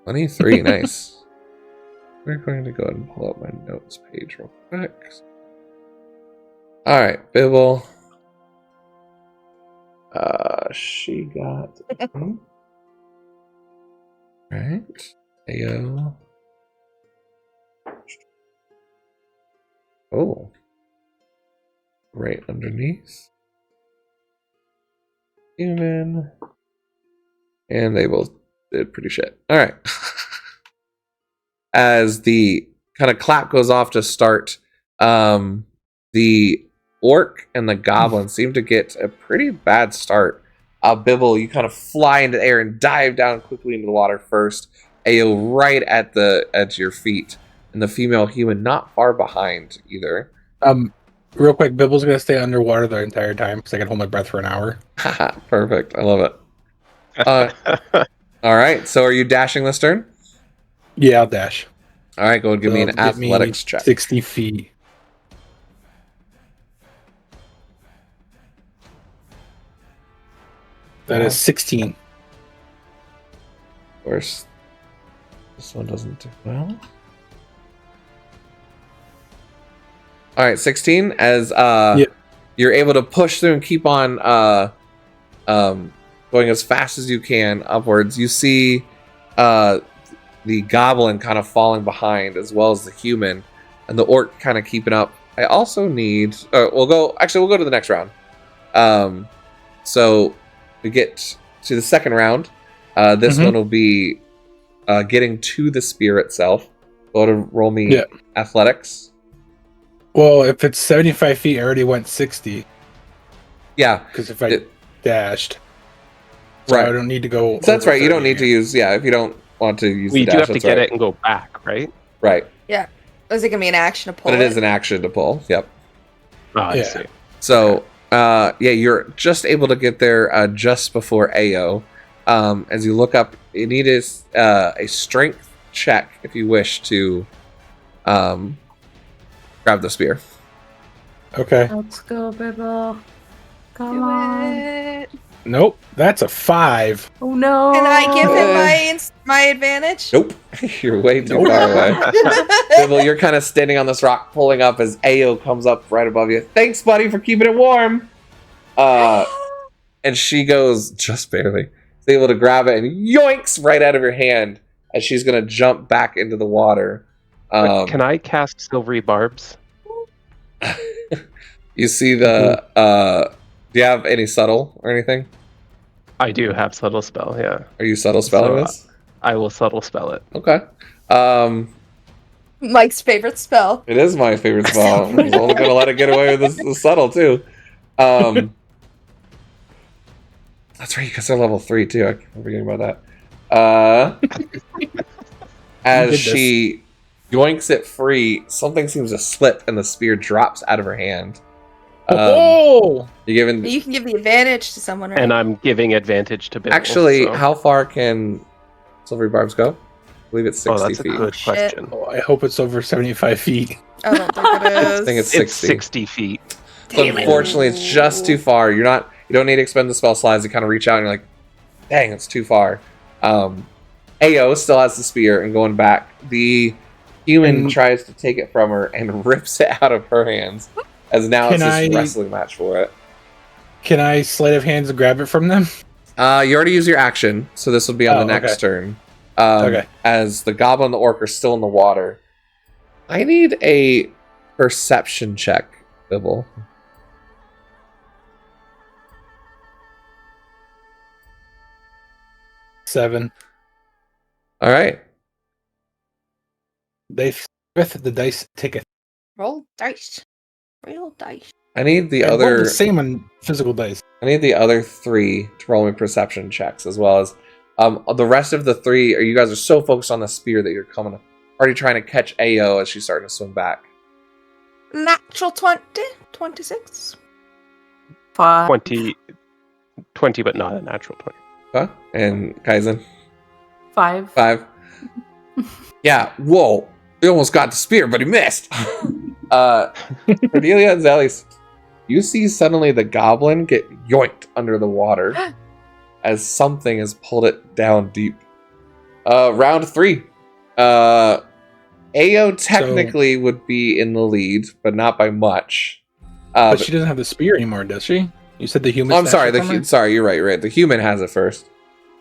23, nice. We're going to go ahead and pull up my notes page real quick. Alright, Bibble. She got... Right. Ayo. Oh. Right underneath. Human. And they both did pretty shit. Alright. As the kind of clap goes off to start, the orc and the goblin seem to get a pretty bad start. Bibble, you kind of fly into the air and dive down quickly into the water first. Ayo right at your feet, and the female human not far behind either. Real quick, Bibble's gonna stay underwater the entire time because I can hold my breath for an hour. Perfect, I love it. All right, so are you dashing this turn? Yeah, I'll dash. All right, go and give me an Get me athletics check. 60 feet. That is 16. Of course, this one doesn't do well. All right, 16. As you're able to push through and keep on going as fast as you can upwards. You see the goblin kind of falling behind, as well as the human, and the orc kind of keeping up. I also need. We'll go to the next round. So we get to the second round. This one will be getting to the spear itself. Go to roll me athletics. Well, if it's 75 feet, I already went 60. Yeah, Because if I dashed, so right. I don't need to go. So that's over right. You don't 30 need to here. use. Yeah, if you don't want to use We the do dash, have to that's get right. it and go back, right? Right, Is it gonna be an action to pull but it is an action to pull. Yep. Oh, I Yeah. see. So, you're just able to get there just before AO. As you look up, you need a strength check if you wish to grab the spear. Okay. Let's go, Bibble. Come Do on. it. Nope. That's a 5. Oh no. Can I give him my advantage? Nope, you're way too Nope. far away. Bibble, you're kind of standing on this rock, pulling up as AO comes up right above you. Thanks, buddy, for keeping it warm. And she goes just barely. Is able to grab it and yoinks right out of your hand as she's gonna jump back into the water. Can I cast silvery barbs? You see the do you have any subtle or anything? I do have subtle spell, yeah. Are you subtle spelling So, this? I will subtle spell it. Okay. Mike's favorite spell. It is my favorite spell. I'm only gonna let it get away with the subtle too. That's right, because they're level 3 too. I keep forgetting about that. As she yoinks it free, something seems to slip and the spear drops out of her hand. Oh! You given You can give the advantage to someone, right? And I'm giving advantage to Bill. actually, so- how far can silvery barbs go? I believe it's 60 Oh, that's a feet. good Shit. question. Oh, I hope it's over 75 feet. I don't think it is. I think it's It's 60. 60 feet. So unfortunately, it's just too far. You don't need to expend the spell slides. You kind of reach out and you're like, dang, it's too far. AO still has the spear and going back. The human And- tries to take it from her and rips it out of her hands. As now it's Can this I- wrestling match for it. Can I sleight of hands and grab it from them? You already used your action, so this will be on Oh, the next okay. turn. Okay. As the goblin and the orc are still in the water, I need a perception check, Bibble. Seven. All right. They with the dice ticket. Roll dice. Roll dice. I need the They're both other. the same on physical dice. I need the other 3 to roll me perception checks, as well as the rest of the 3. You guys are so focused on the spear that you're already trying to catch AO as she's starting to swim back. Natural 20. 26. 5. 20, but not a natural 20. Okay. And Kaizen 5. 5. Yeah. Whoa! He almost got the spear, but he missed. Cordelia and Zelis, you see suddenly the goblin get yoinked under the water as something has pulled it down deep. Round 3. AO technically would be in the lead, but not by much. But she doesn't have the spear anymore, does she? You said the human. I'm sorry. snatched it from her? Sorry, you're right. You're right. The human has it first.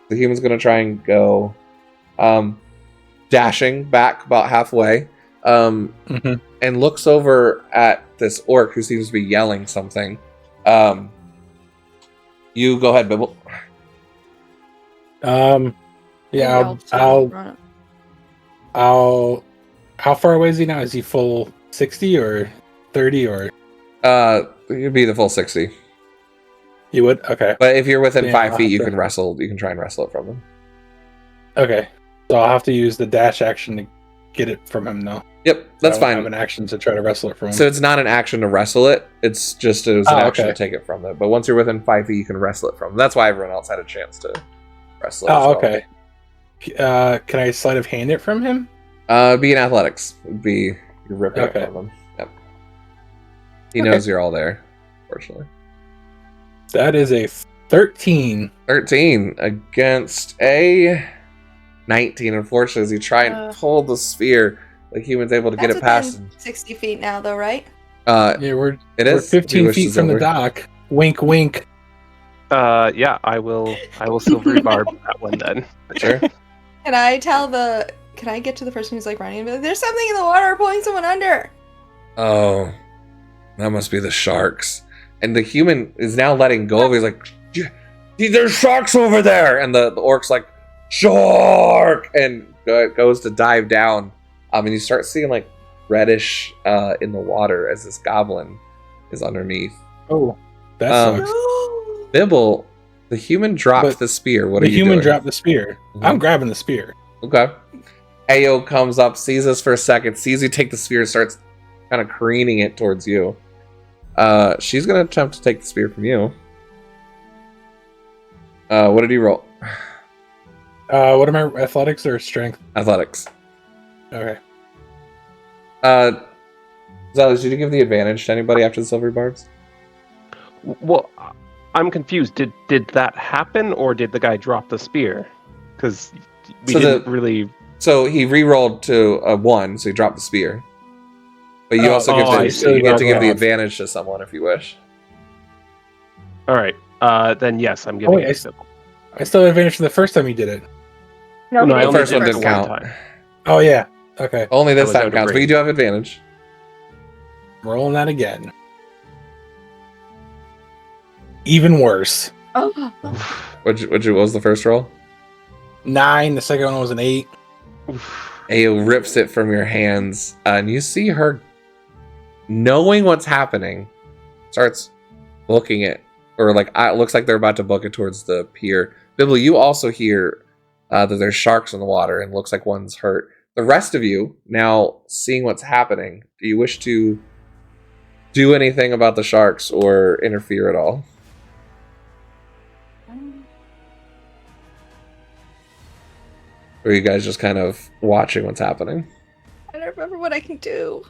The human's gonna try and go, dashing back about halfway, Mhm. and looks over at this orc who seems to be yelling something. You go ahead, Bibble. Yeah, I'll. How far away is he now? Is he full 60 or 30 or? You'd be the full 60. You would? Okay. But if you're within Yeah, 5 I'll feet, have you to- can wrestle. You can try and wrestle it from them. Okay. So I'll have to use the dash action to get it from him now. Yep, that's I don't fine. have an action to try to wrestle it from him. So it's not an action to wrestle it. It's just it was an Oh, action okay. to take it from them. But once you're within 5 feet, you can wrestle it from them. That's why everyone else had a chance to wrestle it. as Oh, well. okay. Can I sleight of hand it from him? Be in athletics. Would be you're ripping Okay. it from them. Yep. He Okay. knows you're all there. Fortunately, That is a 13. 13 against a 19. Unfortunately, as you try and pull the spear, the human's able to get That's it past. within 60 feet now, though, right? Yeah, we're It we're is if he 15 wishes feet from the over. dock. Wink, wink. Yeah, I will silvery barb that one then. Sure. Can I get to the person who's like running and be like, there's something in the water pulling someone under? Oh, that must be the sharks. And the human is now letting go of. He's like, "Yeah, there's sharks over there," and the orc's like, Shark! and goes to dive down. And you start seeing like reddish in the water as this goblin is underneath. Oh, that Um, sucks. Bibble, the human dropped But the spear. What The are you human doing? dropped the spear. Mhm. I'm grabbing the spear. Okay. Ao comes up, sees us for a second, sees you take the spear, and starts kind of careening it towards you. She's gonna attempt to take the spear from you. What did you roll? What am I? Athletics or strength? Athletics. Okay. Zealous, did you give the advantage to anybody after the silver barbs? Well, I'm confused. Did that happen, or did the guy drop the spear? Because we So didn't really. So he re-rolled to a 1, so he dropped the spear. But you also give I the, see. you get to give the Okay. advantage to someone if you wish. All right. Then yes, I'm Oh, giving wait, it. I still had advantage from the first time you did it. No, No, I The only first did one it didn't one count. time. Oh yeah. Okay. Only this was time out of counts, but you range. do have advantage. Rolling that again. Even worse. Oh, What was the first roll? 9. The second one was an 8. Ao rips it from your hands, and you see her, knowing what's happening, starts booking it, or like it looks like they're about to book it towards the pier. Bibble, you also hear that there's sharks in the water, and it looks like one's hurt. The rest of you, now seeing what's happening, do you wish to do anything about the sharks or interfere at all? Or are you guys just kind of watching what's happening? I don't remember what I can do.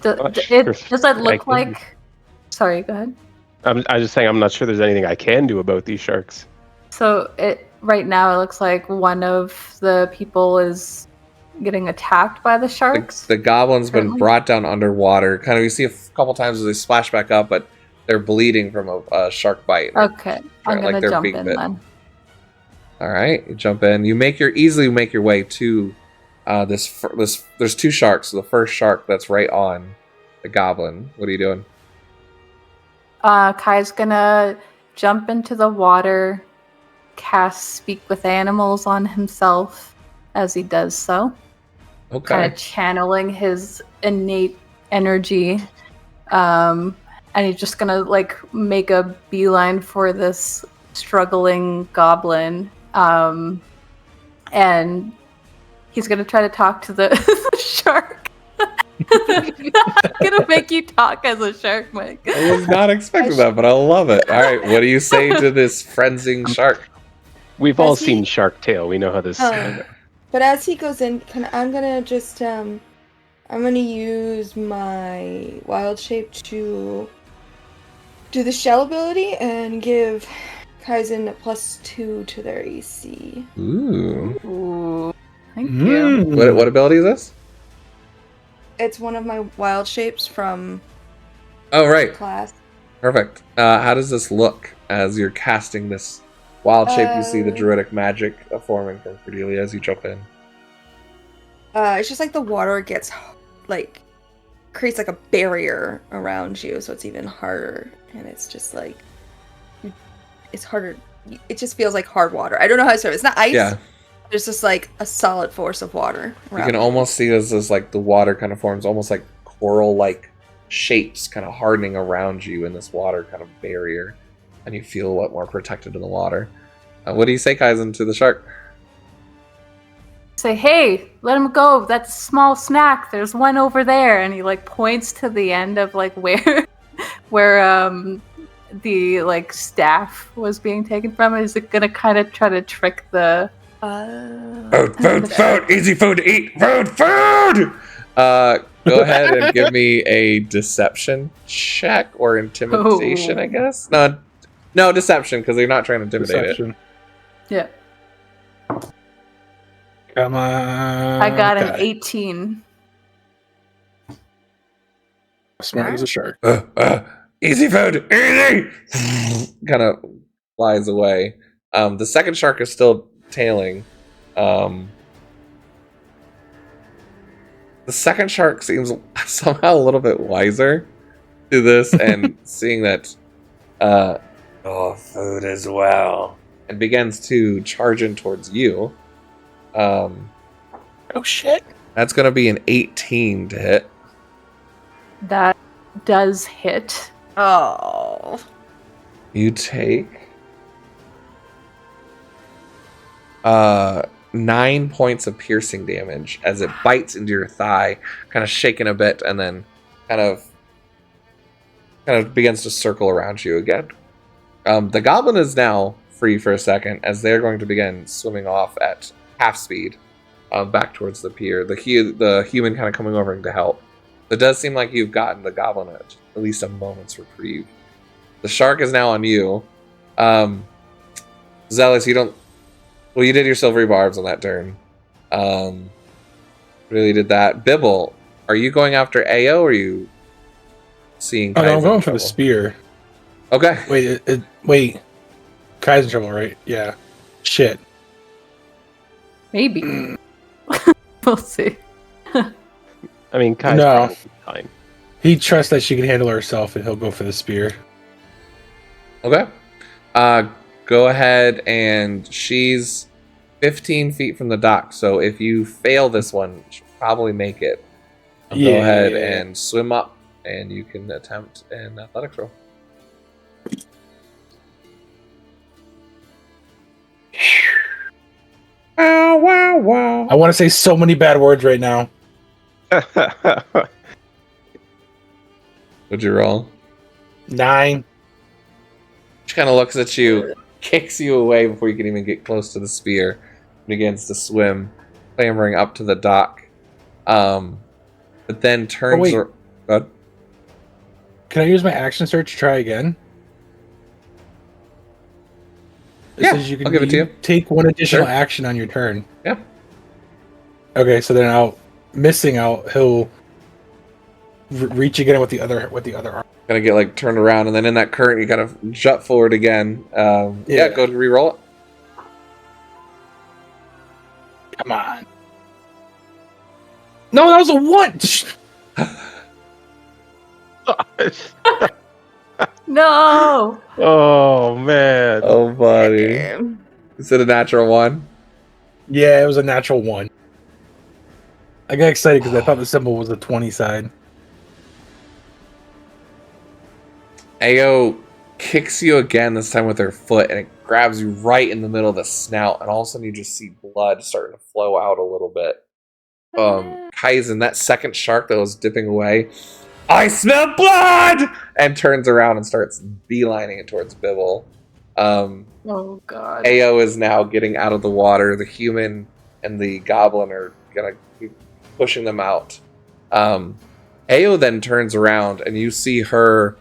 Not Does sure it I look can. like? Sorry, go ahead. I'm just saying I'm not sure there's anything I can do about these sharks. So right now it looks like one of the people is getting attacked by the sharks. The goblin's been Currently? brought down underwater. Kind of, you see a couple times as they splash back up, but they're bleeding from a shark bite. Okay, I'm like gonna they're jump being in bit. then. All right, you jump in. You easily make your way to this. There's 2 sharks. So the first shark that's right on the goblin. What are you doing? Kai's gonna jump into the water, cast Speak with Animals on himself as he does so, kind Okay. of channeling his innate energy. And he's just gonna like make a beeline for this struggling goblin. And he's gonna try to talk to the shark. I'm gonna make you talk as a shark, Mike. I was not expecting that, but I love it. All right, what do you say to this frenzying shark? We've all Has he- seen Shark Tale. We know how this. But as he goes in, I'm gonna just I'm gonna use my wild shape to do the shell ability and give Kaizen a +2 to their AC. Ooh. Ooh, thank you. What ability is this? It's one of my wild shapes from Oh, right. class. Perfect. How does this look as you're casting this wild shape? You see the Uh, druidic magic forming from Cordelia as you jump in. It's just like the water gets like creates like a barrier around you, so it's even harder, and it's just like it's harder. It just feels like hard water. I don't know how to describe it. It's not ice. Yeah, There's just like a solid force of water. you around can me. almost see this as like the water kind of forms almost like coral-like shapes kind of hardening around you in this water kind of barrier, and you feel a lot more protected in the water. What do you say, Kaizen, to the shark? Say, hey, let him go. That's a small snack. There's one over there, and he like points to the end of like where the like staff was being taken from. Is it gonna kind of try to trick the? Food! Easy food to eat! Food! Go ahead and give me a deception check or intimidation, Oh. I guess. No, deception, because they're not trying to intimidate it. Deception. Yeah, Come on. I got an Kai. 18. Smart as a shark. Easy food! Easy! Kind of flies away. The second shark is still tailing. The second shark seems somehow a little bit wiser. to this and seeing that food as well. and begins to charge in towards you. Oh shit! That's going to be an 18 to hit. That does hit. Oh. You take 9 points of piercing damage as it bites into your thigh, kind of shaking a bit, and then kind of begins to circle around you again. The goblin is now free for a second as they're going to begin swimming off at half speed back towards the pier. The human kind of coming over to help. It does seem like you've gotten the goblin at least a moment's reprieve. The shark is now on you. Zealous, you don't... Well, you did your silvery barbs on that turn. Really did that. Bibble, are you going after AO or are you seeing Oh, no, I'm Kai's going in for the trouble? spear. Okay. Wait. Kai's in trouble, right? Yeah. Shit. Maybe. We'll see. I mean, Kai's No. probably fine. He trusts that she can handle herself, and he'll go for the spear. Okay. Go ahead, and she's 15 feet from the dock, so if you fail this one, she'll probably make it. Go ahead and swim up, and you can attempt an athletics roll. Wow, wow, wow. I want to say so many bad words right now. What'd you roll? 9. She kind of looks at you, kicks you away before you can even get close to the spear, and begins to swim, clambering up to the dock. But then turns... wait. Go ahead. Can I use my action search to try again? It Yeah, says I'll give it to you. Take one additional Sure. action on your turn. Yeah. Okay, so then he'll reach again with the other arm. Gonna get like turned around, and then in that current, you kind of jut forward again. Yeah, go to re-roll it. Come on. No, that was a 1. No! Oh man. Oh, buddy. Damn. Is it a natural 1? Yeah, it was a natural 1. I got excited because I thought the symbol was the 20 side. Ao kicks you again, this time with her foot, and it grabs you right in the middle of the snout, and all of a sudden you just see blood starting to flow out a little bit. Kaizen, that second shark that was dipping away, I smell blood! And turns around and starts beelining it towards Bibble. Oh god. Ao is now getting out of the water. The human and the goblin are gonna keep pushing them out. Ao then turns around, and you see her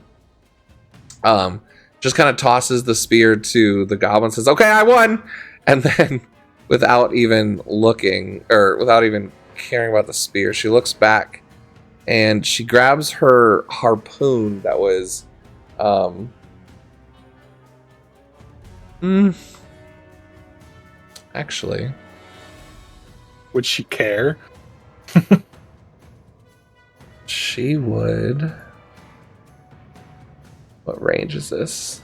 just kind of tosses the spear to the goblin, says, "Okay, I won!" And then, without even looking, or without even caring about the spear, she looks back, and she grabs her harpoon that was, actually, Would she care? she would... What range is this?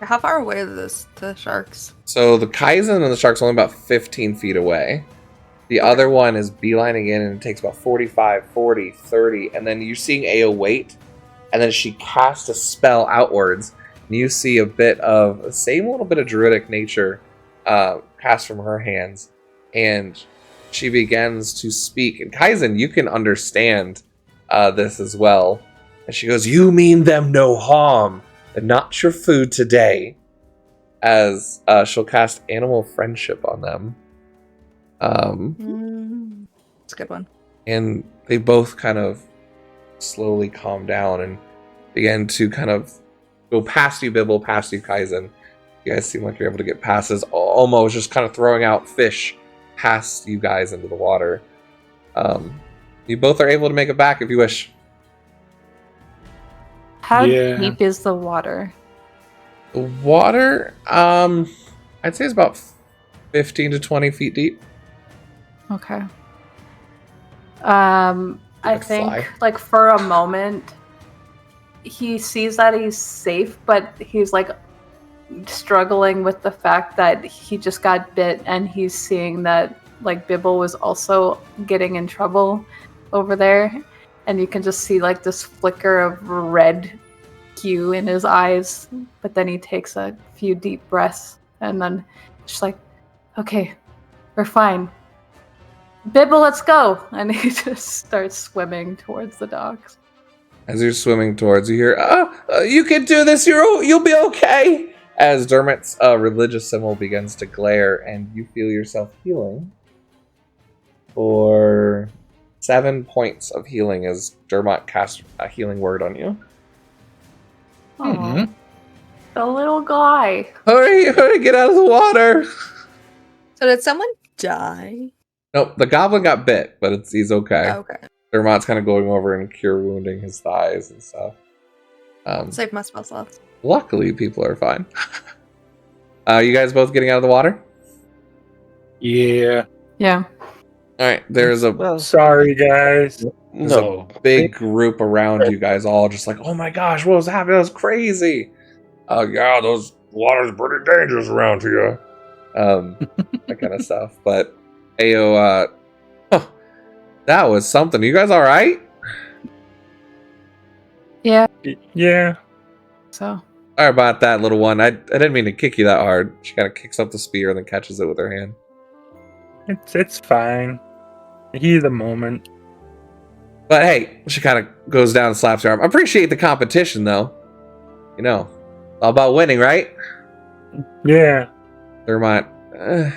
How far away are the sharks? So the Kaizen and the shark's only about 15 feet away. The other one is beelining in, and it takes about 45, 40, 30, and then you're seeing Ao wait, and then she casts a spell outwards, and you see a bit of the same little bit of druidic nature cast from her hands, and she begins to speak. And Kaizen, you can understand this as well. And she goes, "You mean them no harm, and not your food today." As she'll cast Animal Friendship on them. It's a good one. And they both kind of slowly calm down and begin to kind of go past you, Bibble, past you, Kaizen. You guys seem like you're able to get passes, almost just kind of throwing out fish past you guys into the water. You both are able to make it back if you wish. How Yeah. deep is the water? The water, I'd say it's about 15 to 20 feet deep. Okay. I Like think, fly. like, for a moment, he sees that he's safe, but he's like struggling with the fact that he just got bit, and he's seeing that like Bibble was also getting in trouble over there, and you can just see like this flicker of red hue in his eyes, but then he takes a few deep breaths and then just like, okay, we're fine. Bibble, let's go! And he just starts swimming towards the docks. As you're swimming towards, you hear, you can do this, you'll be okay! As Dermot's religious symbol begins to glare, and you feel yourself healing for 7 points of healing as Dermot casts a healing word on you. Aw, the little guy. Hurry, get out of the water! So did someone die? Nope, the goblin got bit, but he's okay. Oh, okay. Dermot's kind of going over and cure wounding his thighs and stuff. Save my spell slots. Luckily, people are fine. You guys both getting out of the water? Yeah. Yeah. Alright, there's a Well, Sorry, guys. There's no. a big group around you guys, all just like, oh my gosh, what was happening? That was crazy. Yeah, those water's pretty dangerous around here. That kind of stuff. But Ao, that was something. You guys all right? Yeah. Yeah. So. Sorry about that, little one. I didn't mean to kick you that hard. She kind of kicks up the spear and then catches it with her hand. It's fine. Heat of the moment. But hey, she kind of goes down and slaps her arm. Appreciate the competition, though. You know, all about winning, right? Yeah. Dermot. I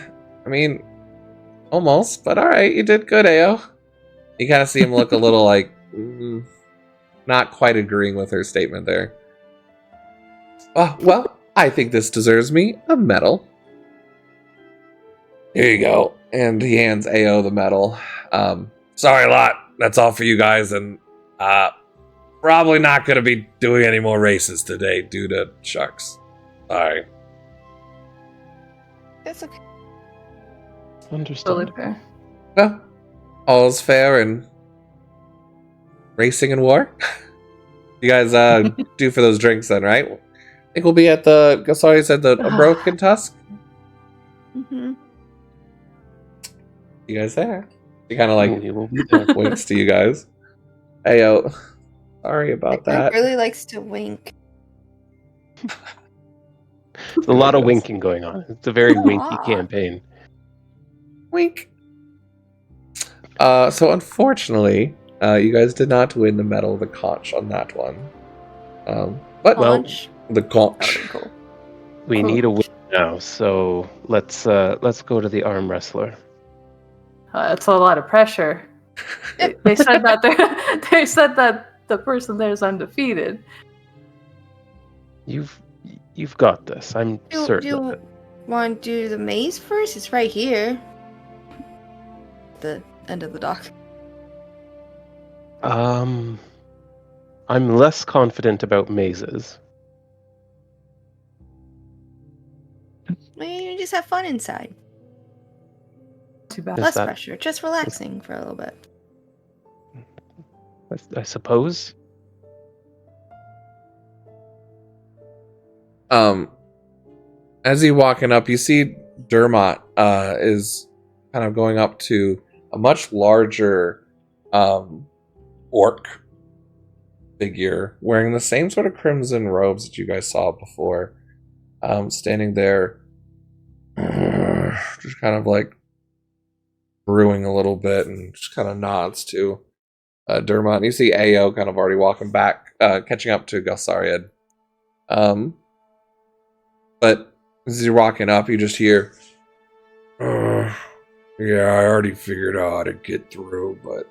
mean, almost, but alright, you did good, Ao. You kind of see him look a little like, not quite agreeing with her statement there. Oh, well, I think this deserves me a medal. Here you go. And he hands Ao the medal. Sorry a lot. That's all for you guys, and probably not going to be doing any more races today due to sharks. Sorry. That's okay. Understood. Totally fair. Well, all's fair in racing and war. You guys do for those drinks then, right? I think we'll be at the, sorry, said the a Broken Tusk. Mm-hmm. You guys there? He kind of like You will be there. winks to you guys. Hey, yo, sorry about that. Really likes to wink. There's a lot of winking going on. It's a very winky campaign. Wink. So unfortunately, you guys did not win the Medal of the Conch on that one. But Well, Lunch. the Conch. That'd be cool. We Cool. need a win now, so let's go to the arm wrestler. That's a lot of pressure. They said that they said that the person there is undefeated. You've got this. I'm Do certain of you it. want to do the maze first? It's right here. The end of the dock. I'm less confident about mazes. You just have fun inside. Too bad. Is Less that- pressure. Just relaxing for a little bit. I suppose. As you're walking up, you see Dermot is kind of going up to a much larger orc figure wearing the same sort of crimson robes that you guys saw before, standing there, just kind of like brewing a little bit and just kind of nods to Dermot. And you see Ao kind of already walking back, catching up to Gelsariad. But as you're walking up, you just hear, yeah, I already figured out how to get through, but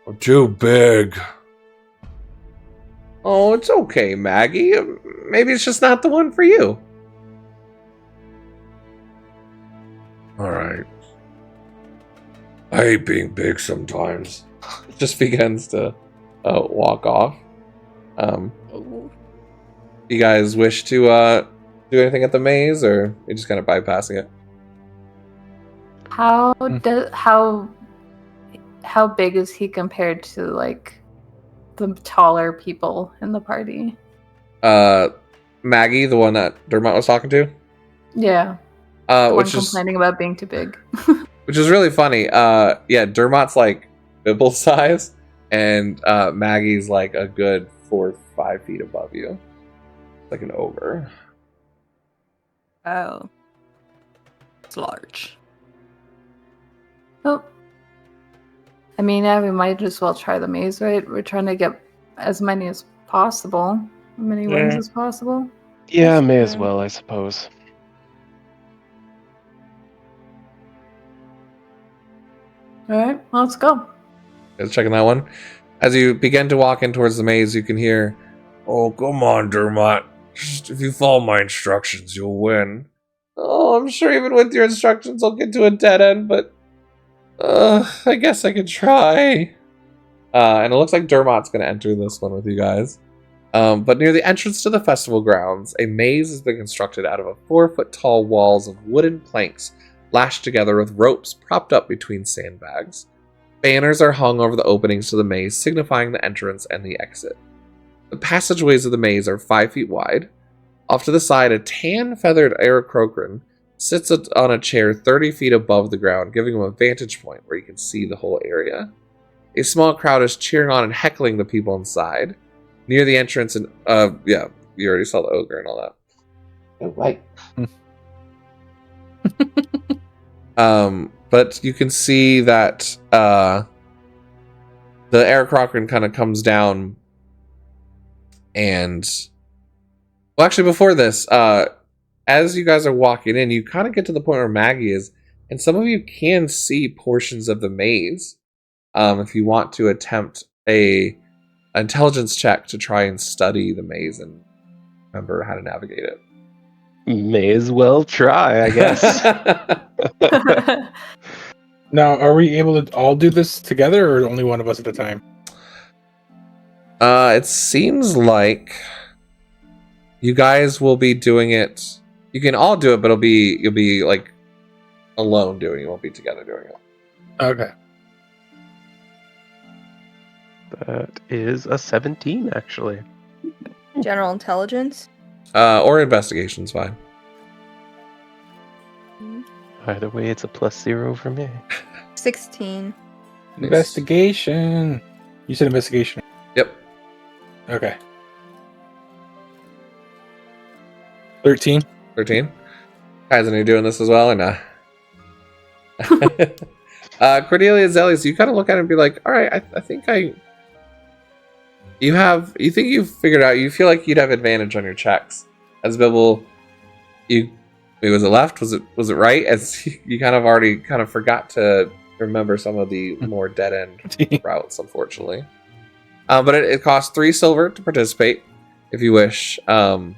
I'm too big. Oh, it's okay, Maggie. Maybe it's just not the one for you. Alright. I hate being big sometimes. Just begins to walk off. You guys wish to do anything at the maze, or you're just kind of bypassing it? How big is he compared to like the taller people in the party. Maggie, the one that Dermot was talking to. Yeah. The one Which is complaining about being too big. which is really funny. Yeah, Dermot's like Bibble size, and Maggie's like a good 4 or 5 feet above you, like an ogre. Oh. It's large. Oh. I mean, yeah, we might as well try the maze, right? We're trying to get as many as possible. As many wins Yeah. as possible. Yeah, That's may as true. well, I suppose. Alright, let's go. Guys checking that one. As you begin to walk in towards the maze, you can hear, "Oh, come on, Dermot. Just if you follow my instructions, you'll win." "Oh, I'm sure even with your instructions, I'll get to a dead end, but I guess I could try." And it looks like Dermot's going to enter this one with you guys. But near the entrance to the festival grounds, a maze has been constructed out of 4-foot tall walls of wooden planks lashed together with ropes propped up between sandbags. Banners are hung over the openings to the maze, signifying the entrance and the exit. The passageways of the maze are 5 feet wide. Off to the side, a tan-feathered Aarakocra sits on a chair 30 feet above the ground, giving him a vantage point where he can see the whole area. A small crowd is cheering on and heckling the people inside. Near the entrance, and yeah, you already saw the ogre and all that. Oh, right. But you can see that the Aarakocra kind of comes down, and well, actually, before this, as you guys are walking in, you kind of get to the point where Maggie is, and some of you can see portions of the maze. If you want to attempt a intelligence check to try and study the maze and remember how to navigate it. May as well try, I guess. Now, are we able to all do this together, or only one of us at a time? It seems like you guys will be doing it. You can all do it, but you'll be like alone doing it. You won't be together doing it. Okay. That is a 17, actually. General intelligence. Or investigation's fine. Either way, it's a +0 for me. 16. Nice. Investigation. You said investigation. Yep. Okay. 13. 13. Guys, and you're doing this as well, or nah? Cordelia Zellius, you kind of look at it and be like, all right, I think you think you've figured out, you feel like you'd have advantage on your checks. As Bibble, was it left? Was it right? As you kind of already kind of forgot to remember some of the more dead end routes, unfortunately. But it costs 3 silver to participate, if you wish. And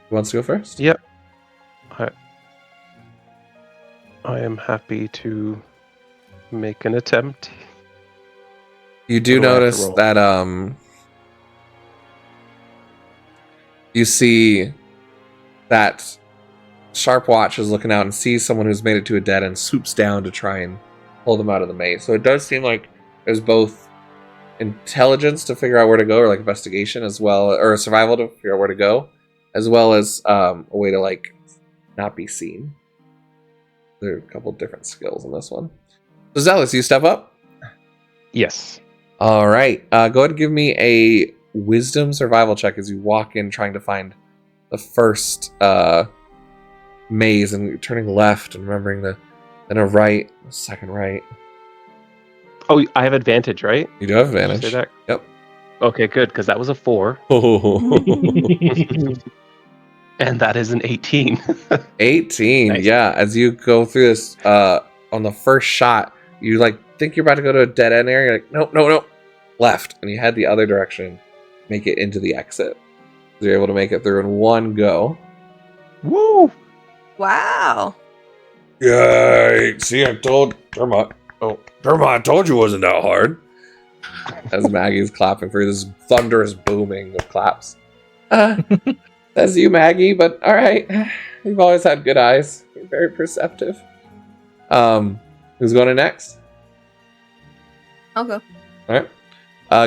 who wants to go first? Yep. I am happy to make an attempt. You do What do I have to notice roll? that you see that Sharpwatch is looking out and sees someone who's made it to a dead end, swoops down to try and pull them out of the maze. So it does seem like there's both intelligence to figure out where to go, or like investigation as well, or survival to figure out where to go, as well as a way to like not be seen. There are a couple different skills in this one. So Zealous, you step up. Yes. All right. Go ahead and give me a wisdom survival check as you walk in trying to find the first maze, and you're turning left and remembering then a right, a second right. Oh, I have advantage, right? You do have Did you advantage. say that? Yep. Okay, good, because that was a 4, and that is an 18. 18. Nice. Yeah. As you go through this, on the first shot, you like think you're about to go to a dead end area. You're like, no, left, and you head the other direction, make it into the exit. So you're able to make it through in one go. Woo! Wow. Yeah, see, I told Dermot. Oh, Dermot, I told you it wasn't that hard. As Maggie's clapping for you, this thunderous booming of claps. Says you, Maggie, but all right. You've always had good eyes. You're very perceptive. Who's going in next? I'll go. All right.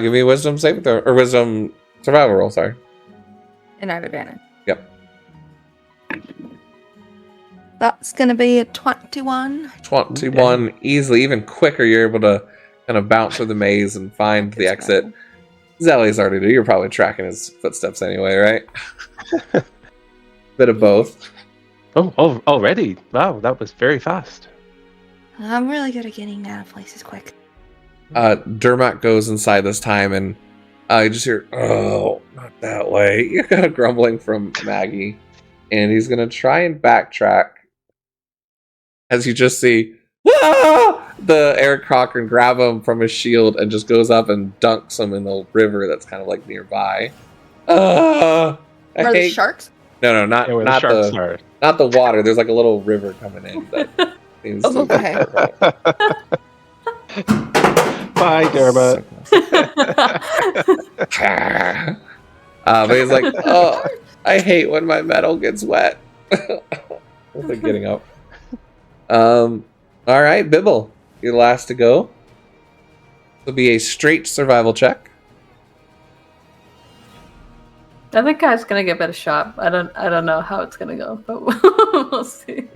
Give me a wisdom saving throw or wisdom survival roll. Sorry. And I have advantage. Yep. That's gonna be a 21. 21 easily, even quicker. You're able to kind of bounce through the maze and find the exit. Zelly's already do. You're probably tracking his footsteps anyway, right? Bit of both. Oh, already? Wow, that was very fast. I'm really good at getting out of places quick. Dermot goes inside this time, and you just hear, "Oh, not that way." You got a grumbling from Maggie, and he's gonna try and backtrack. As you just see, the Eric Cochran grab him from his shield and just goes up and dunks him in the river that's kind of like nearby. Are the sharks? No, not Yeah, where not the sharks the are. not the water. There's like a little river coming in. That seems to be Okay. Bye, Dermot. But he's like, "Oh, I hate when my metal gets wet." What's like getting up? All right, Bibble, you're last to go. It'll be a straight survival check. I think Kai's gonna give it a shot. I don't know how it's gonna go, but we'll see.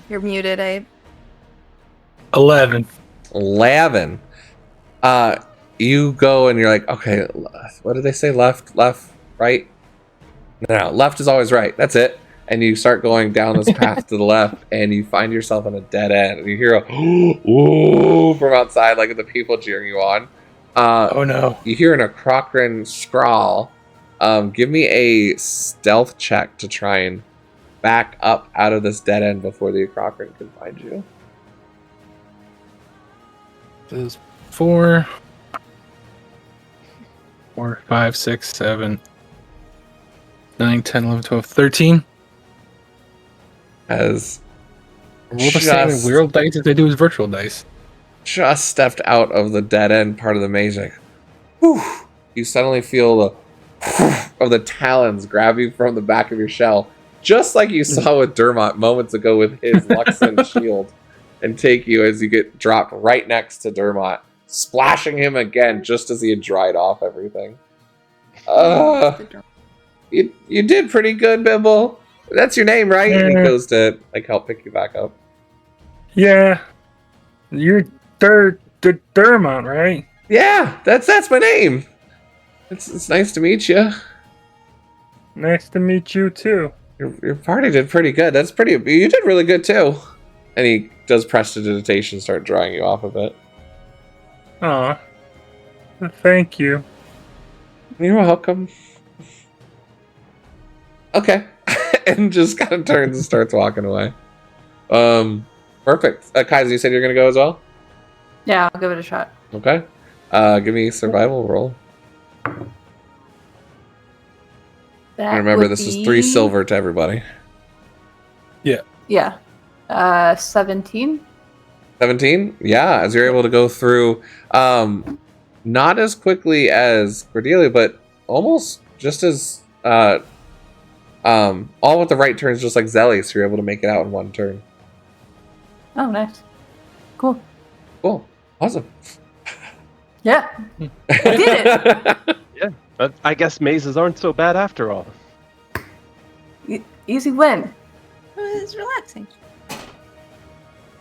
You're muted, Abe. 11. 11. You go and you're like, okay, what did they say? Left, right? No, left is always right. That's it. And you start going down this path to the left, and you find yourself on a dead end. And you hear a ooh from outside, like the people cheering you on. Oh no. You hear an Acrocran scrawl. Give me a stealth check to try and back up out of this dead end before the Acrocran can find you. This is 4, 5, 6, 7, 9, 10, 11, 12, 13. As Roll the same in real dice as they do as virtual dice. just stepped out of the dead end part of the maze, like, whew, you suddenly feel the of the talons grab you from the back of your shell, just like you saw with Dermot moments ago with his Luxon shield, and take you as you get dropped right next to Dermot, splashing him again just as he had dried off everything. You did pretty good, Bibble. That's your name, right? And he goes to like help pick you back up. Yeah. You're Dermot, right? Yeah, that's my name. It's nice to meet you. Nice to meet you too. Your party did pretty good. You did really good too. And he does prestidigitation, start drawing you off a bit. Aw. Thank you. You're welcome. Okay. And just kind of turns and starts walking away. Perfect. Kaiser, you said you're gonna go as well? Yeah, I'll give it a shot. Okay. Give me a survival roll. That And remember, would this is be- 3 silver to everybody. Yeah. 17. 17? Yeah, as you're able to go through, not as quickly as Cordelia, but almost just as, all with the right turns, just like Zelly, so you're able to make it out in one turn. Oh, nice. Cool. Cool. Awesome. Yeah. I did Yeah, but I guess mazes aren't so bad after all. Easy win. It's relaxing.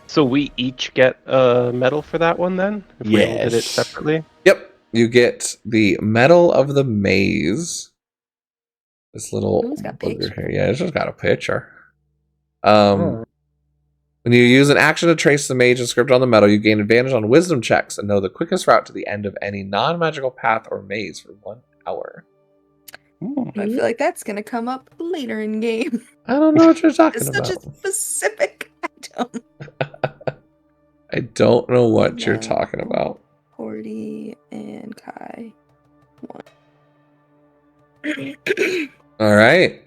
So we each get a medal for that one then? If we all did it Yes. separately? Yep. You get the Medal of the Maze. This little Ooh, it's got booger picture. here. Yeah, it's just got a picture. When you use an action to trace the mage inscripted on the medal, you gain advantage on wisdom checks and know the quickest route to the end of any non-magical path or maze for 1 hour. I feel like that's gonna come up later in game. I don't know what you're talking It's about. such a specific item. I don't know what you're No. talking about. Cordy and Kai. All right.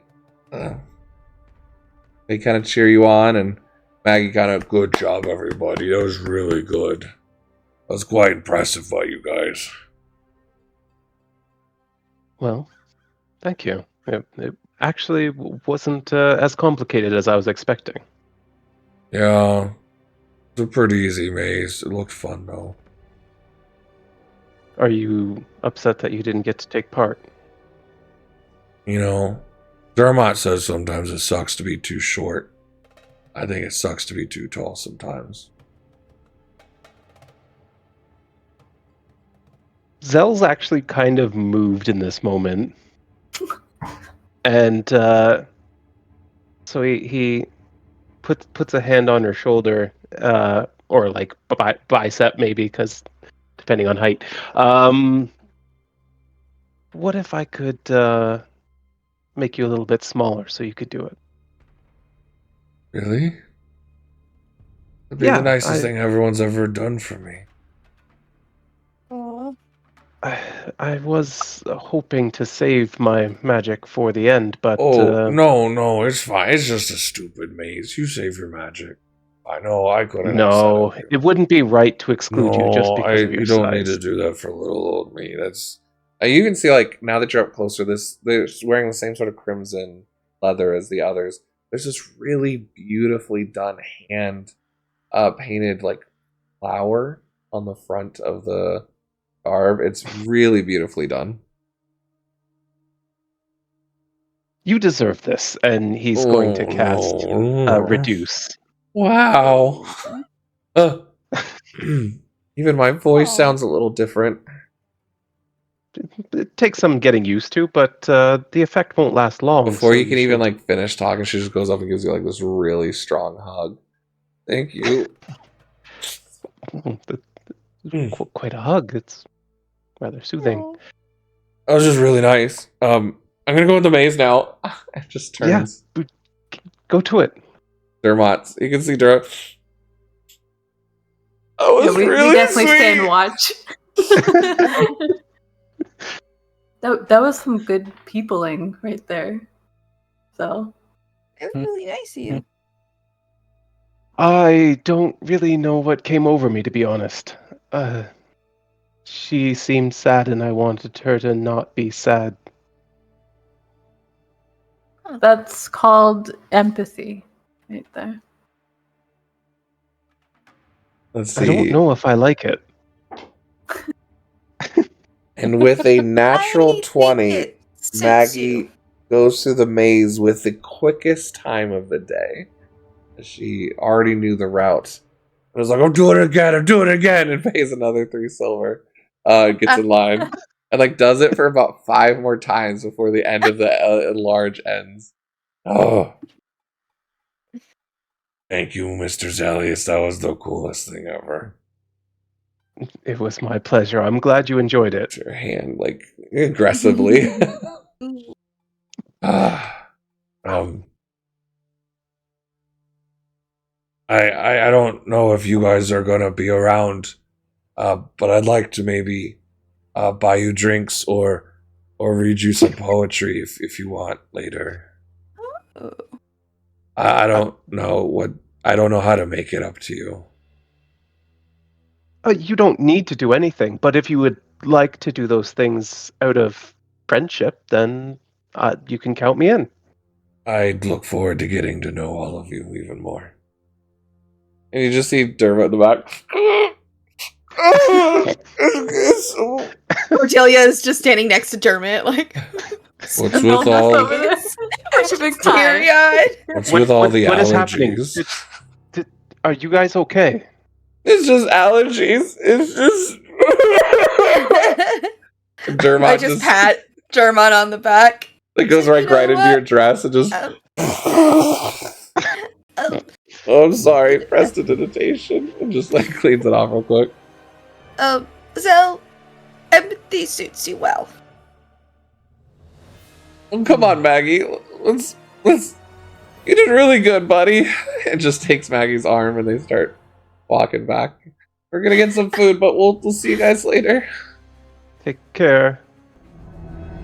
They kind of cheer you on, and Maggie kind of, good job, everybody. That was really good. That was quite impressive by you guys. Well, thank you. actually wasn't as complicated as I was expecting. Yeah, it's a pretty easy maze. It looked fun though. Are you upset that you didn't get to take part? You know, Dermot says sometimes it sucks to be too short. I think it sucks to be too tall sometimes. Zell's actually kind of moved in this moment. And so he puts a hand on her shoulder, or like bicep maybe, because depending on height. What if I could make you a little bit smaller so you could do it? Really? That'd be Yeah, the nicest thing everyone's ever done for me. Aw. I was hoping to save my magic for the end, but No, it's fine. It's just a stupid maze. You save your magic. I know I couldn't have no, set it. it wouldn't be right to exclude you just because of your you don't need size. to do that for little old me. That's You can see, like, now that you're up closer, they're wearing the same sort of crimson leather as the others. There's this really beautifully done hand painted, like, flower on the front of the garb. It's really beautifully done. You deserve this, and he's going to cast no. reduce. Wow. Even my voice Aw. sounds a little different. It takes some getting used to, but the effect won't last long. Before so you can even, should- like, finish talking, she just goes up and gives you, like, this really strong hug. Thank you. Quite a hug. It's rather soothing. Aw. That was just really nice. I'm gonna go with the maze now. It just turns. Yeah, go to it. Dermot. You can see Dermot. That was we really definitely sweet. stay and watch. that was some good peopling right there. So It was really nice of you. I don't really know what came over me, to be honest. She seemed sad, and I wanted her to not be sad. that's called empathy, right there. Let's I don't see. know if I like it. And with a natural I think 20, it suits Maggie you. goes through the maze with the quickest time of the day. She already knew the route. It was like, I'm doing it again, and pays another 3 silver. Gets in line. And, like, does it for about 5 more times before the end of the enlarge ends. Oh. Thank you, Mr. Zellius. That was the coolest thing ever. It was my pleasure. I'm glad you enjoyed it. Your hand, like, aggressively. I don't know if you guys are gonna be around, but I'd like to maybe buy you drinks or read you some poetry if you want later. Oh. I don't know how to make it up to you. You don't need to do anything, but if you would like to do those things out of friendship, then you can count me in. I'd look forward to getting to know all of you even more. And you just see Dermot in the back. Cordelia is just standing next to Dermot, like What's with all over there? Such a big time. teary-eyed. what's with all the what is happening? allergies? Are you guys okay? It's just allergies. It's just Dermot I just pat Dermot on the back. it goes You right know into what? your dress and just Um, oh, I'm sorry, prestidigitation. And just like cleans it off real quick. So empathy suits you well. Oh, come on, Maggie. Let's you did really good, buddy. It just takes Maggie's arm and they start walking back. We're gonna get some food, but we'll see you guys later. Take care.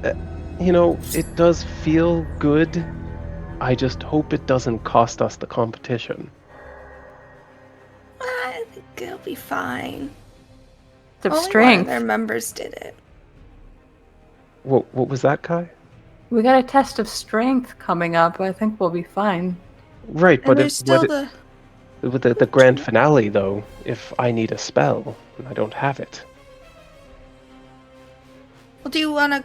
It does feel good. I just hope it doesn't cost us the competition. I think it'll be fine. Of Only one of strength. their members did it. What was that, Kai? We got a test of strength coming up. I think we'll be fine. Right, And but there's still the. with the grand finale, though, if I need a spell and I don't have it. Well, do you want to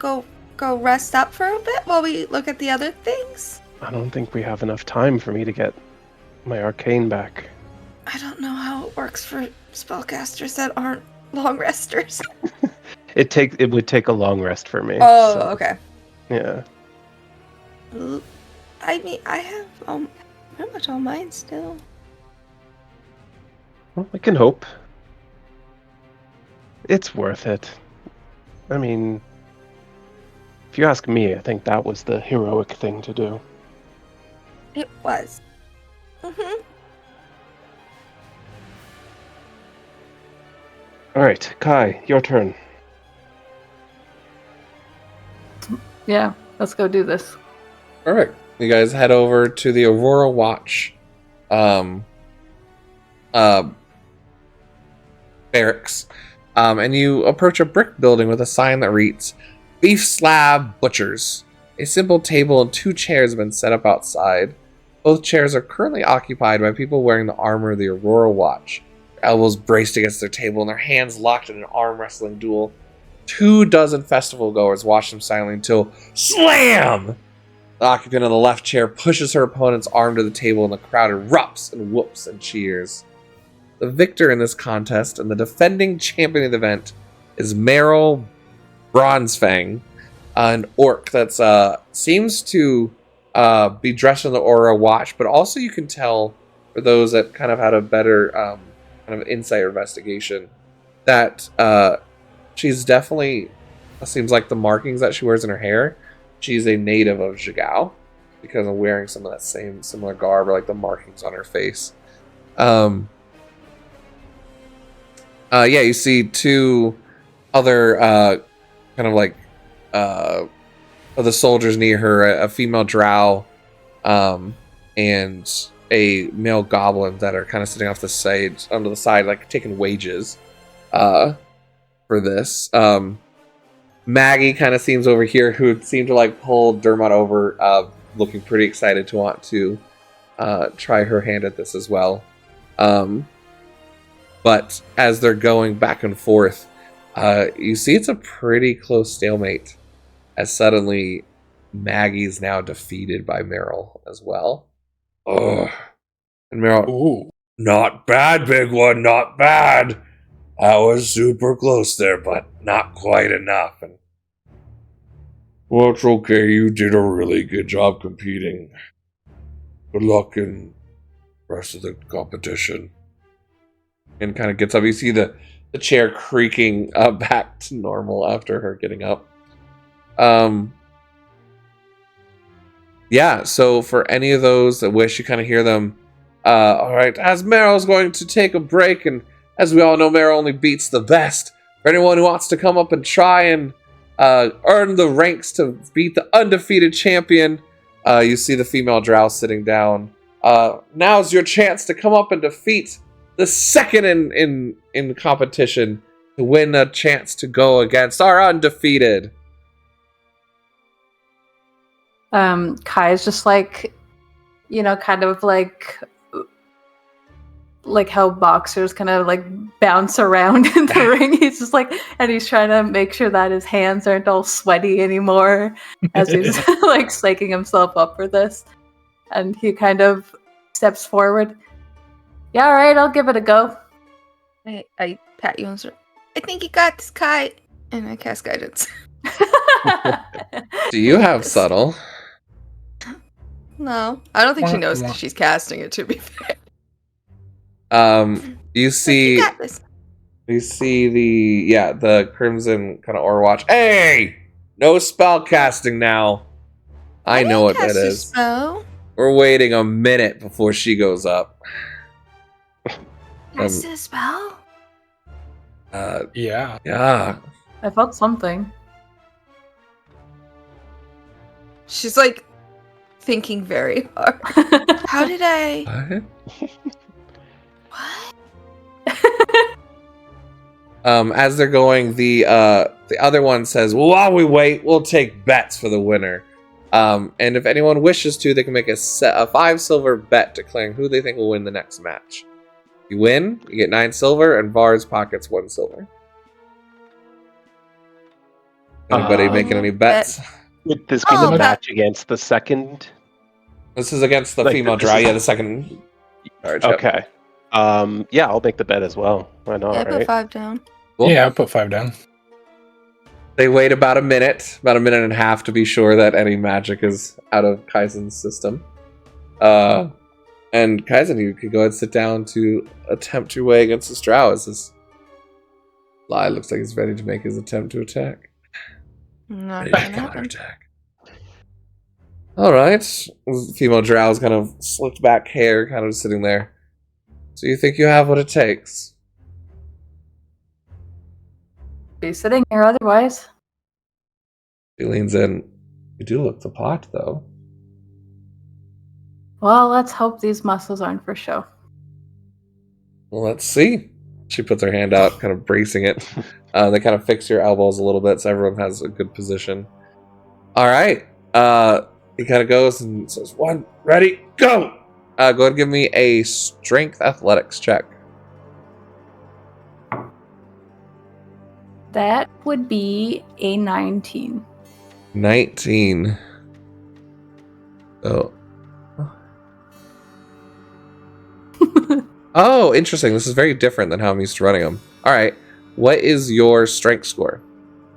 go rest up for a bit while we look at the other things? I don't think we have enough time for me to get my arcane back. I don't know how it works for spellcasters that aren't long resters. It would take a long rest for me. Oh, so, okay. Yeah. I mean, I have pretty much all mine still. Well, I can hope. It's worth it. I mean, if you ask me, I think that was the heroic thing to do. It was. Mm-hmm. All right, Kai, your turn. Yeah, let's go do this. Perfect. You guys head over to the Aurora Watch barracks. And you approach a brick building with a sign that reads, Beef Slab Butchers. A simple table and 2 chairs have been set up outside. Both chairs are currently occupied by people wearing the armor of the Aurora Watch. Their elbows braced against their table and their hands locked in an arm wrestling duel. 24 festival goers watch them silently until SLAM! The occupant of the left chair pushes her opponent's arm to the table and the crowd erupts and whoops and cheers. The victor in this contest and the defending champion of the event is Meryl Bronzefang, an orc that seems to be dressed in the Aura Watch, but also you can tell, for those that kind of had a better kind of insight or investigation, that she's definitely, seems like the markings that she wears in her hair, she's a native of Zhigao, because of wearing some of that same similar garb, or like the markings on her face. Yeah, you see 2 other kind of like of the soldiers near her, a female drow and a male goblin that are kind of sitting off the side, onto the side, like taking wages for this. Maggie kind of seems over here, who seemed to like pull Dermot over, looking pretty excited to want to try her hand at this as well. But as they're going back and forth, you see it's a pretty close stalemate, as suddenly Maggie's now defeated by Meryl as well. Ugh. And Meryl, Ooh. Not bad, big one, not bad. I was super close there, but not quite enough. And well, it's okay. You did a really good job competing. Good luck in the rest of the competition. and kind of gets up. You see the chair creaking back to normal after her getting up. Yeah, so for any of those that wish, you kind of hear them. All right, as Meryl's going to take a break, and as we all know, Meryl only beats the best. For anyone who wants to come up and try and earn the ranks to beat the undefeated champion, you see the female drow sitting down. Now's your chance to come up and defeat the second in competition to win a chance to go against our undefeated. Kai's just like, kind of like how boxers kind of like bounce around in the ring. He's just like, and he's trying to make sure that his hands aren't all sweaty anymore as he's like psyching himself up for this. And he kind of steps forward. Yeah, all right, I'll give it a go. I pat you on the shoulder. I think you got this, Kai. And I cast guidance. Do you have subtle? No, I don't think she knows that she's casting it, to be fair. You see, You got this. you see the Crimson kind of Overwatch. Hey, no spell casting now. I know what that Cast a is. spell. We're waiting a minute before she goes up. Cast a spell? Yeah. Yeah. I felt something. She's like thinking very hard. How did I? What? What? As they're going, the other one says, "Well, while we wait, we'll take bets for the winner." And if anyone wishes to, they can make a 5 silver bet declaring who they think will win the next match. If you win, you get 9 silver, and Vars pockets 1 silver. Anybody making any bets? Would this be Oh, the that- match against the second? This is against the Like, female this drow. is- Yeah, the second. Charge, yep. Okay. Yeah, I'll make the bet as well. Why not? Yeah, I put right? 5 down. Cool. Yeah, I'll put 5 down. They wait about a minute and a half to be sure that any magic is out of Kaizen's system. And Kaizen, you can go ahead and sit down to attempt your way against this drow as this fly looks like he's ready to make his attempt to attack. Not Ready gonna to happen. counterattack. Alright. Female drow's kind of slicked back hair, kind of sitting there. So you think you have what it takes? Be sitting here otherwise. She leans in. You do look the part, though. Well, let's hope these muscles aren't for show. Well, let's see. She puts her hand out, kind of bracing it. They kind of fix your elbows a little bit so everyone has a good position. All right. He kind of goes and says, 1, ready, go! Go ahead and give me a strength athletics check. That would be a 19. 19. Oh. Oh, interesting. This is very different than how I'm used to running them. All right. What is your strength score?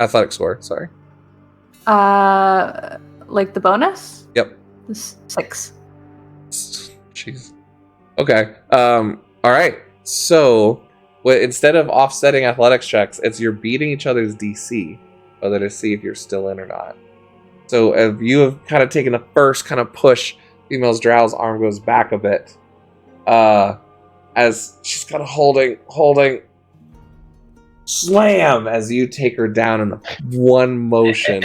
Athletic score, sorry. Like the bonus? Yep. 6. Jeez. Okay. All right. So, instead of offsetting athletics checks, it's you're beating each other's DC, whether to see if you're still in or not. So, if you have kind of taken the first kind of push, female's drow's arm goes back a bit. As she's kind of holding, slam as you take her down in one motion.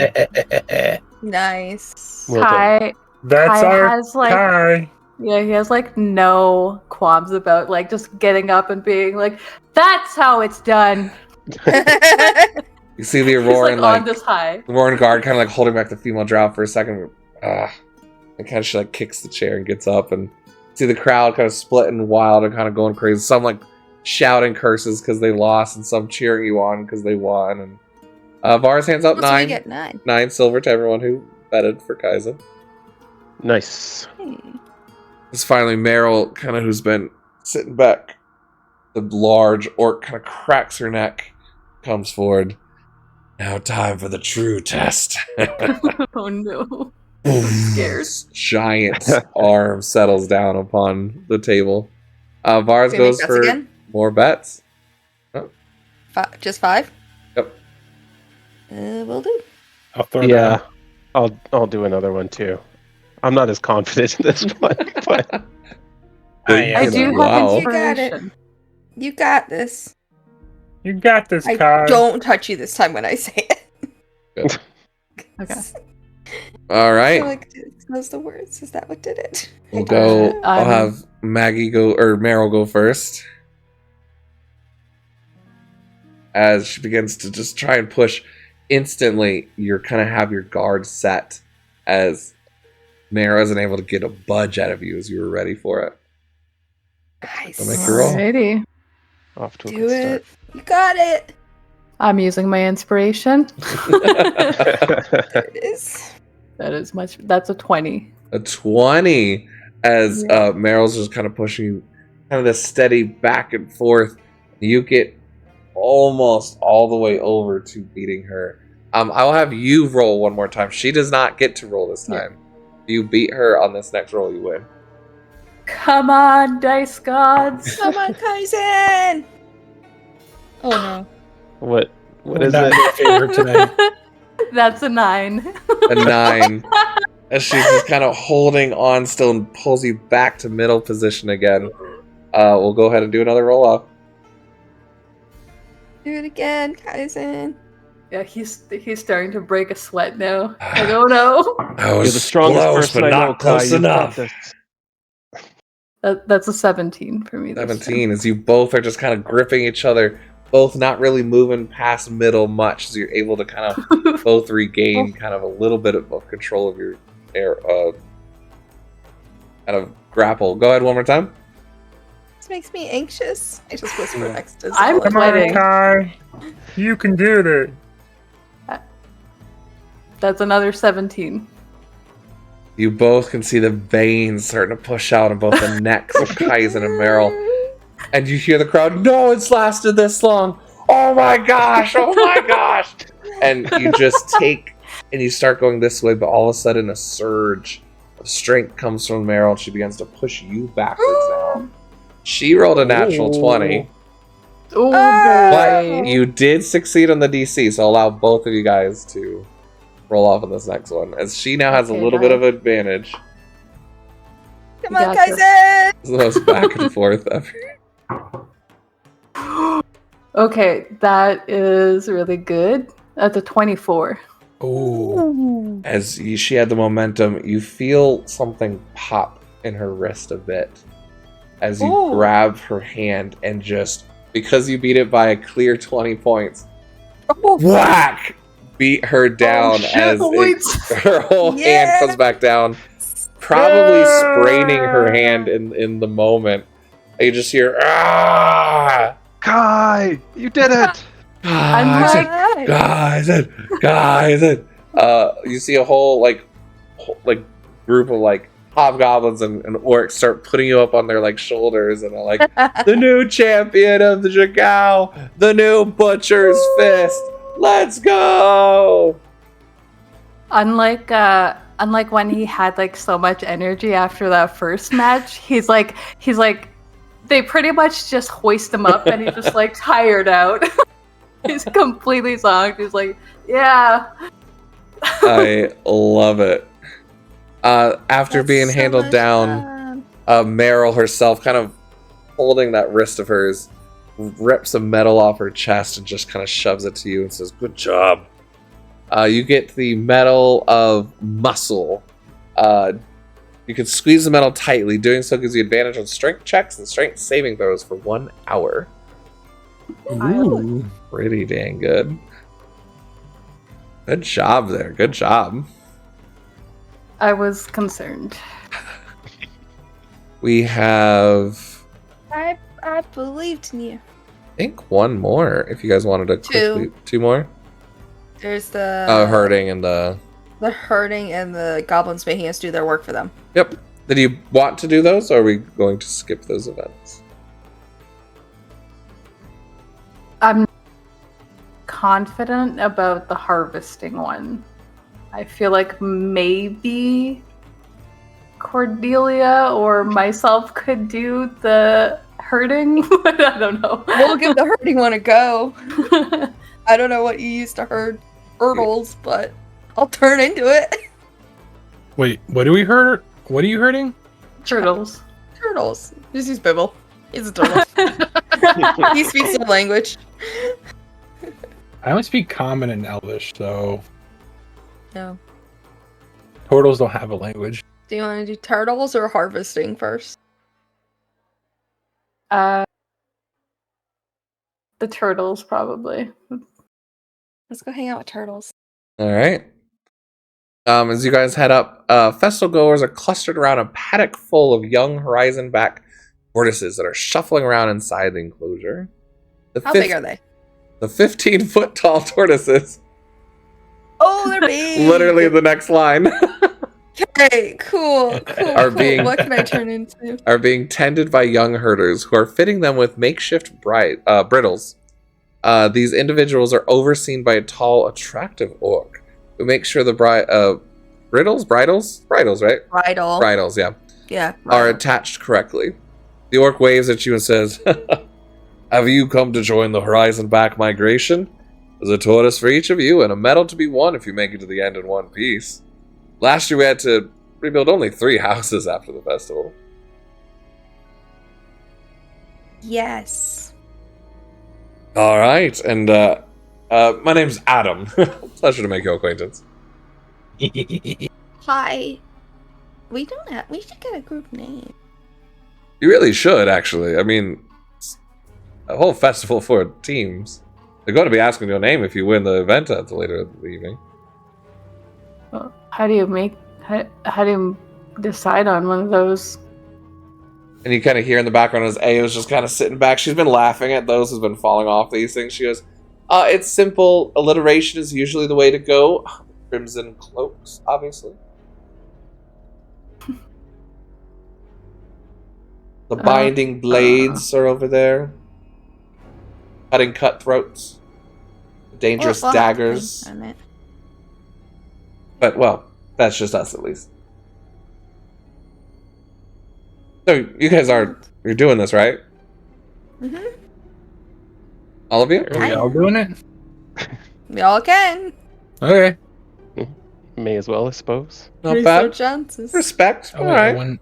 Nice. Well done. Kai, That's Kai our has like Kai. yeah, he has like no qualms about like just getting up and being like, "That's how it's done." You see the He's Auroran like on this high. Auroran guard kind of like holding back the female drow for a second. And kind of she like kicks the chair and gets up and see the crowd kind of splitting wild and kind of going crazy. Some like shouting curses because they lost, and some cheering you on because they won. And Vars hands out What's we 9 get 9? 9 silver to everyone who betted for Kaizen. Nice. It's finally Meryl, kind of who's been sitting back. The large orc kind of cracks her neck, comes forward. Now time for the true test. Oh no. I'm scared. Giant arm settles down upon the table. Vars Can we make goes bets for again? more bets. Just 5? Yep. Will do. I'll throw Yeah, down. I'll do another one too. I'm not as confident in this one, but I do have Wow. You got it. inspiration. You got this. You got this, I Kai. don't touch you this time when I say it. Okay. All right. I like to knows the words. Is that what did it? We'll go. I'll I'm- have Maggie go, or Meryl go first. As she begins to just try and push, instantly you're kind of have your guard set as Meryl isn't able to get a budge out of you as you were ready for it. Nice. I'll make a roll. Alrighty. off to a Do good it. You got it. I'm using my inspiration. There it is. That's a 20. A 20 as Meryl's just kind of pushing you, kind of this steady back and forth. You get almost all the way over to beating her. I'll have you roll one more time. She does not get to roll this time. If you beat her on this next roll, you win. Come on, dice gods. Come on, Kaizen. Oh no. What is Not it? my favorite tonight. That's a 9. A 9. As she's just kind of holding on still and pulls you back to middle position again. We'll go ahead and do another roll off. Do it again, Kaizen. Yeah, he's starting to break a sweat now. I don't know. I You're was the strongest close, person but I know, not Kai. close You've got enough. this. That's a 17 for me. This time. 17 as you both are just kind of gripping each other, both not really moving past middle much, so you're able to kind of both regain kind of a little bit of control of your kind of grapple. Go ahead one more time. This makes me anxious. I just whisper next to I'm Zola. Come on, quitting. Kai. You can do this. That's another 17. You both can see the veins starting to push out on both the necks of Kaizen and Meryl. And you hear the crowd, no, it's lasted this long. Oh my gosh, oh my gosh. And you just take, and you start going this way, but all of a sudden a surge of strength comes from Meryl. She begins to push you backwards now. She rolled a natural 20. Oh, But boy. you did succeed on the DC, so I'll allow both of you guys to roll off on this next one, as she now has a Okay, little bit of advantage. Come on, Gotcha. Kaizen! It's the most back and forth ever. Okay, that is really good. That's a 24. Oh, She had the momentum, you feel something pop in her wrist a bit as you Ooh. grab her hand and just, because you beat it by a clear 20 points, whack! Beat her down as her whole hand Yes! comes back down, probably spraining her hand in the moment. And you just hear, ah! Kai, you did it! I'm Guys, you see a whole like group of like hobgoblins and orcs start putting you up on their like shoulders, and they're like, the new champion of the Jagao, the new butcher's fist. Let's go. Unlike when he had like so much energy after that first match, he's like they pretty much just hoist him up and he's just like tired out. He's completely zonked. He's like, yeah. I love it. After That's being so handled much down, fun. Meryl herself, kind of holding that wrist of hers, rips some metal off her chest and just kind of shoves it to you and says, good job. You get the medal of muscle. You can squeeze the metal tightly. Doing so gives you advantage on strength checks and strength saving throws for 1 hour. ooh. Pretty dang good. Good job there. Good job. I was concerned. We have, I believed in you. I think, one more. If you guys wanted to quickly, two more. There's the Hurting and the. the hurting and the goblins making us do their work for them. Yep. Did you want to do those, or are we going to skip those events? I'm confident about the harvesting one. I feel like maybe Cordelia or myself could do the hurting, but I don't know. We'll give the hurting one a go. I don't know what you used to hurt hurdles, but I'll turn into it. Wait, what do we hurt? What are you hurting? Turtles. Turtles. Just use Bibble. He's a turtle. He speaks the language. I only speak Common and Elvish, so No. turtles don't have a language. Do you want to do turtles or harvesting first? The turtles, probably. Let's go hang out with turtles. All right. As you guys head up, festival goers are clustered around a paddock full of young horizon-back tortoises that are shuffling around inside the enclosure. How big are they? The 15-foot tall tortoises. Oh, they're big. Literally the next line. Okay, cool. Are being- What can I turn into? are being tended by young herders who are fitting them with makeshift briddles. These individuals are overseen by a tall, attractive orc who makes sure the bridles, right? Bridle. Bridles, yeah, Yeah. are bridle. attached correctly. The orc waves at you and says, have you come to join the Horizon Back migration? There's a tortoise for each of you and a medal to be won if you make it to the end in one piece. Last year we had to rebuild only 3 houses after the festival. Yes. All right, and my name's Adam. Pleasure to make your acquaintance. Hi. We should get a group name. You really should, actually. I mean, it's a whole festival for teams. They're going to be asking your name if you win the event at the later in the evening. Well, how do you How do you decide on one of those? And you kind of hear in the background as Ayo's just kind of sitting back. She's been laughing at those who's been falling off these things. She goes, it's simple. Alliteration is usually the way to go. Crimson cloaks, obviously. The binding blades are over there. Cutting cutthroats. Dangerous daggers. But, well, that's just us at least. So, you guys you're doing this, right? Mm-hmm. All of you? Are we all doing it? We all can. Okay. May as well, I suppose. Not Research bad. chances. Respect. I Alright. won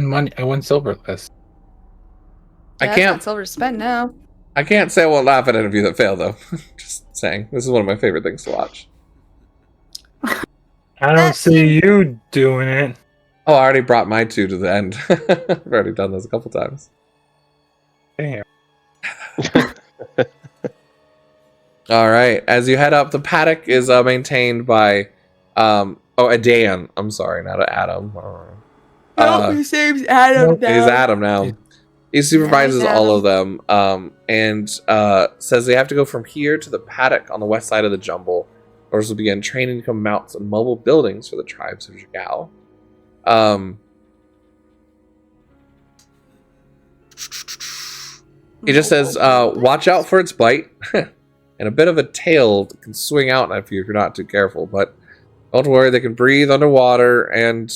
money. I won silver list. I Yeah, can't. that's silver to spend now. I can't say I won't laugh at any of you that fail, though. Just saying. This is one of my favorite things to watch. I don't see you doing it. Oh, I already brought my 2 to the end. I've already done this a couple times. Damn. Alright. As you head up, the paddock is maintained by... Adan. I'm sorry, not an Adam. His name's Adam now. He's Adam now. He supervises Nice, all of them, and says they have to go from here to the paddock on the west side of the jumble. Orders will begin training to become mounts and mobile buildings for the tribes of Jagao. He just says, watch out for its bite, and a bit of a tail can swing out if you're not too careful, but don't worry, they can breathe underwater, and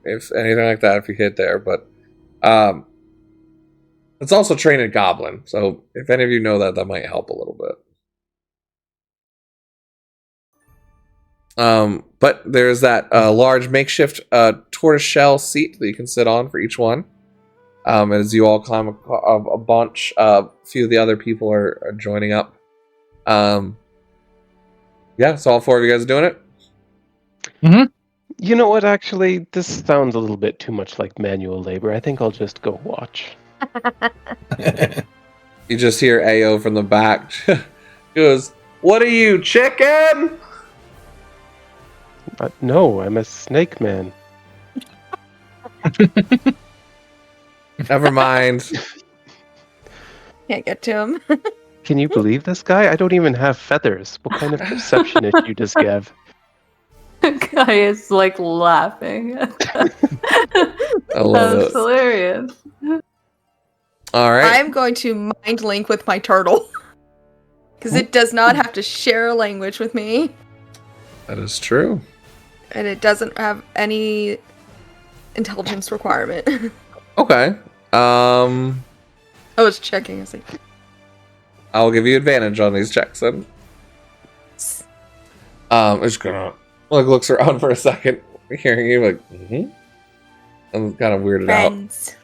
if anything like that, if you hit there, but it's also trained in Goblin, so if any of you know that, that might help a little bit. But there's that large makeshift tortoiseshell seat that you can sit on for each one. As you all climb a bunch, a few of the other people are joining up. Yeah, so all 4 of you guys are doing it? Mm-hmm. You know what, actually, this sounds a little bit too much like manual labor. I think I'll just go watch. You just hear Ayo from the back. He goes, "What are you, chicken?" No, I'm a snake man. Never mind. Can't get to him. Can you believe this guy? I don't even have feathers. What kind of perceptionist you just gave? Guy is like laughing. I love That's it. hilarious. All right. I'm going to mind link with my turtle. Because it does not have to share a language with me. That is true. And it doesn't have any intelligence requirement. Okay. I was checking. I was like, I'll give you advantage on these checks then. It's gonna looks around for a second, hearing you like, I'm kind of weirded friends.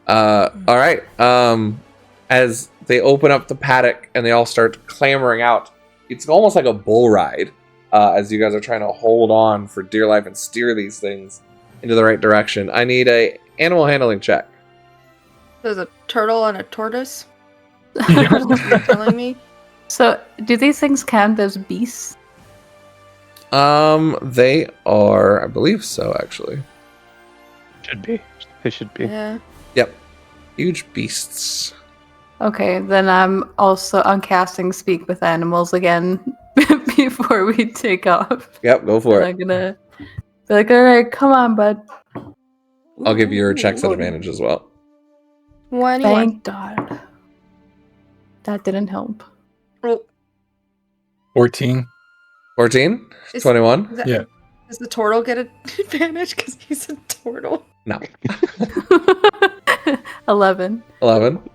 out. All right. As they open up the paddock and they all start clamoring out, it's almost like a bull ride. As you guys are trying to hold on for dear life and steer these things into the right direction. I need a animal handling check. There's a turtle and a tortoise. You're telling me? So, do these things count as beasts? They are, I believe so, actually. Should be. They should be. Yeah. Yep. Huge beasts. Okay, then I'm casting Speak with Animals again before we take off. Yep, go for I'm it. gonna be like, alright, come on, bud. I'll give you your checks at advantage as well. 21. Thank God. That didn't help. 14. 14? Is- 21? Yeah. Does the turtle get an advantage because he's a turtle? No. 11. 11?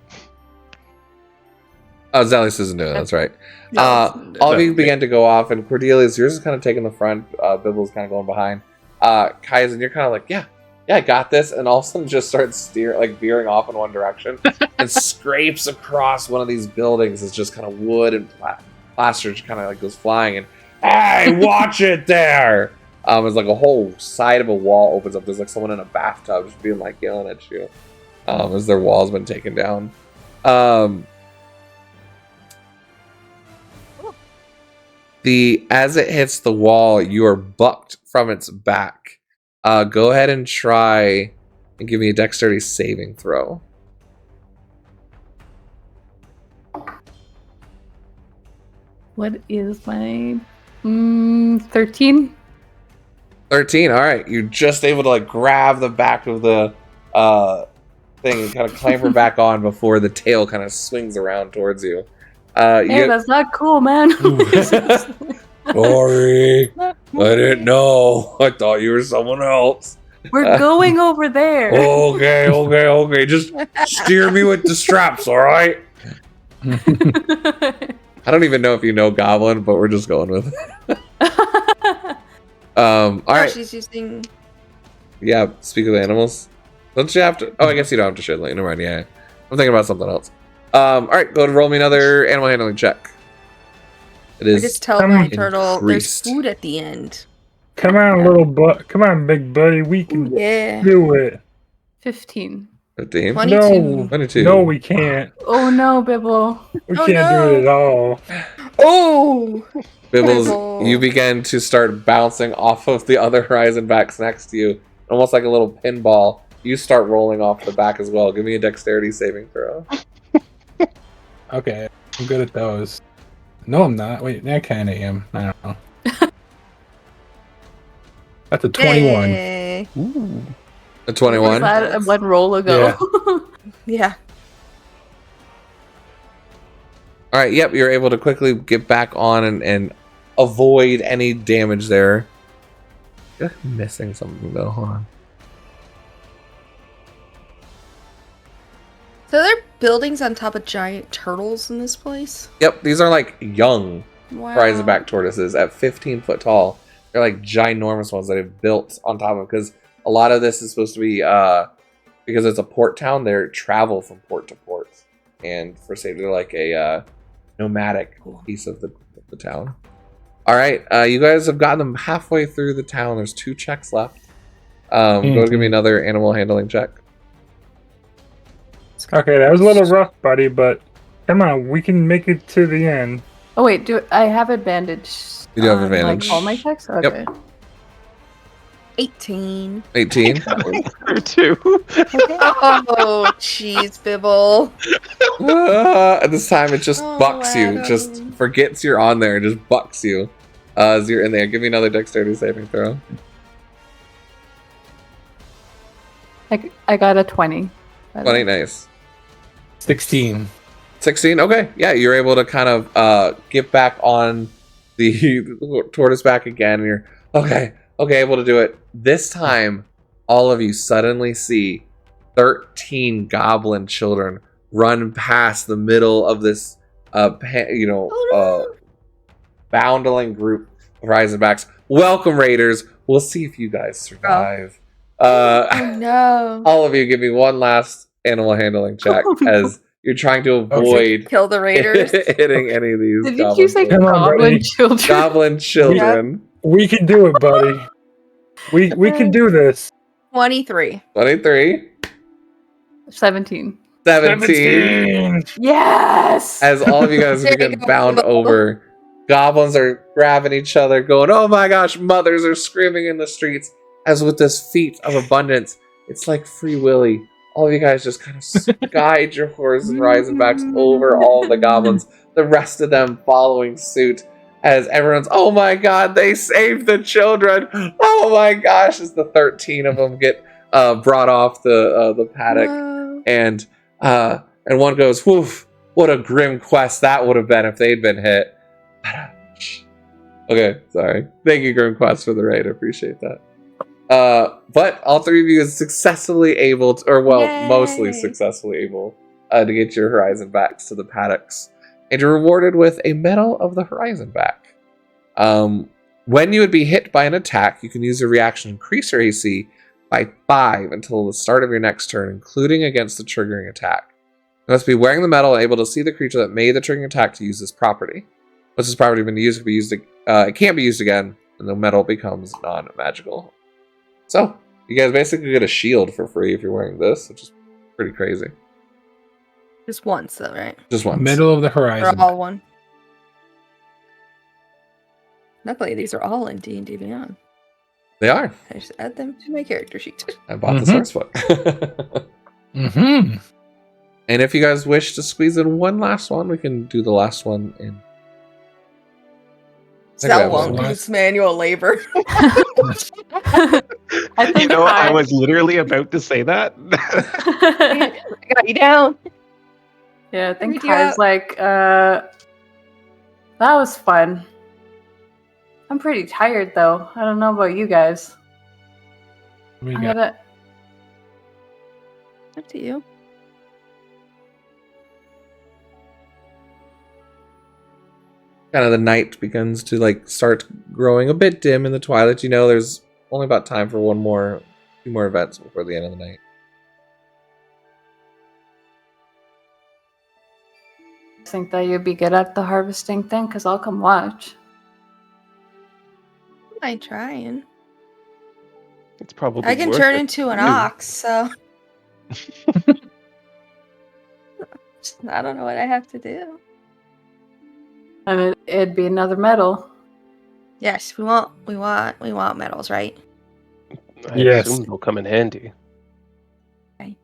Oh, Zealous isn't doing it, that's right. No, All of you begin to go off, and Cordelia's, yours is kind of taking the front, Bibble's kind of going behind. Kaizen, you're kind of like, yeah, I got this, and all of a sudden just starts veering off in one direction, and scrapes across one of these buildings. It's just kind of wood and plaster just kind of like goes flying, and hey, watch it there! It's like a whole side of a wall opens up. There's like someone in a bathtub just being like yelling at you, as their wall's been taken down. As it hits the wall, you are bucked from its back. Go ahead and try and give me a dexterity saving throw. What is my 13? 13. All right, you're just able to like grab the back of the thing and kind of clamber back on before the tail kind of swings around towards you. Hey, that's not cool, man. Sorry, I didn't know. I thought you were someone else. We're going over there. Okay. Just steer me with the straps, all right? I don't even know if you know Goblin, but we're just going with it. All right. She's using. Yeah, speak of the animals. Don't you have to? Oh, I guess you don't have to shit. Like, never mind. Yeah, I'm thinking about something else. All right, go ahead and roll me another animal handling check. It I is just tell my increased. turtle there's food at the end. Come on, little come on, big buddy. We can Yeah. do it. 15. 15. 22. 22. No, we can't. Oh no, Bibble. We Oh, can't do it at all. Oh! Bibbles, Bibble. you begin to start bouncing off of the other horizon backs next to you, almost like a little pinball. You start rolling off the back as well. Give me a dexterity saving throw. Okay, I'm good at those. No, I'm not. Wait, I kind of am. I don't know. That's a 21. Hey. A Was 21. that one roll ago? Yeah. All right, yep, you're able to quickly get back on and avoid any damage there. You're missing something though. Hold on. So there are buildings on top of giant turtles in this place? Yep, these are like young Wow. Horizonback tortoises at 15 foot tall. They're like ginormous ones that they've built on top of, because a lot of this is supposed to be because it's a port town. They travel from port to port, and for safety, they're like a nomadic piece of the town. All right, you guys have gotten them halfway through the town. There's 2 checks left. Go give me another animal handling check. Okay, that was a little rough, buddy, but come on, we can make it to the end. Oh wait, do I have advantage? You do have on, advantage. Like all my checks? Okay. 18. 18. Or 2. Oh, jeez, Bibble. At this time, it just Oh, bucks you. Adam. Just forgets you're on there and just bucks you as you're in there. Give me another dexterity saving throw. I got a 20. 20, nice. 16. 16, okay. Yeah, you're able to kind of get back on the tortoise back again, and you're okay, able to do it. This time, all of you suddenly see 13 goblin children run past the middle of this, boundling group of Horizonbacks. Welcome, Raiders. We'll see if you guys survive. Oh, no. All of you, give me one last animal handling check as you're trying to avoid Kill the raiders. hitting any of these Did goblin you say Come on, goblin buddy. children? goblin children. We can do it, buddy. We can do this. 23. 23, 17. 17. Yes! As all of you guys There you begin go. bound over, goblins are grabbing each other, going, "Oh my gosh!" Mothers are screaming in the streets. As with this feat of abundance, it's like Free Willy. All of you guys just kind of guide your horses and Horizonbacks over all the goblins. The rest of them following suit. As everyone's, "Oh my god, they saved the children! Oh my gosh!" As the 13 of them get brought off the paddock, No. and one goes, "Woof! What a grim quest that would have been if they'd been hit." Okay, sorry. Thank you, Grim Quest, for the raid. I appreciate that. But all 3 of you is successfully able to, Yay. mostly successfully able to get your Horizonbacks to the paddocks. And you're rewarded with a Medal of the Horizonback. When you would be hit by an attack, you can use your reaction to increase your AC by 5 until the start of your next turn, including against the triggering attack. You must be wearing the medal and able to see the creature that made the triggering attack to use this property. Once this property has been used, it can't be used again, and the medal becomes non-magical. So, you guys basically get a shield for free if you're wearing this, which is pretty crazy. Just once, though, right? Just once. Middle of the Or horizon. all one. Luckily, these are all in D&D Beyond. They are. I just add them to my character sheet. I bought the source book. Mm-hmm. And if you guys wish to squeeze in one last one, we can do the last one in. That one. won't, 'cause it's manual labor. I think You know, I Kai- was literally about to say that. I got you down. Yeah, I think Read you Kai's out. like, that was fun. I'm pretty tired though. I don't know about you guys. We I got gotta. Up to you. Kind of the night begins to like start growing a bit dim in the twilight. You know, there's only about time for two more events before the end of the night. Think that you'd be good at the harvesting thing, because I'll come watch. I trying. It's probably I can worth turn it. into an You. ox, so I don't know what I have to do. I mean, it'd be another medal. Yes, we want medals, right? I Yes. assume they'll come in handy. All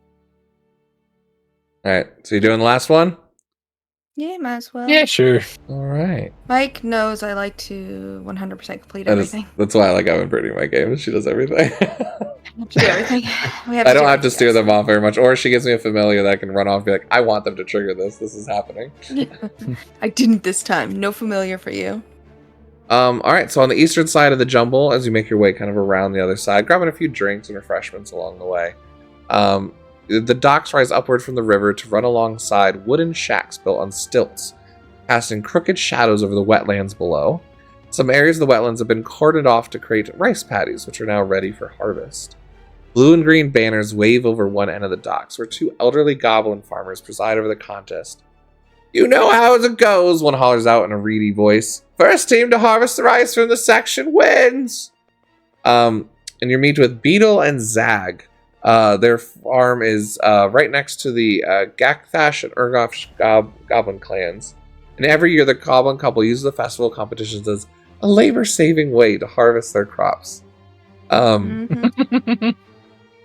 right, so you're doing the last one. Yeah, might as well. Yeah, sure. All right. Mike knows I like to 100% complete That is, everything. that's why I like having Brittany in my game. She does everything. We have to do everything. We have I to don't do have to steer everything, them off very much, or she gives me a familiar that I can run off and be like, I want them to trigger this. This is happening. yes. I didn't this time. No familiar for you. All right, so on the eastern side of the jumble, as you make your way kind of around the other side, grabbing a few drinks and refreshments along the way, the docks rise upward from the river to run alongside wooden shacks built on stilts, casting crooked shadows over the wetlands below. Some areas of the wetlands have been cordoned off to create rice paddies, which are now ready for harvest. Blue and green banners wave over one end of the docks, where two elderly goblin farmers preside over the contest. You know how it goes, one hollers out in a reedy voice. First team to harvest the rice from the section wins! And you're meet with Beetle and Zag. Their farm is right next to the Gakthash and Urgosh goblin clans. And every year the goblin couple uses the festival competitions as a labor-saving way to harvest their crops. Mhm.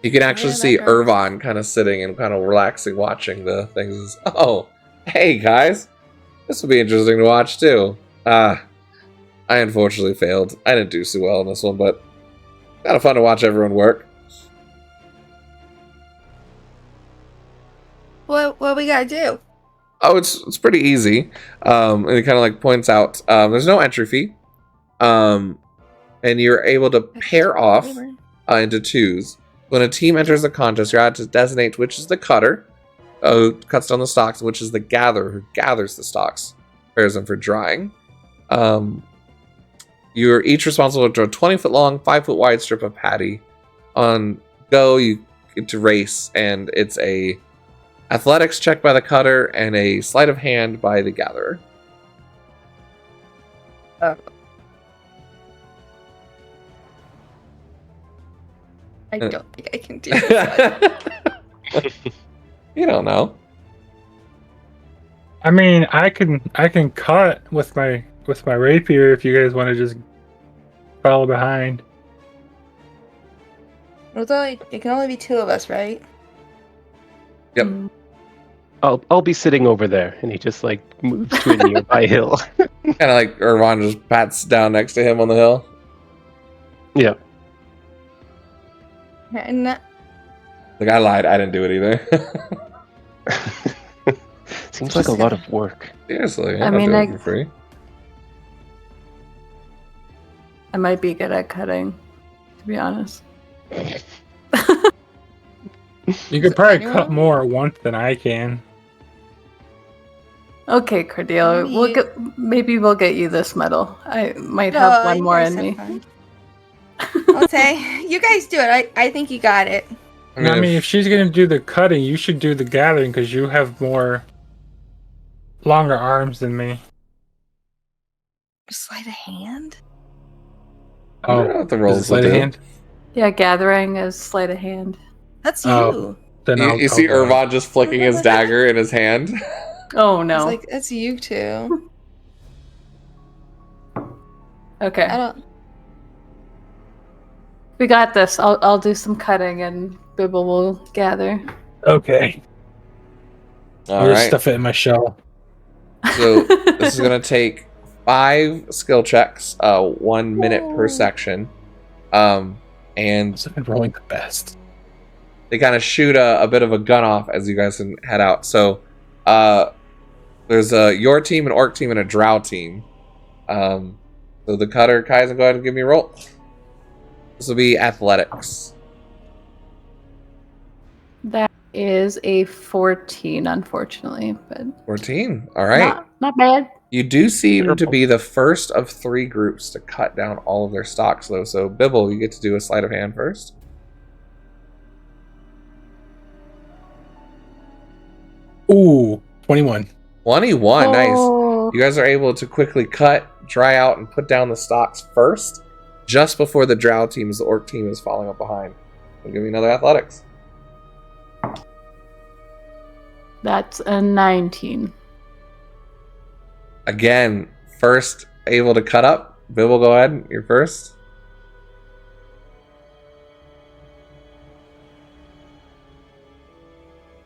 You can actually Yeah, see that goes. Irvine kind of sitting and kind of relaxing watching the things. Oh, hey guys, this will be interesting to watch too. I unfortunately failed. I didn't do so well in this one, but kind of fun to watch everyone work. What we gotta do? Oh, it's pretty easy. And it kind of like points out there's no entry fee. And you're able to pair off into twos. When a team enters the contest, you're asked to designate which is the cutter, who cuts down the stalks, and which is the gatherer, who gathers the stalks, prepares them for drying. You're each responsible for a 20-foot long, 5-foot wide strip of paddy. On go, you get to race, and it's a athletics check by the cutter and a sleight of hand by the gatherer. I don't think I can do this. You don't know. I mean, I can cut with my rapier if you guys want to just follow behind. It can only be two of us, right? Yep. Mm. I'll be sitting over there, and he just like moves to a nearby hill. Kind of like Irvine just pats down next to him on the hill. Yeah. And Like, I lied. I didn't do it either. Seems like a lot of work. Seriously. I I'm mean, not doing I- it for free. I might be good at cutting, to be honest. You could probably anyone? cut more at once than I can. Okay, Cordelia, maybe we'll get you this medal. I might No, have one you more guys in have me. fun. I'll say you guys do it. I think you got it. I mean, I mean, if she's gonna do the cutting, you should do the gathering because you have longer arms than me. Sleight of hand. I don't know what the is rolls it will sleight of do. hand? Yeah, gathering is sleight of hand. That's Oh. you. Then You, I'll you see go. Irvine just flicking his dagger in his hand. Oh It's no. like that's you too. Okay. I don't. We got this. I'll do some cutting and Bibble will gather. Okay. All I'll just right. stuff it in my shell. So this is gonna take 5 skill checks, 1 minute per section, and So I'm rolling the best. they kind of shoot a bit of a gun off as you guys can head out. So there's your team, an orc team, and a drow team. So the cutter, Kaizen, go ahead and give me a roll. This will be athletics. That is a 14, unfortunately, but 14. All right. not bad. You do seem to be the first of 3 groups to cut down all of their stocks, though. So Bibble, you get to do a sleight of hand first. Ooh, 21. 21. Nice. Oh. You guys are able to quickly cut, dry out, and put down the stocks first, just before the drow teams, the orc team, is falling up behind. So give me another athletics. That's a 19. Again, first able to cut up. Bibble, go ahead. You're first.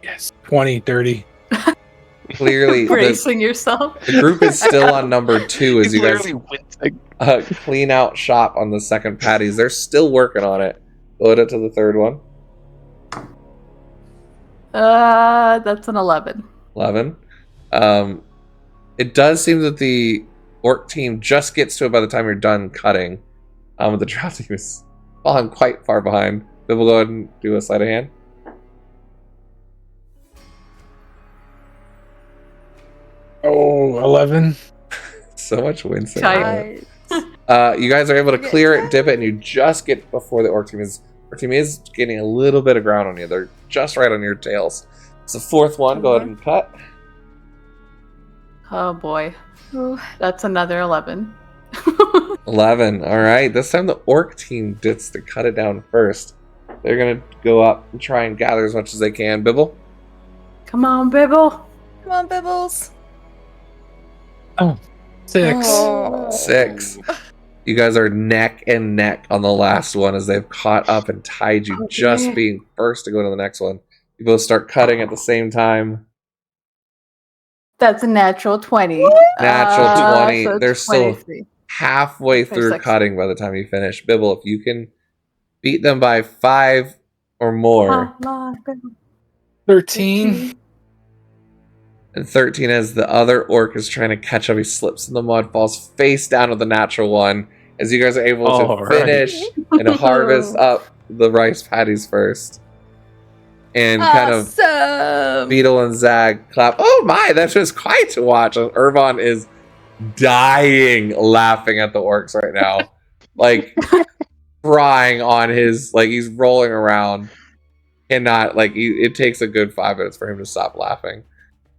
Yes. 20, 30. Clearly, Bracing yourself. the group is still on number 2 as He's you guys literally wincing. clean out shop on the second patties. They're still working on it. Load it to the third one. That's an 11. 11. It does seem that the orc team just gets to it by the time you're done cutting. The drow team is falling quite far behind. Then we'll go ahead and do a sleight of hand. Oh, 11. So much wincing. Tight. You guys are able to clear it, dip it, and you just get before the orc team is. Orc team is getting a little bit of ground on you. They're just right on your tails. It's the fourth one. Go ahead and cut. Oh boy. That's another 11. 11. All right. This time the orc team gets to cut it down first. They're gonna go up and try and gather as much as they can. Bibble. Come on, Bibble. Come on, Bibbles. Oh, 6. Oh. 6. You guys are neck and neck on the last one as they've caught up and tied you, just being first to go to the next one. You both start cutting at the same time. That's a natural 20. Natural 20. So They're still 23. halfway through 26. cutting by the time you finish. Bibble, if you can beat them by 5 or more. Come on, Bibble. 13. And 13 as the other orc is trying to catch up. He slips in the mud, falls face down with the natural one. As you guys are able to Alright. finish and harvest up the rice patties first. And kind of Awesome. Beetle and Zag clap. Oh my, that was quite to watch. Irvon is dying laughing at the orcs right now. Like crying on his, like he's rolling around. Cannot, like, it takes a good 5 minutes for him to stop laughing.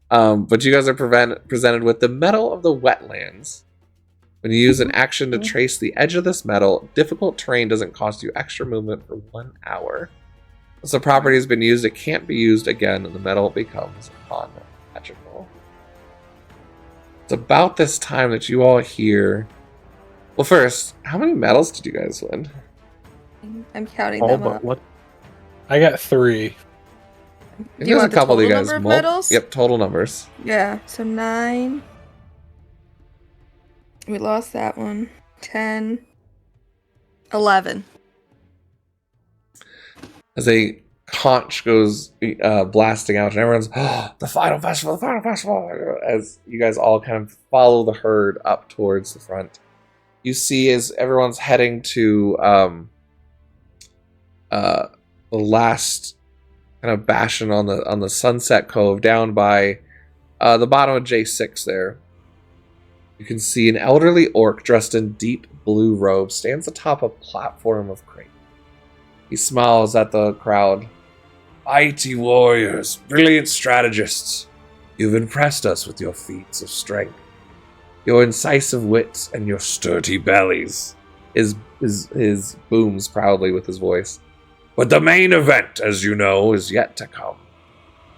But you guys are presented with the Metal of the Wetlands. When you use an action to trace the edge of this metal, difficult terrain doesn't cost you extra movement for 1 hour. Once the property has been used, it can't be used again, and the metal becomes unmagical. It's about this time that you all hear... Well, first, how many medals did you guys win? I'm counting All them but up. what? I got 3. Do you want the total you guys number of medals? Yep, total numbers. Yeah, so 9. We lost that one. 10. 11. As a conch goes blasting out, and everyone's, oh, the final festival, as you guys all kind of follow the herd up towards the front. You see as everyone's heading to the last kind of bastion on the Sunset Cove down by the bottom of J6 there. You can see an elderly orc dressed in deep blue robes stands atop a platform of crate. He smiles at the crowd. Mighty warriors, brilliant strategists, you've impressed us with your feats of strength, your incisive wits, and your sturdy bellies. His booms proudly with his voice. But the main event, as you know, is yet to come.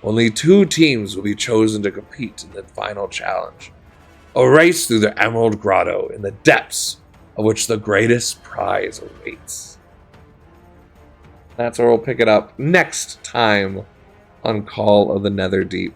Only 2 teams will be chosen to compete in the final challenge. A race through the Emerald Grotto in the depths of which the greatest prize awaits. That's where we'll pick it up next time on Call of the Netherdeep.